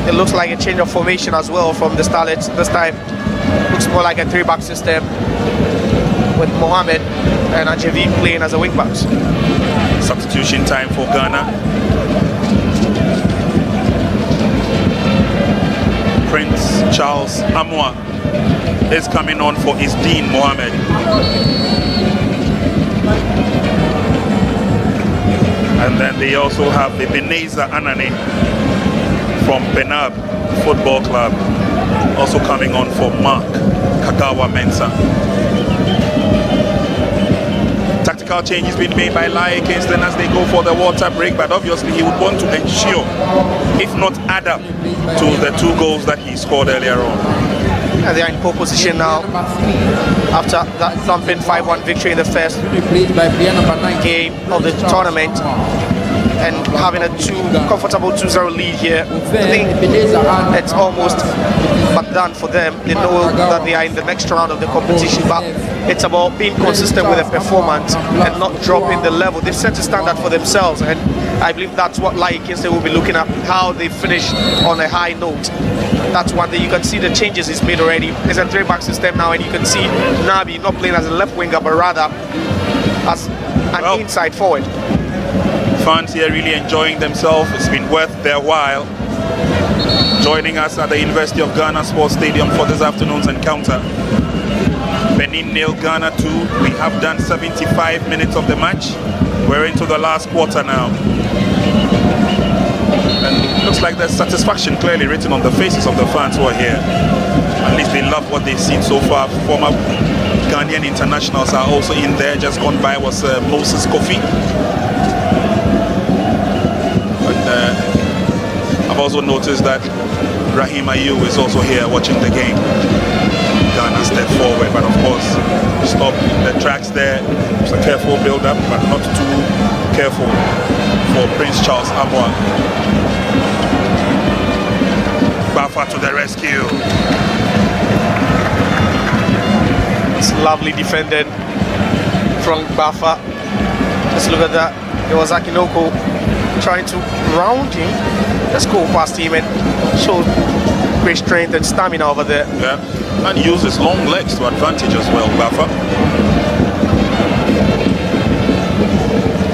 It looks like a change of formation as well from the Starlets. This time looks more like a 3-back system with Mohamed and 𝗭𝗎𝗓 playing as a wing backs. Substitution time for Ghana. Charles Amwa is coming on for Isdeen Mohammed. And then they also have the Beneza Anane from Benab Football Club, also coming on for Mark Kagawa Mensah. Tactical changes being made by 𝗨 Kingston as they go for the water break, but obviously he would want to ensure, if not add up to the 2 goals that he scored earlier on. And they are in pole position now after that thumping 5-1 victory in the first game of the tournament, and having a comfortable 2-0 lead here. I think it's almost but done for them. They know that they are in the next round of the competition, but it's about being consistent with their performance and not dropping the level. They've set a standard for themselves, and I believe that's what 𝗨 Kingston will be looking at, how they finish on a high note. That's one thing. You can see the changes he's made already. It's a 3-back system now, and you can see Nabi not playing as a left winger, but rather as an inside forward. Fans here really enjoying themselves. It's been worth their while joining us at the University of Ghana Sports Stadium for this afternoon's encounter. Benin 0, Ghana 2. We have done 75 minutes of the match. We're into the last quarter now. And it looks like there's satisfaction clearly written on the faces of the fans who are here. At least they love what they've seen so far. Former Ghanaian internationals are also in there. Just gone by was Moses Kofi. I've also noticed that Rahim Ayew is also here watching the game. Ghana step forward, but of course stop the tracks there. It's a careful build-up, but not too careful for Prince Charles Amwa. 𝗭𝗎 to the rescue. It's lovely defended from 𝗭𝗎. Just look at that. It was Akinoko trying to round him. Just go past him and show great strength and stamina over there. Yeah, and use his long legs to advantage as well, 𝗭𝗎.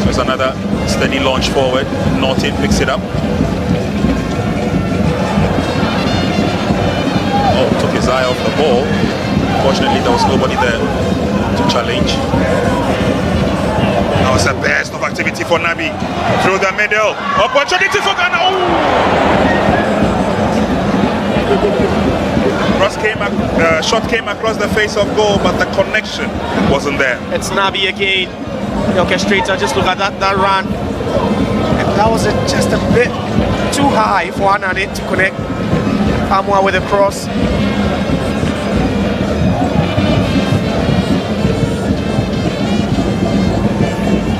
So it's another steady launch forward. Norton picks it up. Oh, took his eye off the ball. Fortunately, there was nobody there to challenge. That was a burst of activity for Nabi. Through the middle. Opportunity for Ghana. Shot came across the face of goal, but the connection wasn't there. It's Nabi again. The orchestrator, just look at that run. And that was just a bit too high for Anane to connect. Amwa with a cross.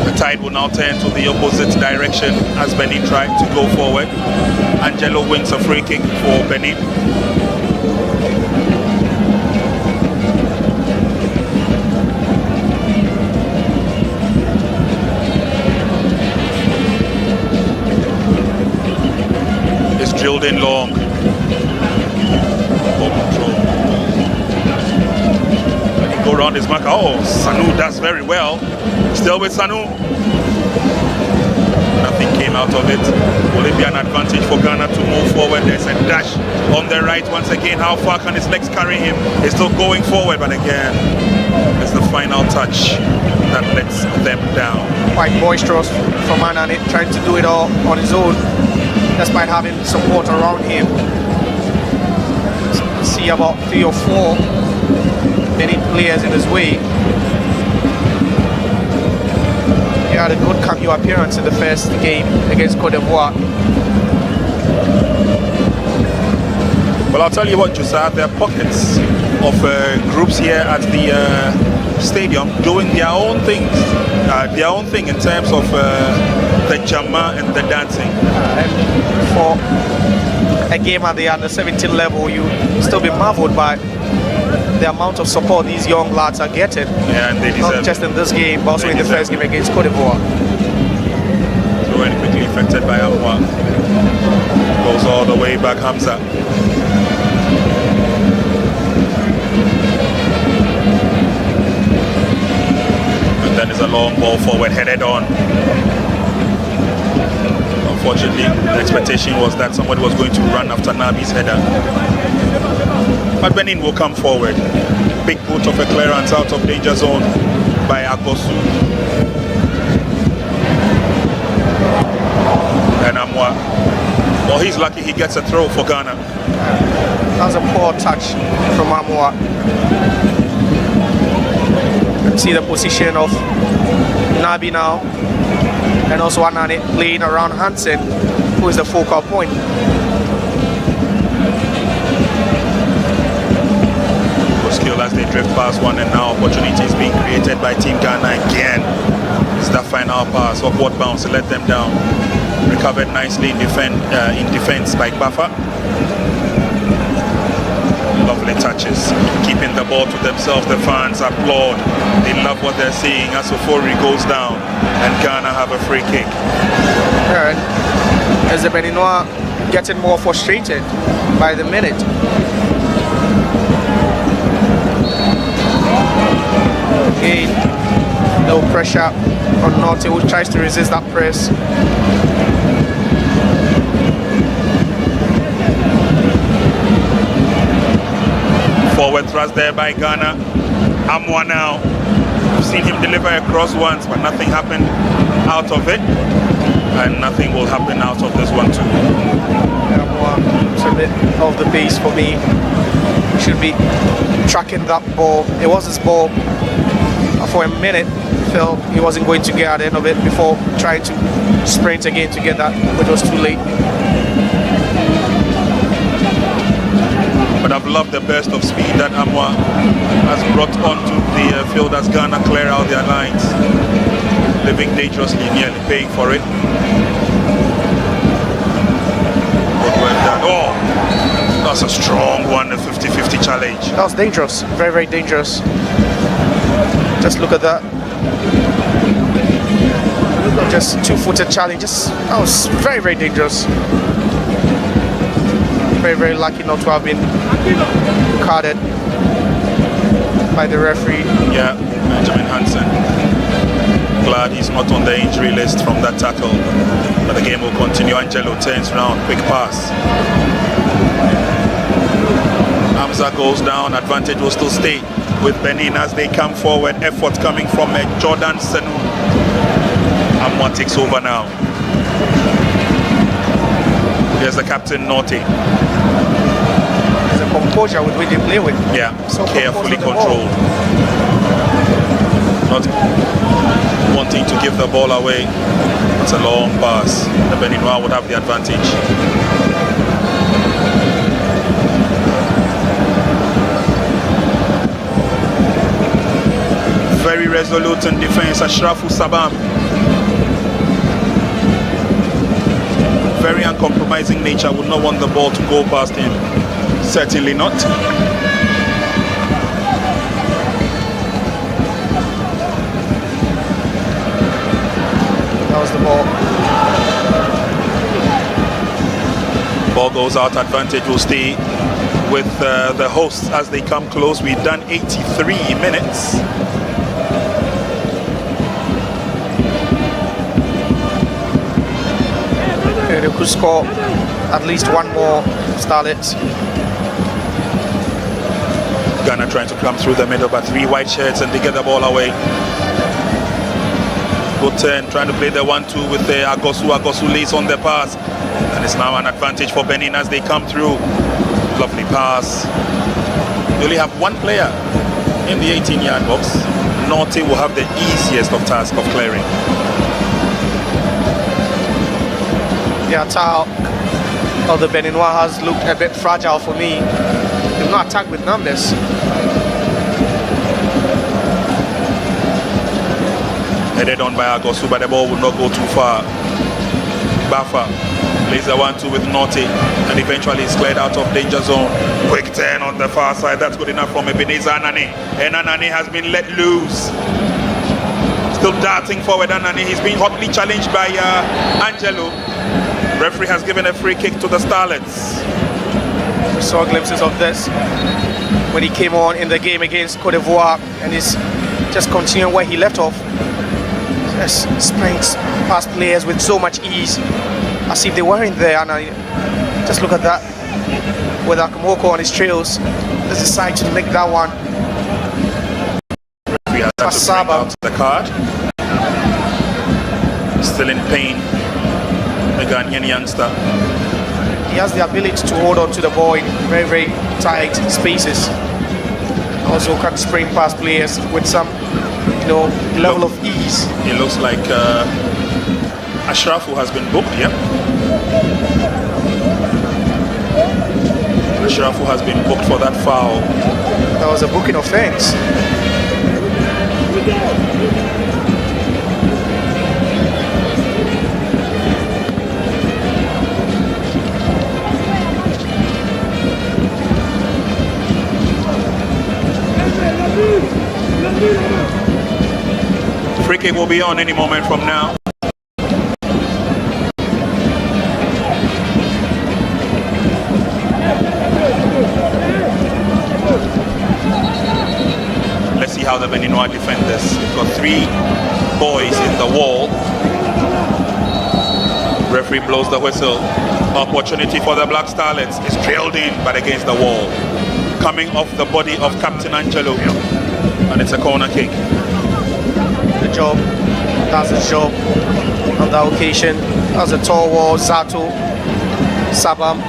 The tide will now turn to the opposite direction as Benin try to go forward. Angelo wins a free kick for Benin. It's drilled in long. Ball control. Go around his marker. Oh, Sanu does very well. Still with Sanu. Nothing came out of it. Will it be an advantage for Ghana to move forward? There's a dash on the right once again. How far can his legs carry him? He's still going forward, but again, it's the final touch that lets them down. Quite boisterous from Anane, trying to do it all on his own, despite having support around him. See about 3 or 4 Benin players in his way. He had a good cameo appearance in the first game against Côte d'Ivoire. Well, I'll tell you what, Josiah, there are pockets of groups here at the stadium doing their own things, their own thing in terms of the jama and the dancing. For a game at the under-17 level, you still be marveled by the amount of support these young lads are getting. Yeah, and they deserve not just in this game, but also in the first game against Côte d'Ivoire. Thrown quickly affected by Amwa. Goes all the way back, Hamza. And then there's a long ball forward, headed on. Unfortunately, the expectation was that somebody was going to run after Nabi's header. But Benin will come forward. Big put of a clearance out of danger zone by Agosu. And Amwa. Well, he's lucky he gets a throw for Ghana. That was a poor touch from Amwa. See the position of Nabi now, and also Anane playing around Hansen, who is the focal point. Good skill as they drift past one, and now opportunities being created by Team Ghana again. It's that final pass, upward bounce, let them down. Recovered nicely in defense by Bafa. Lovely touches, keeping the ball to themselves. The fans applaud. They love what they're seeing as Ofori goes down and Ghana have a free kick. And as the Beninois getting more frustrated by the minute. Again, no pressure on Norte, who tries to resist that press. Forward thrust there by Ghana. Amwa now. We've seen him deliver a cross once, but nothing happened out of it. And nothing will happen out of this one too. Amwa, it's a bit off the base for me. Should be tracking that ball. It was his ball. For a minute, felt he wasn't going to get at the end of it before trying to sprint again to get that, but it was too late. But I've loved the burst of speed that Amwa has brought onto the field as Ghana clear out their lines. Living dangerously, nearly paying for it. Good work done. Oh, that's a strong one, a 50-50 challenge. That was dangerous, very, very dangerous. Just look at that. Just two-footed challenges. That was very, very dangerous. Very, very lucky not to have been carded by the referee. Yeah, Benjamin Hansen. Glad he's not on the injury list from that tackle. But the game will continue. Angelo turns round, quick pass. Hamza goes down, advantage will still stay with Benin as they come forward. Effort coming from Jordan Senu. Amwa takes over now. Here's the captain, Norte. There's a composure with which they play with. Yeah, so carefully controlled. Not wanting to give the ball away. It's a long pass. The Beninois would have the advantage. Very resolute in defense, 𝗭𝗪 Sabam. Very uncompromising nature, would not want the ball to go past him. Certainly not. That was the ball. Ball goes out, advantage will stay with the hosts as they come close. We've done 83 minutes. They could score at least one more Starlets. Ghana trying to come through the middle, but three white shirts and they get the ball away. Good turn, trying to play the 1-2 with the Agosu. Agosu lays on the pass. And it's now an advantage for Benin as they come through. Lovely pass. They only have one player in the 18-yard box. Norte will have the easiest of task of clearing. The attack of the Beninois has looked a bit fragile for me. They've not attacked with numbers. Headed on by Agosu, but the ball will not go too far. Bafa plays the 1-2 with Norte and eventually is cleared out of danger zone. Quick turn on the far side, that's good enough from Ebenezer Anane. And Anane has been let loose. Still darting forward, Anane. He's been hotly challenged by Angelo. Referee has given a free kick to the Starlets. We saw glimpses of this when he came on in the game against Côte d'Ivoire, and he's just continuing where he left off. Just sprints past players with so much ease, as if they weren't there. And just look at that. with Akumoko on his trails. Let's decide to nick that one. We have to bring out the card. Still in pain, the Ghanaian youngster. He has the ability to hold on to the ball in very, very tight spaces. Also can sprint past players with some, level of ease. It looks like 𝗨🭀 has been booked, yeah? 𝗨🭀 has been booked for that foul. That was a booking offense. Free kick will be on any moment from now. Let's see how the Beninois defend this. We've got 3 boys in the wall. Referee blows the whistle. Opportunity for the Black Starlets is drilled in, but against the wall. Coming off the body of Captain Angelo. And it's a corner kick. Good job. That's a job on that occasion. That was a tall wall. Zato, Sabam,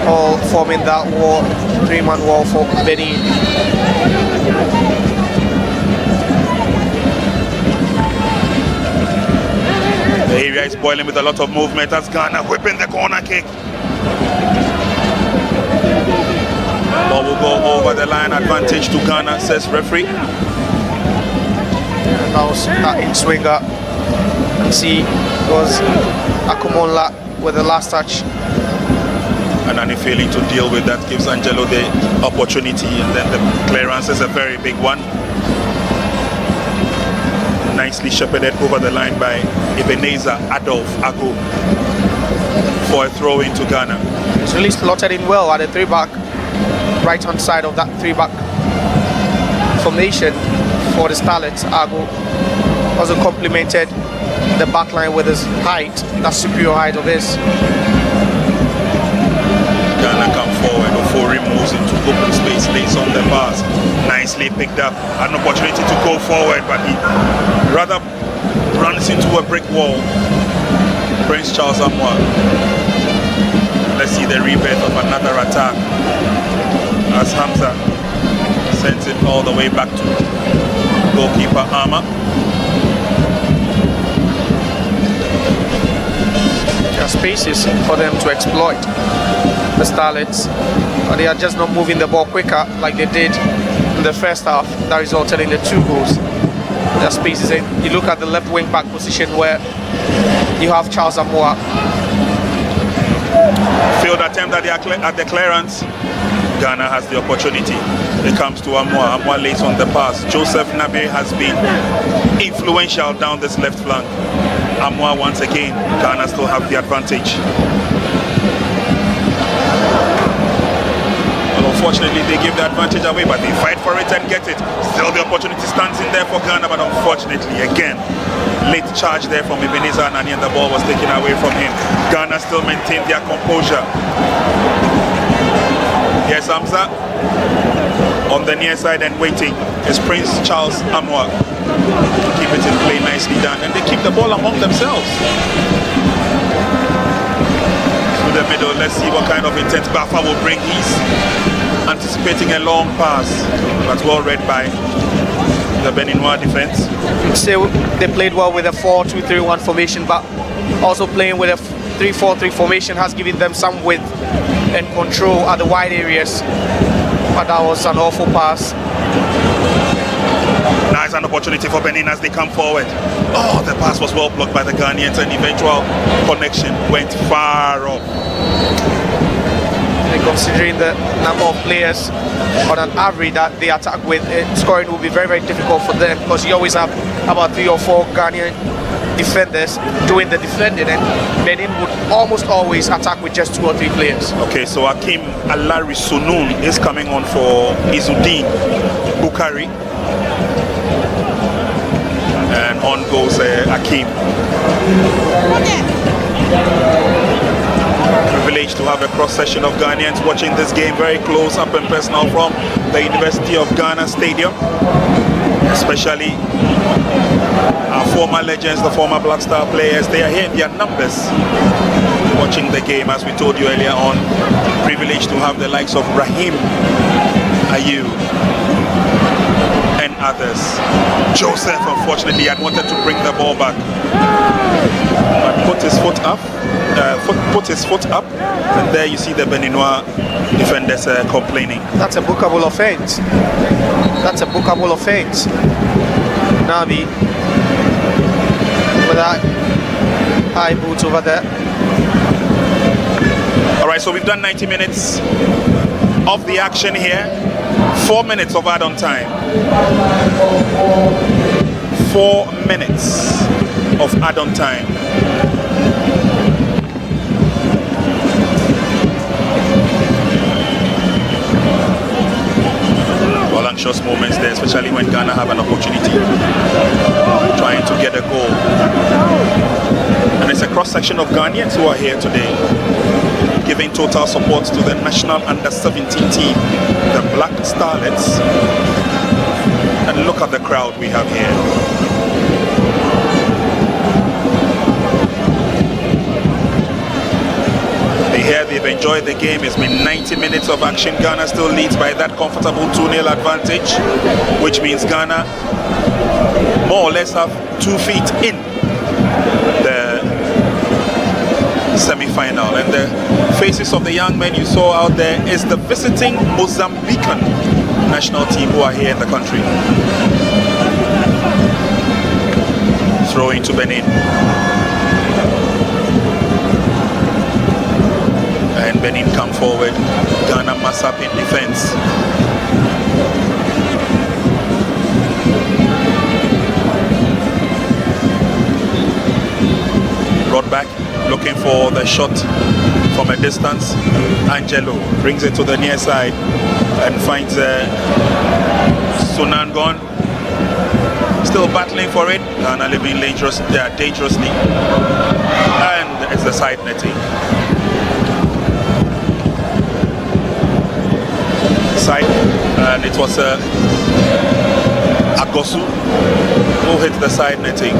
all forming that wall, 3-man wall for Benin. The area is boiling with a lot of movement as Ghana whipping the corner kick. Ball will go over the line, advantage to Ghana, says referee. And that was that in swinger. And see, it was Akumonla with the last touch. And then failing to deal with that gives Angelo the opportunity, and then the clearance is a very big one. Nicely shepherded over the line by Ebenezer Adolf Ago for a throw into Ghana. It's really slotted in well at the 3-back, right hand side of that 3-back formation for the Starlets. Ago also complemented the back line with his height, that superior height of his. Ghana come forward, Ofori moves into open space, lays on the pass, nicely picked up, an opportunity to go forward, but he rather runs into a brick wall. Prince Charles Amwa. Let's see the rebirth of another attack as Hamza sends it all the way back to goalkeeper Ama. There are spaces for them to exploit, the Starlets, but they are just not moving the ball quicker like they did in the first half. That resulted in the 2 goals. There are spaces, and you look at the left wing back position where you have Charles Amoa. Failed attempt at the clearance. Ghana has the opportunity. It comes to Amoa. Amoa lays on the pass. Joseph Nabe has been influential down this left flank. Amoa once again. Ghana still have the advantage. Unfortunately, they give the advantage away, but they fight for it and get it. Still, the opportunity stands in there for Ghana, but unfortunately, again, late charge there from Ebenezer Anani, and the ball was taken away from him. Ghana still maintain their composure. Yes, Hamza on the near side and waiting is Prince Charles Amoa. Keep it in play, nicely done, and they keep the ball among themselves. Through the middle, let's see what kind of intent Bafa will bring. He's anticipating a long pass, but well read by the Beninois defense. So they played well with a 4-2-3-1 formation, but also playing with a 3-4-3 formation has given them some width and control at the wide areas. But that was an awful pass. Nice, an opportunity for Benin as they come forward. Oh, the pass was well blocked by the Ghanaians, and eventual connection went far off. And considering the number of players on an average that they attack with, scoring will be very, very difficult for them, because you always have about 3 or 4 Ghanaian defenders doing the defending, and Benin would almost always attack with just 2 or 3 players. Okay, so Hakim Alari Sunun is coming on for Izudin Bukari, and on goes Hakim. privilege to have a cross-section of Ghanaians watching this game very close up and personal from the University of Ghana Stadium, especially our former legends, the former Black Star players. They are here in their numbers watching the game, as we told you earlier on. Privileged to have the likes of Rahim Ayew and others. Joseph, unfortunately, had wanted to bring the ball back, but put his foot up, and there you see the Beninois defenders complaining. That's a bookable offense. That's a bookable offense. Nabi with that high boots over there. All right, so we've done 90 minutes of the action here. 4 minutes of add-on time. 4 minutes of add-on time. Well, anxious moments there, especially when Ghana have an opportunity trying to get a goal. And it's a cross-section of Ghanaians who are here today, giving total support to the national under-17 team, the Black Starlets. And look at the crowd we have here. They've enjoyed the game. It's been 90 minutes of action. Ghana still leads by that comfortable 2-0 advantage, which means Ghana more or less have 2 feet in the semi-final. And the faces of the young men you saw out there is the visiting Mozambican national team who are here in the country. Throwing to Benin. And Benin come forward. Ghana mass up in defense. Brought back, looking for the shot from a distance. Angelo brings it to the near side and finds Sunangon. Still battling for it. Ghana living dangerously. And it's the side netting. And it was Agosu who hit the side netting.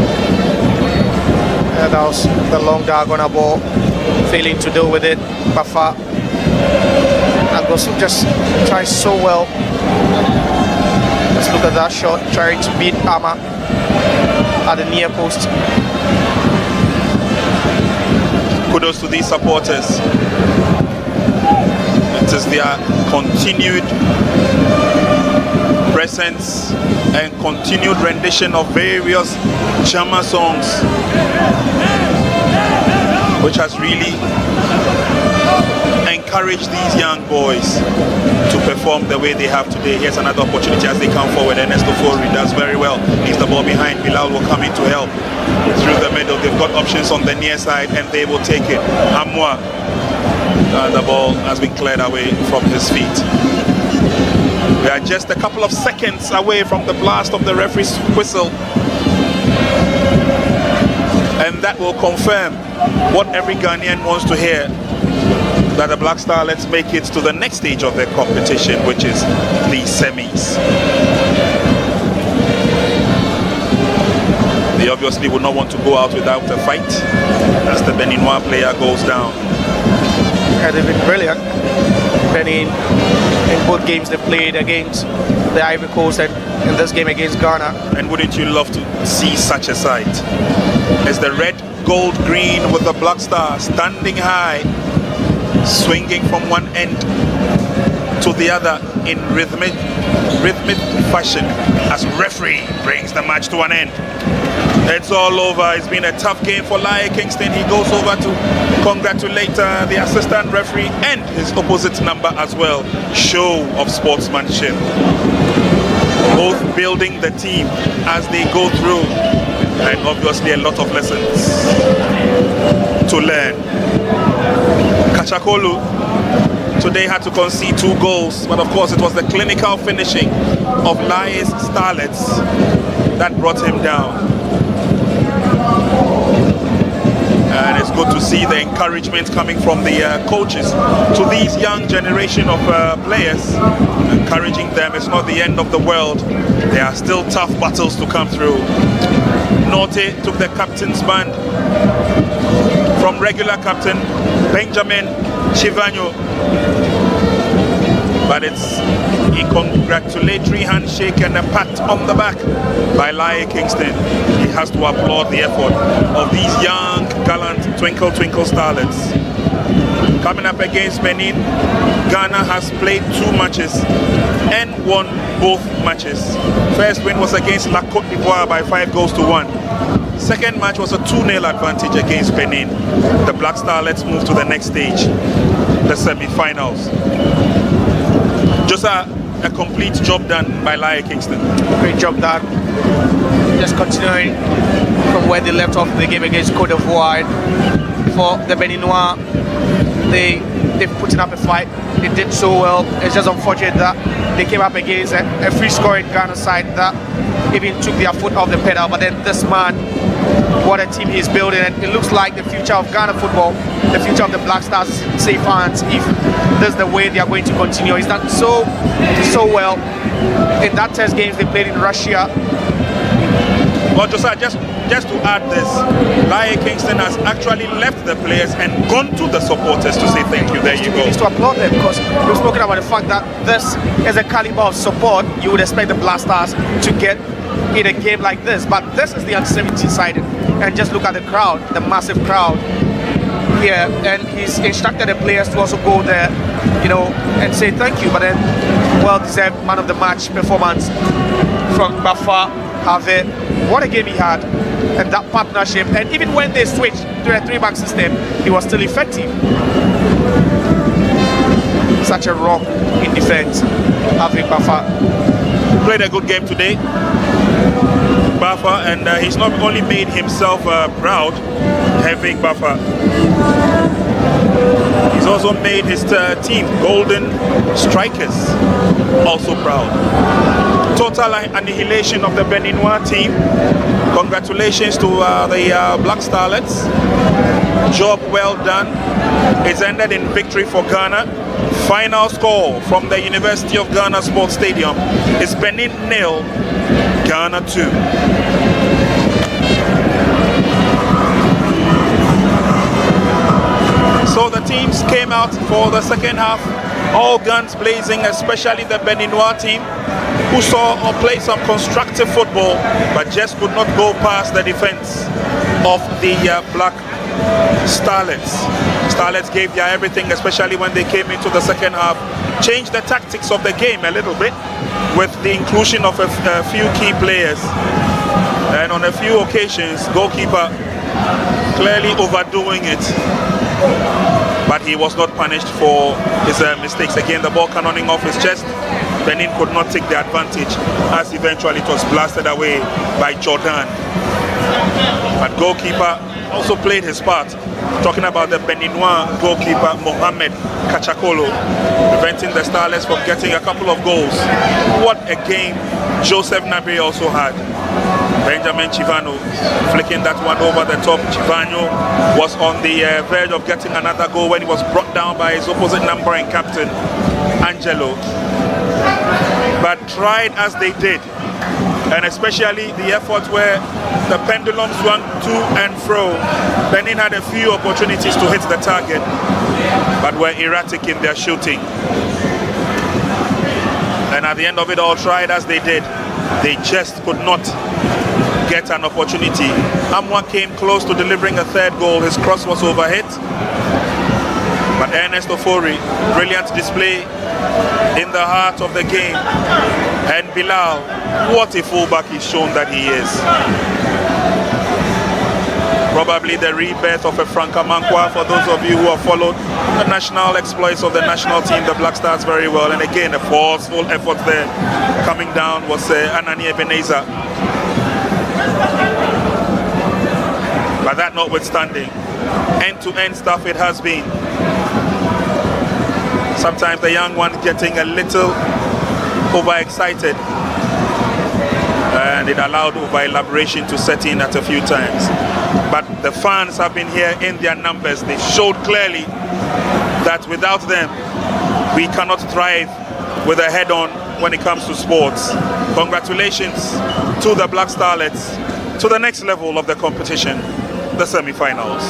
Yeah, that was the long diagonal ball, failing to deal with it. Bafa Agosu just tries so well. Let's look at that shot, trying to beat Ama at the near post. Kudos to these supporters. It is their continued presence and continued rendition of various Chama songs, which has really encouraged these young boys to perform the way they have today. Here's another opportunity as they come forward. Ernesto Fori does very well. Leaves the ball behind. Bilal will come in to help through the middle. They've got options on the near side and they will take it. Amwa. The ball has been cleared away from his feet. We are just a couple of seconds away from the blast of the referee's whistle. And that will confirm what every Ghanaian wants to hear, that the Black Starlets make it to the next stage of their competition, which is the semis. They obviously would not want to go out without a fight as the Beninois player goes down. Yeah, they've been brilliant. Benin, in both games they played against the Ivory Coast and in this game against Ghana. And wouldn't you love to see such a sight? It's the red, gold, green with the Black Star standing high, swinging from one end to the other in rhythmic fashion as referee brings the match to an end. It's all over. It's been a tough game for 𝗨 Kingston. He goes over to congratulate the assistant referee and his opposite number as well. Show of sportsmanship. Both building the team as they go through, and obviously a lot of lessons to learn. Kachakolu today had to concede 2 goals, but of course it was the clinical finishing of 𝗨's Starlets that brought him down. And it's good to see the encouragement coming from the coaches to these young generation of players, encouraging them. It's not the end of the world. There are still tough battles to come through. Norte took the captain's band from regular captain Benjamin Chivanyo, but it's a congratulatory handshake and a pat on the back by 𝗨 Kingston. He has to applaud the effort of these young, gallant twinkle twinkle starlets. Coming up against Benin, Ghana has played 2 matches and won both matches. First win was against 𝗨 d'Ivoire by 5-1. Second match was a 2-0 advantage against Benin. The Black Starlets move to the next stage, the semi-finals. Just a complete job done by 𝗨 Kingston. Great job done. Just continuing from where they left off in the game against Côte d'Ivoire. For the Beninois, they've put up a fight. They did so well. It's just unfortunate that they came up against a free-scoring Ghana side that even took their foot off the pedal. But then this man, what a team he's building, and it looks like the future of Ghana football, the future of the Black Stars, safe hands if this is the way they are going to continue. He's done so well in that test games they played in Russia. Well, Josiah, just to add this, 𝗨 Kingston has actually left the players and gone to the supporters to say thank you. There you go. To applaud them, because we've spoken about the fact that this is a caliber of support you would expect the Black Stars to get in a game like this. But this is the U17 side, and just look at the crowd, the massive crowd here, and he's instructed the players to also go there, you know, and say thank you. But then, well-deserved man of the match performance from 𝗨 𝗨𝟑. What a game he had, and that partnership. And even when they switched to a 3-back system, he was still effective. Such a rock in defense, having 𝗨. Played a good game today, 𝗨, and he's not only made himself proud, having 𝗨. He's also made his team, Golden Strikers, also proud. Total annihilation of the Beninois team. Congratulations to the Black Starlets. Job well done. It's ended in victory for Ghana. Final score from the University of Ghana Sports Stadium is Benin 0, Ghana 2. So the teams came out for the second half, all guns blazing, especially the Beninois team, who saw or played some constructive football, but just could not go past the defense of the Black Starlets. Starlets gave their everything, especially when they came into the second half, changed the tactics of the game a little bit with the inclusion of a few key players. And on a few occasions, goalkeeper clearly overdoing it, but he was not punished for his mistakes. Again, the ball cannoning off his chest. Benin could not take the advantage, as eventually it was blasted away by Jordan. But goalkeeper also played his part. Talking about the Beninois goalkeeper Mohamed Kachakolo, preventing the Starlets from getting a couple of goals. What a game Joseph Nabre also had. Benjamin Chivanyo flicking that one over the top. Chivanyo was on the verge of getting another goal when he was brought down by his opposite number and captain Angelo. But tried as they did, and especially the effort where the pendulum swung to and fro, Benin had a few opportunities to hit the target, but were erratic in their shooting. And at the end of it all, tried as they did, they just could not get an opportunity. Amwa came close to delivering a third goal. His cross was overhit. But Ernest Ofori, brilliant display in the heart of the game. And Bilal, what a fullback he's shown that he is. Probably the rebirth of a Franca Mankwa for those of you who have followed the national exploits of the national team, the Black Stars, very well. And again, a forceful effort there. Coming down was Anani Ebenezer. But that notwithstanding, end-to-end stuff it has been. Sometimes the young one getting a little overexcited, and it allowed over-elaboration to set in at a few times. but the fans have been here in their numbers. They showed clearly that without them, we cannot thrive with a head-on when it comes to sports. Congratulations to the Black Starlets, to the next level of the competition, the semi-finals.